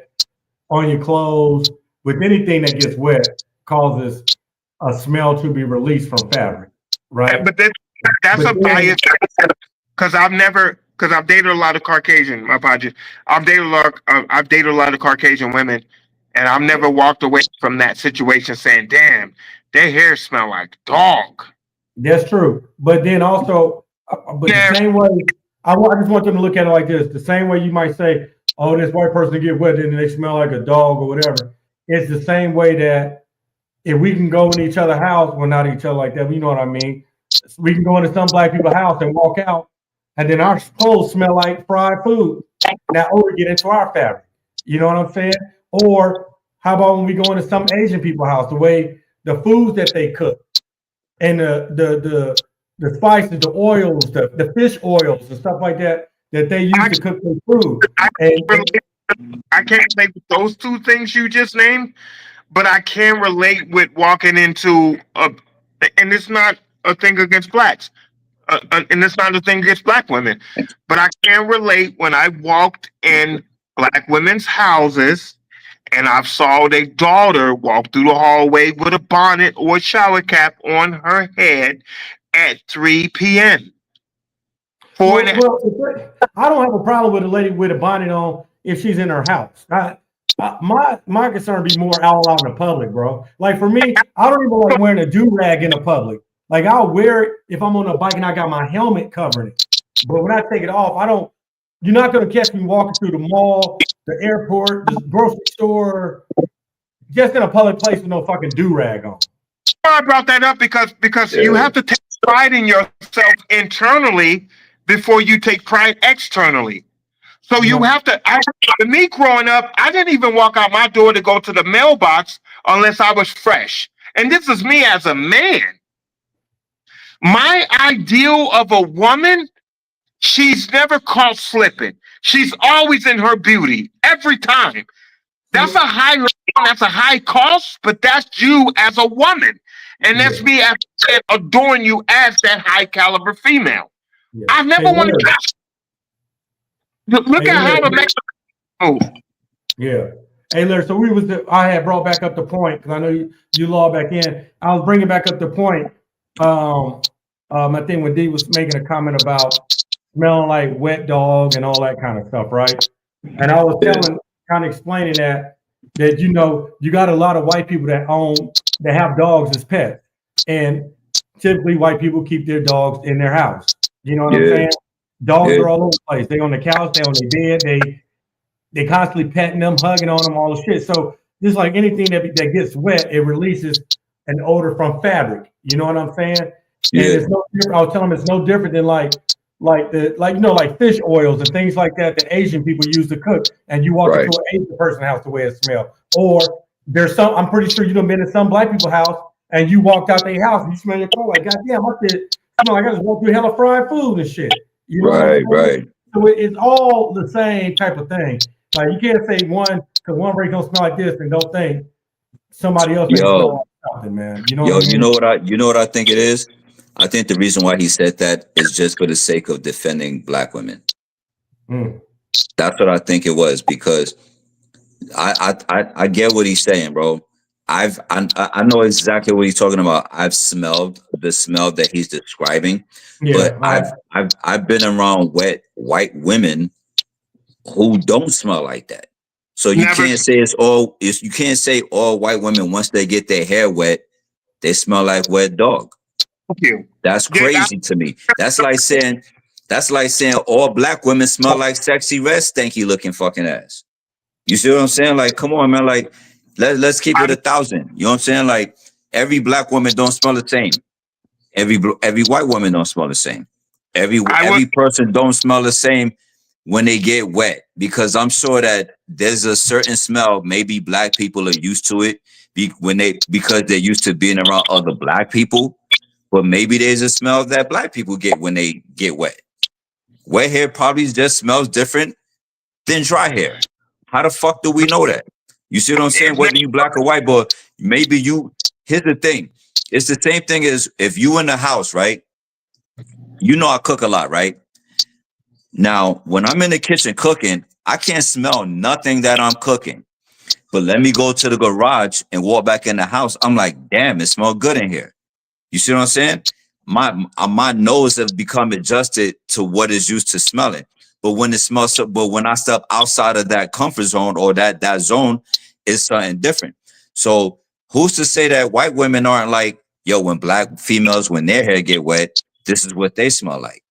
on your clothes. With anything that gets wet, causes a smell to be released from fabric, right? but that's But a then, bias because I've dated a lot of Caucasian. My apologies. I've dated a lot of Caucasian women, and I've never walked away from that situation saying, "Damn, their hair smell like dog." that's true. But then also, but the Yeah, same way, I just want them to look at it like this: the same way you might say, "Oh, this white person get wet and they smell like a dog or whatever." It's the same way that if we can go in each other's house, well, not each other like that, but you know what I mean. We can go into some black people's house and walk out, and then our clothes smell like fried food. Now, or we get into our fabric. You know what I'm saying? Or how about when we go into some Asian people's house, the way the foods that they cook and the spices, the oils, the fish oils and stuff like that that they use to cook their food. I And I can't relate with those two things you just named, but I can relate with walking into and it's not a thing against blacks, and it's not a thing against black women, but I can relate when I walked in black women's houses and I saw their daughter walk through the hallway with a bonnet or a shower cap on her head at 3 p.m. Four and a half. I don't have a problem with a lady with a bonnet on if she's in her house. My concern be more out in the public, bro. Like for me, I don't even like wearing a do-rag in the public. Like I'll wear it if I'm on a bike and I got my helmet covering it. But when I take it off, I don't. You're not gonna catch me walking through the mall, the airport, the grocery store, just in a public place with no fucking do-rag on. I brought that up because you have to take pride in yourself internally before you take pride externally. So you have to. Me growing up, I didn't even walk out my door to go to the mailbox unless I was fresh. And this is me as a man. My ideal of a woman, she's never caught slipping. She's always in her beauty every time. That's a high level, that's a high cost, but that's you as a woman. And that's me as adoring you as that high caliber female. I never want to look at how to make move. Yeah. Hey, Larry, so I had brought back up the point because I know you logged back in. I was bringing back up the point. I think when D was making a comment about smelling like wet dog and all that kind of stuff, right? And I was kind of explaining that you got a lot of white people that have dogs as pets, and typically white people keep their dogs in their house. You know what I'm saying? Dogs are all over the place. They on the couch, they on their bed, they constantly petting them, hugging on them, all the shit. So just like anything that gets wet, it releases an odor from fabric. You know what I'm saying? And it's no different. I was telling them it's no different than like fish oils and things like that Asian people use to cook. And you walk into an Asian person's house the way it smells. Or I'm pretty sure you've been in some black people's house and you walked out their house and you smell your car like, goddamn, I just walked through hella fried food and shit. You know right. So it's all the same type of thing. Like you can't say because one race don't smell like this and don't think somebody else smell like something, man. You know what I mean? you know what I think it is? I think the reason why he said that is just for the sake of defending black women. That's what I think it was, because I get what he's saying, bro. I know exactly what he's talking about. I've smelled the smell that he's describing, but I've been around wet white women who don't smell like that. So you can't say you can't say all white women, once they get their hair wet, they smell like wet dog. That's crazy to me. That's like saying all black women smell like sexy red stanky looking fucking ass. You see what I'm saying? Like, come on, man. Like, let's keep it 1,000. You know what I'm saying? Like, every black woman don't smell the same. Every white woman don't smell the same. Every person don't smell the same when they get wet, because I'm sure that there's a certain smell. Maybe black people are used to it because they're used to being around other black people. But maybe there's a smell that black people get when they get wet. Wet hair probably just smells different than dry hair. How the fuck do we know that? You see what I'm saying? Whether you black or white, but maybe here's the thing. It's the same thing as if you in the house, right? You know I cook a lot, right? Now, when I'm in the kitchen cooking, I can't smell nothing that I'm cooking. But let me go to the garage and walk back in the house. I'm like, damn, it smells good in here. You see what I'm saying? My nose has become adjusted to what is used to smelling. But when I step outside of that comfort zone or that zone, it's something different. So who's to say that white women aren't like, yo, when black females, when their hair get wet, this is what they smell like?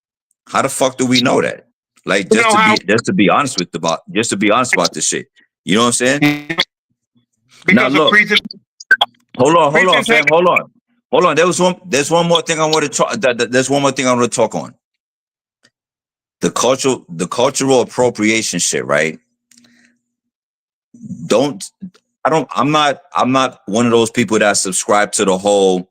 How the fuck do we know that? Like, just to be honest about this shit. You know what I'm saying? Now look, hold on, fam, hold on. There's one more thing I want to talk. There's one more thing I want to talk on. The cultural appropriation shit, right? I'm not one of those people that subscribe to the whole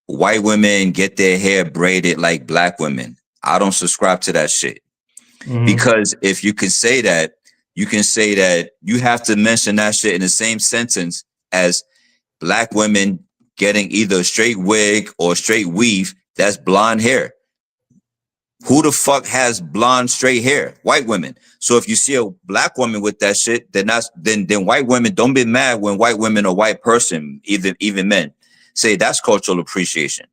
white women get their hair braided like black women. I don't subscribe to that shit. Because if you can say that, you have to mention that shit in the same sentence as black women getting either a straight wig or straight weave that's blonde hair. Who the fuck has blonde straight hair? White women. So if you see a black woman with that shit, then white women, don't be mad when white women or white person, even men, say that's cultural appreciation.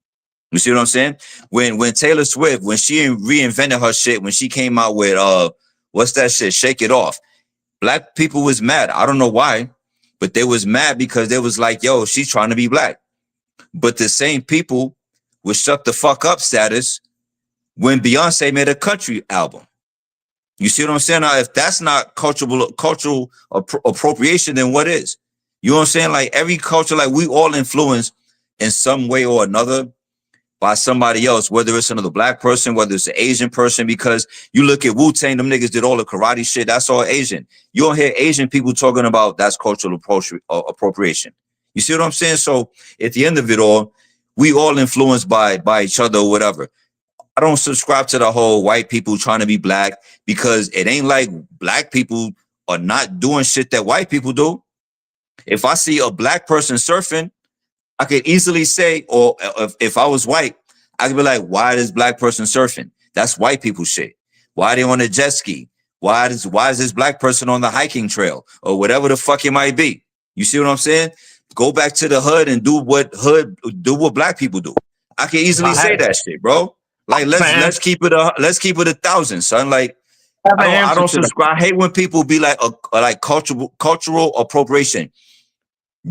You see what I'm saying? When Taylor Swift, when she reinvented her shit, when she came out with what's that shit? Shake It Off. Black people was mad. I don't know why, but they was mad because they was like, yo, she's trying to be black. But the same people would shut the fuck up status when Beyonce made a country album. You see what I'm saying? Now, if that's not cultural appropriation, then what is? You know what I'm saying? Like every culture, like we all influence in some way or another by somebody else, whether it's another black person, whether it's an Asian person, because you look at Wu-Tang, them niggas did all the karate shit. That's all Asian. You don't hear Asian people talking about that's cultural appropriation. You see what I'm saying? So at the end of it all, we all influenced by each other or whatever. I don't subscribe to the whole white people trying to be black, because it ain't like black people are not doing shit that white people do. If I see a black person surfing, I could easily say, or if I was white, I could be like, why is this black person surfing? That's white people shit. Why are they on a jet ski? Why is this black person on the hiking trail or whatever the fuck it might be? You see what I'm saying? Go back to the hood and do what black people do. I can easily say that shit, bro. Like let's keep it 1,000, son. Like I don't subscribe. I hate when people be like cultural appropriation.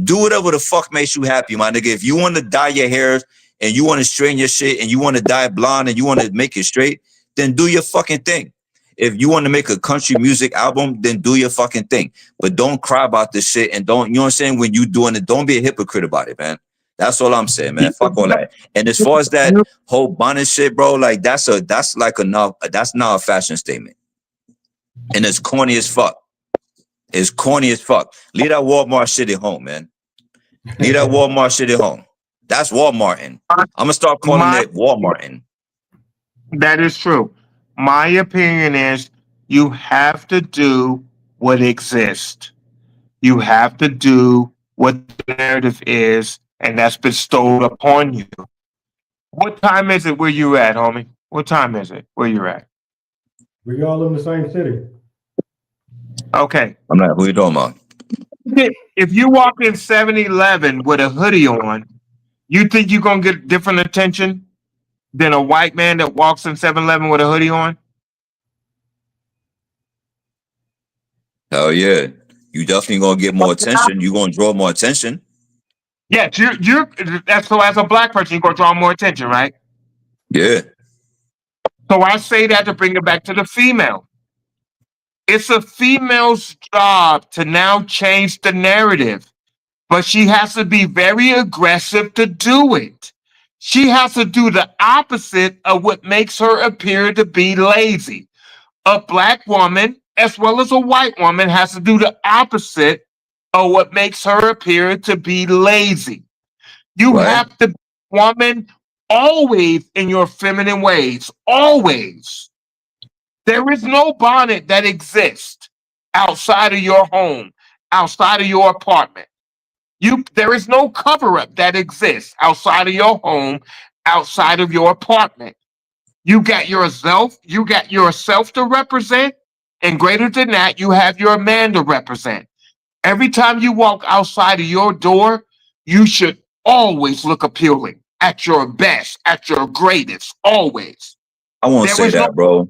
Do whatever the fuck makes you happy, my nigga. If you want to dye your hair and you want to straighten your shit and you want to dye blonde and you want to make it straight, then do your fucking thing. If you want to make a country music album, then do your fucking thing. But don't cry about this shit and don't, you know what I'm saying? When you doing it, don't be a hypocrite about it, man. That's all I'm saying, man. Fuck all that. And as far as that whole bonnet shit, bro, like that's not a fashion statement. And it's corny as fuck. It's corny as fuck. Leave that Walmart shit at home, man. Leave that Walmart shit at home. That's Walmartin. I'm gonna start calling it Walmartin. That is true. My opinion is you have to do what exists. You have to do what the narrative is, and that's bestowed upon you. What time is it where you at, homie? What time is it where you're at? We all in the same city. Okay. I'm not. Who you talking about? If you walk in 7-Eleven with a hoodie on, you think you're gonna get different attention than a white man that walks in 7-Eleven with a hoodie on? Hell yeah. You definitely gonna get more attention. You're gonna draw more attention. Yes, that's so as a black person, you're gonna draw more attention, right? Yeah. So I say that to bring it back to the female. It's a female's job to now change the narrative, but she has to be very aggressive to do it. She has to do the opposite of what makes her appear to be lazy. A black woman, as well as a white woman, has to do the opposite of what makes her appear to be lazy. You have to be a woman always in your feminine ways, always. There is no bonnet that exists outside of your home, outside of your apartment. There is no cover-up that exists outside of your home, outside of your apartment. You got yourself to represent, and greater than that, you have your man to represent. Every time you walk outside of your door, you should always look appealing, at your best, at your greatest, always. I won't say that, bro.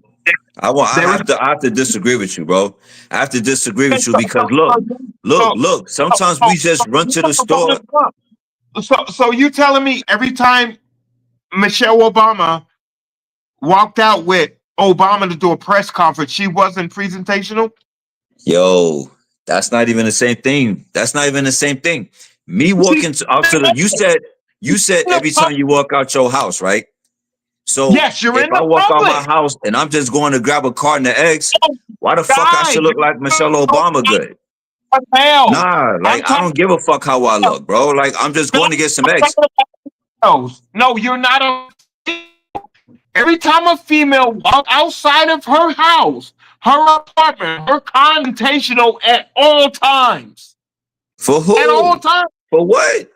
I have to disagree with you, bro. I have to disagree with you because look. Sometimes we just run to the store. So you telling me every time Michelle Obama walked out with Obama to do a press conference, she wasn't presentational? Yo, that's not even the same thing. Me walking out to the you said every time you walk out your house, right? So yes, if I walk out my house and I'm just going to grab a carton of eggs, why the fuck I should look like Michelle Obama good? Nah, like I don't give a fuck how I look, bro. Like I'm just going to get some eggs. No, you're not. Every time a female walks outside of her house, her apartment, her confrontational at all times. For who? At all times. For what?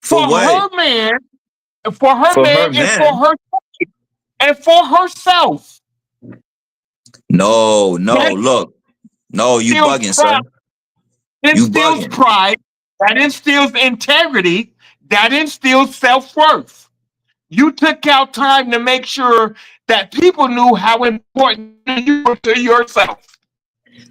For what? Her man. For her man and for herself. No, look. No, you bugging, son. It instills pride. That instills integrity. That instills self-worth. You took out time to make sure that people knew how important you were to yourself.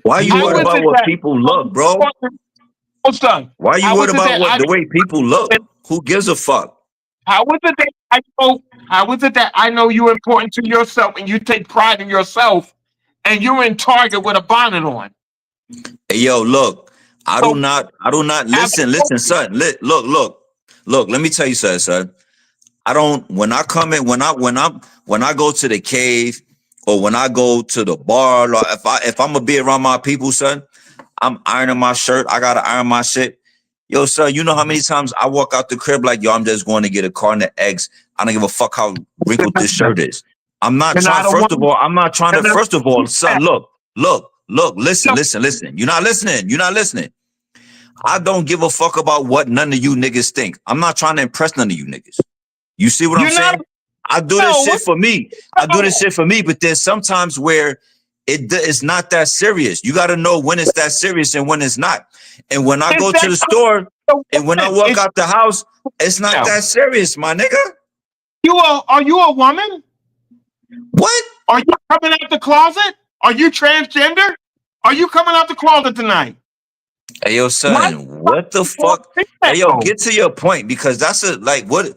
Why are you worried about what people look, bro? Why are you worried about the way people look? Who gives a fuck? How is it that I know you're important to yourself and you take pride in yourself and you're in Target with a bonnet on? Hey, yo, look. I do not listen, son. Look. Let me tell you something, son. I don't when I come in when I go to the cave or when I go to the bar, or if I'm gonna be around my people, son, I'm ironing my shirt. I gotta iron my shit. Yo, son, you know how many times I walk out the crib like, yo, I'm just going to get a carton of eggs. I don't give a fuck how wrinkled this shirt is. I'm not trying. First of all, I'm not trying to. First of all, son, look, listen. You're not listening. I don't give a fuck about what none of you niggas think. I'm not trying to impress none of you niggas. You see what I'm saying? I do this shit for me. But there's sometimes where it's not that serious. You got to know when it's that serious and when it's not. And when I go to the store and when I walk out the house, it's not that serious, my nigga. Are you a woman? What? Are you coming out the closet? Are you transgender? Are you coming out the closet tonight? Hey, yo, son, what the fuck? Hey, yo, get to your point, because that's what is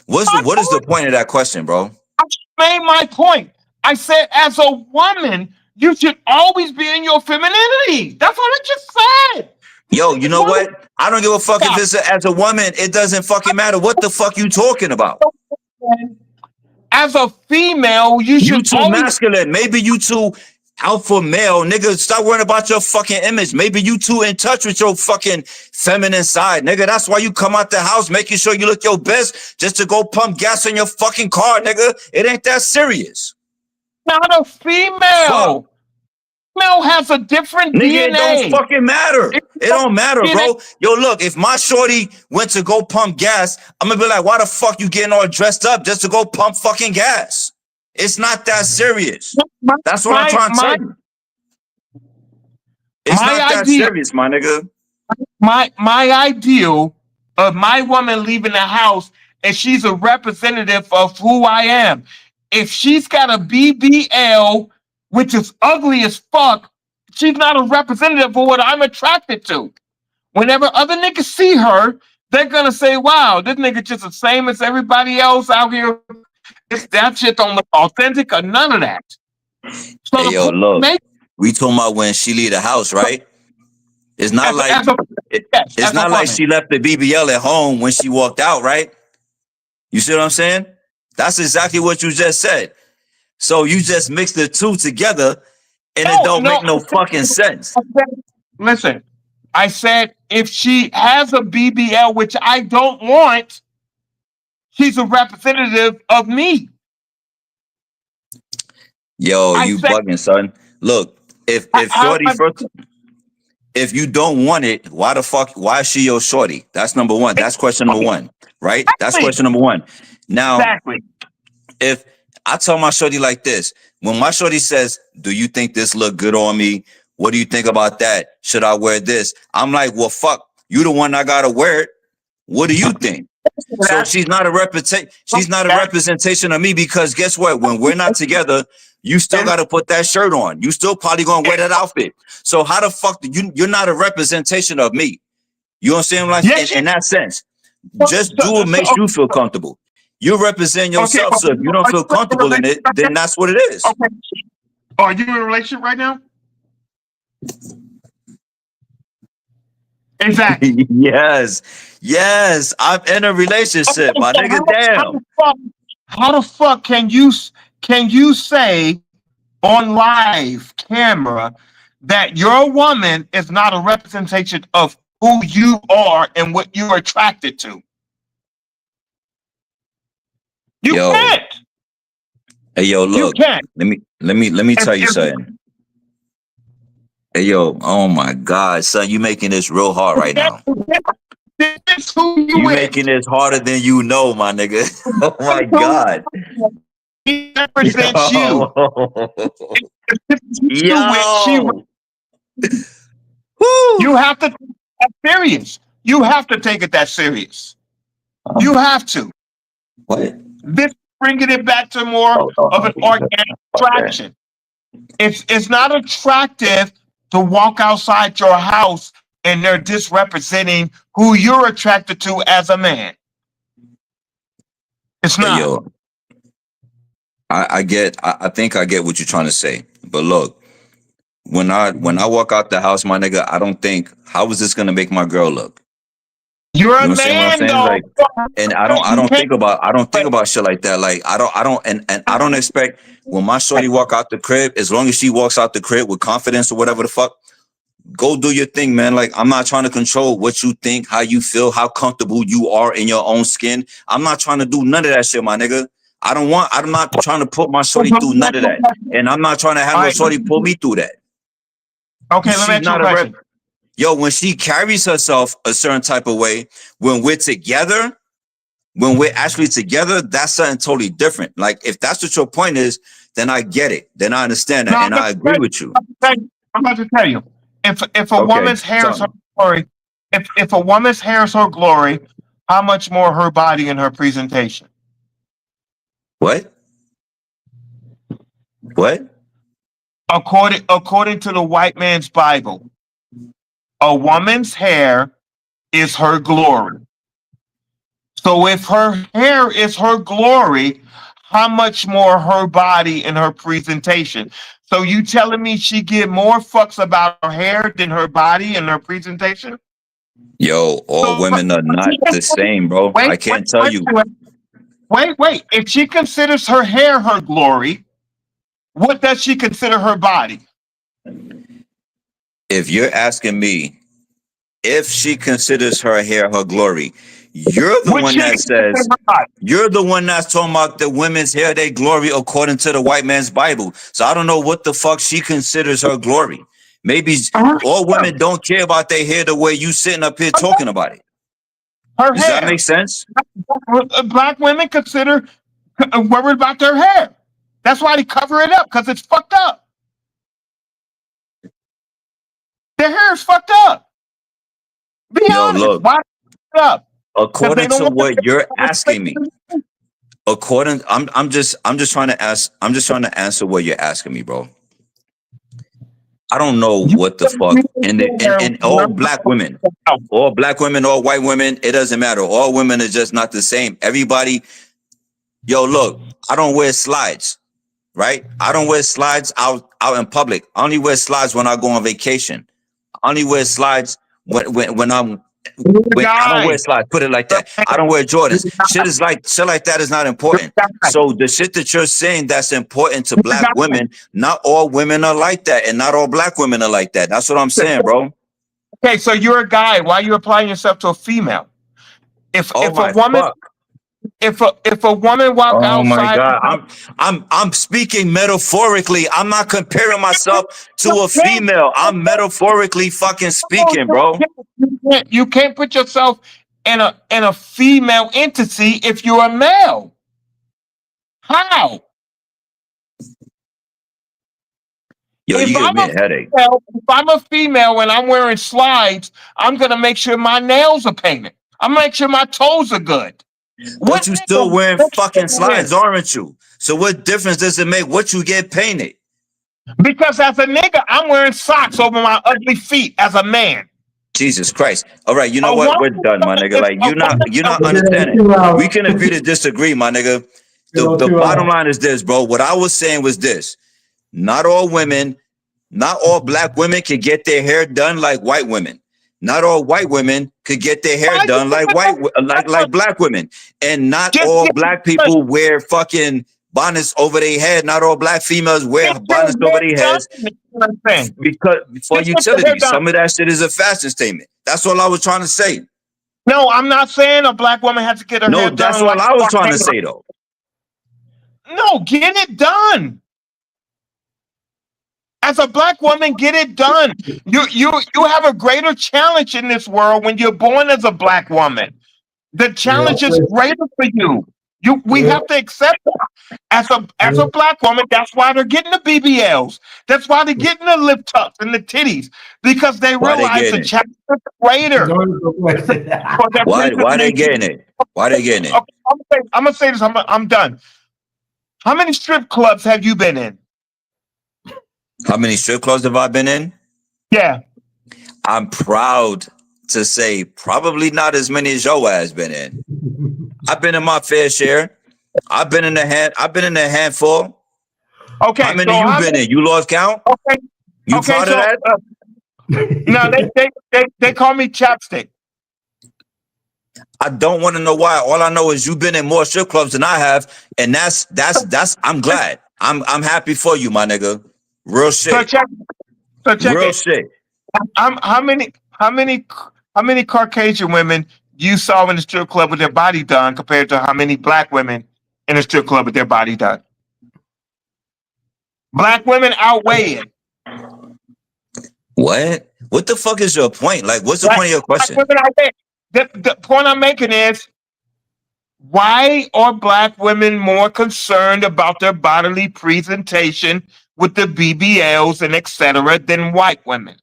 the point of that question, bro? I made my point. I said, as a woman, you should always be in your femininity. That's what I just said. Yo, you know what? I don't give a fuck if it's as a woman. It doesn't fucking matter. What the fuck you talking about? As a female, you should too masculine. Maybe you too alpha male, nigga. Stop worrying about your fucking image. Maybe you too in touch with your fucking feminine side, nigga. That's why you come out the house making sure you look your best just to go pump gas in your fucking car, nigga. It ain't that serious. Not a female. Fuck. Female has a different nigga, DNA. It don't fucking matter. It don't matter, bro. Yo, look, if my shorty went to go pump gas, I'm gonna be like, why the fuck you getting all dressed up just to go pump fucking gas? It's not that serious. That's what I'm trying to tell you. It's not that serious, my nigga. My ideal of my woman leaving the house, and she's a representative of who I am. If she's got a BBL, which is ugly as fuck, she's not a representative of what I'm attracted to. Whenever other niggas see her, they're gonna say, wow, this nigga just the same as everybody else out here. That shit don't look authentic or none of that. So hey, yo, look, we talking about when she leave the house, right? It's not it's not like she left the BBL at home when she walked out, right? You see what I'm saying? That's exactly what you just said. So you just mix the two together and it don't make no fucking sense. Listen, I said if she has a BBL, which I don't want, she's a representative of me. Yo, you bugging, son. Look, if shorty if you don't want it, why is she your shorty? That's number one. That's question number one, right? That's question number one. Now, if I tell my shorty like this, when my shorty says, do you think this look good on me? What do you think about that? Should I wear this? I'm like, well, fuck, you the one I gotta wear it. What do you think? So she's not a representation of me, because guess what? When we're not together, you still got to put that shirt on. You still probably gonna wear that outfit. So how the fuck you're not a representation of me? You know what I'm saying? Like in that sense, just do what makes you feel comfortable. You represent yourself. So if you don't feel comfortable in it, then that's what it is. Okay. Are you in a relationship right now? Exactly. Yes, I'm in a relationship, my nigga. Damn. How the fuck can you say on live camera that your woman is not a representation of who you are and what you're attracted to? You can't. Hey, yo, look. Let me tell you something. Hey, yo, oh my God, son, you making this real hard right now. You making this harder than you know, my nigga. Oh my God. He represents you. Yo. You have to take that serious. You have to take it that serious. You have to. What? This bringing it back to more of an organic attraction. It's not attractive to walk outside your house and they're misrepresenting who you're attracted to as a man. It's not. Hey, yo, I think I get what you're trying to say. But look, when I walk out the house, my nigga, I don't think, how is this gonna make my girl look? You're You a understand what I'm man, saying? though. Like, and I don't think about shit like that. Like I don't and I don't expect when my shorty walk out the crib, as long as she walks out the crib with confidence or whatever the fuck, go do your thing, man. Like I'm not trying to control what you think, how you feel, how comfortable you are in your own skin. I'm not trying to do none of that shit, my nigga. I'm not trying to put my shorty through none of that. And I'm not trying to have no shorty pull me through that. Okay, let me She's ask you a not a rep. question. Yo, when she carries herself a certain type of way, when we're together, when we're actually together, that's something totally different. Like if that's what your point is, then I get it. Then I understand that, No, and I agree with you. I'm about to tell you. If a Okay, woman's hair is tell her me. glory, if a woman's hair is her glory, how much more her body and her presentation? What? What? According to the white man's Bible, a woman's hair is her glory. So if her hair is her glory, how much more her body and her presentation? So you telling me she give more fucks about her hair than her body and her presentation? Yo, all So women are not the same, bro. I wait, wait, can't tell wait, you. wait, wait. If she considers her hair her glory, what does she consider her body? If you're asking me if she considers her hair her glory, you're the What one she that consider says her body? you're the one that's talking about the women's hair their glory according to the white man's Bible. So I don't know what the fuck she considers her glory. Maybe all women don't care about their hair the way you sitting up here talking about it. Her Does that make hair. sense? Black women consider worried about their hair. That's why they cover it up because it's fucked up. Their hair is fucked up. Be Yo, honest. look, Why fucked up? Because they according don't to want what you're to asking me, I'm just trying to ask, I'm just trying to answer what you're asking me, bro. I don't know what the fuck. And all black women, all white women, it doesn't matter. All women are just not the same. Everybody, yo, look, I don't wear slides, right? I don't wear slides out in public. I only wear slides when I go on vacation. I only wear slides when I don't wear slides. Put it like that. I don't wear Jordans. Shit like that is not important. So the shit that you're saying that's important to black women, not all women are like that, and not all black women are like that. That's what I'm saying, bro. Okay, so you're a guy. Why are you applying yourself to a female? If Oh if a my woman fuck. if a woman walk Oh my outside, God. I'm speaking metaphorically. I'm not comparing myself to a female. I'm metaphorically fucking speaking, bro. you can't put yourself in a female entity if you're a male. How? Yo, you give me a headache. If I'm a female and I'm wearing slides, I'm gonna make sure my nails are painted. I'm gonna make sure my toes are good. But What you still nigga wearing looks fucking at slides, this? aren't you? So what difference does it make what you get painted? Because as a nigga, I'm wearing socks over my ugly feet as a man. Jesus Christ. All right, you know A what? woman, We're done, my nigga. Like you're not understanding. We can agree to disagree, my nigga. The bottom line is this, bro. What I was saying was this. Not all women, not all black women can get their hair done like white women. Not all white women could get their hair done like black women. And not just all black people wear fucking bonnets over their head. Not all black females wear get your bonnets over hair their done. heads You know what I'm saying? because for Just get your hair utility. done. Some of that shit is a fashion statement. That's all I was trying to say. No, I'm not saying a black woman has to get her No, hair that's done all like I was trying to say though. No, get it done. As a black woman, get it done. You have a greater challenge in this world when you're born as a black woman. The challenge is greater for you. We have to accept that. As a black woman, that's why they're getting the BBLs. That's why they're getting the lip tucks and the titties because they Why they realize the getting it? challenge is greater. Why they getting it? Why they getting it? Okay, I'm gonna say this. I'm done. How many strip clubs have you been in? How many strip clubs have I been in? Yeah. I'm proud to say probably not as many as your ass been in. I've been in my fair share. I've been in a handful. Okay. How many you been in? You lost count? Okay. You proud of that? No, they call me chapstick. I don't want to know why. All I know is you've been in more strip clubs than I have, and that's. I'm glad. I'm happy for you, my nigga. Real So shit. check. So check Real it. shit. How many Caucasian women you saw in the strip club with their body done compared to how many black women in the strip club with their body done? Black women outweigh it. What? What the fuck is your point? Like, what's the point of your Black question? women outweigh it. The point I'm making is, why are black women more concerned about their bodily presentation with the BBLs and etc. than white women?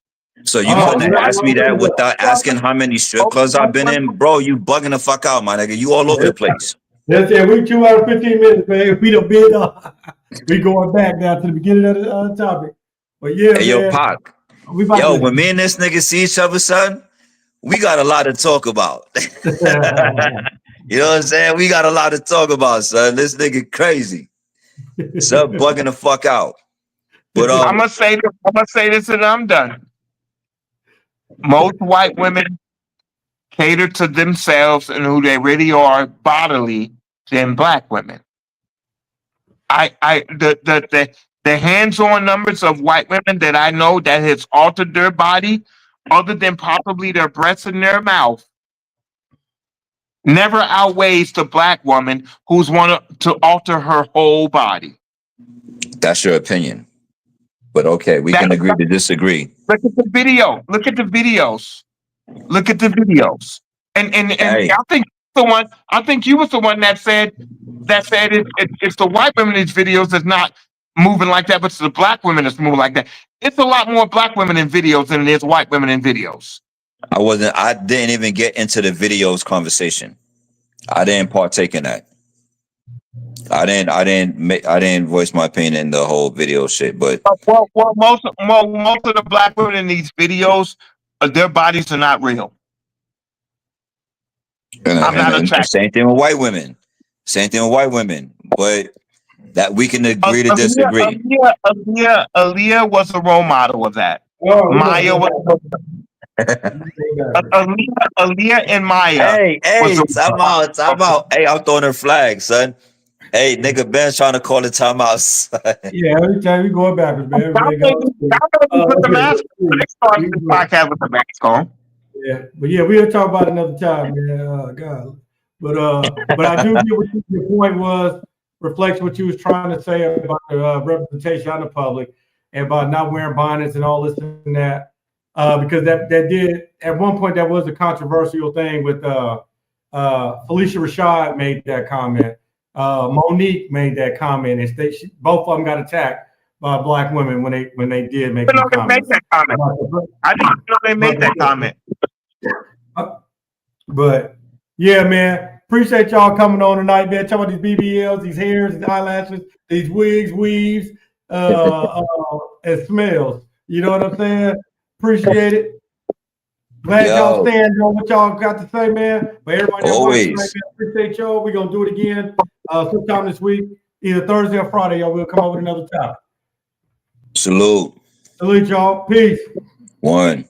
So you Oh, couldn't ask me that without asking how many strip clubs I've been in, bro? You bugging the fuck out, my nigga. You all over the place. that's it. We 2 hours 15 minutes, man. We done been we going back now to the beginning of the topic. But yeah, Hey, yo, man, Pac. we about Yo, to. when me and this nigga see each other, son, we got a lot to talk about. You know what I'm saying? We got a lot to talk about, son. This nigga crazy. Son, bugging the fuck out. But I'm gonna say this, and I'm done. Most white women cater to themselves and who they really are bodily than black women. The hands-on numbers of white women that I know that has altered their body, other than possibly their breasts and their mouth, never outweighs the black woman who's wanted to alter her whole body. that's your opinion. But okay, we can agree to disagree. Look at the video. Look at the videos. Look at the videos. And Hey, I think you was the one that said it's the white women in these videos that's not moving like that, but it's the black women that's moving like that. It's a lot more black women in videos than it is white women in videos. I didn't even get into the videos conversation. I didn't partake in that. I didn't voice my opinion in the whole video shit, but Most of the black women in these videos, their bodies are not real. I'm not attracted. same thing with white women. Same thing with white women. But that we can agree to disagree. Aaliyah was a role model of that. Oh, Maya was Aaliyah and Maya. Hey, time out. Hey, I'm throwing her flag, son. Hey, nigga Ben's trying to call it timeout. Son. yeah, every time we going backwards, man. Y'all put the mask on. They started this podcast with the mask on. Yeah, but yeah, we'll talk about it another time, man. God, but I do get what your point was. Reflects what you was trying to say about the representation on the public and about not wearing bonnets and all this and that. Because that did at one point that was a controversial thing with Felicia Rashad made that comment. Monique made that comment, and both of them got attacked by black women when they did make that comment. I didn't know they made that comment. But yeah, man, appreciate y'all coming on tonight, man. Talking about these BBLs, these hairs, these eyelashes, these wigs, weaves, and smells. You know what I'm saying? Appreciate it. Glad y'all stand on what y'all got to say, man. But everybody always tonight, man, appreciate y'all. We're gonna do it again sometime this week, either Thursday or Friday. Y'all will come up with another topic. Salute. Salute y'all. Peace. One.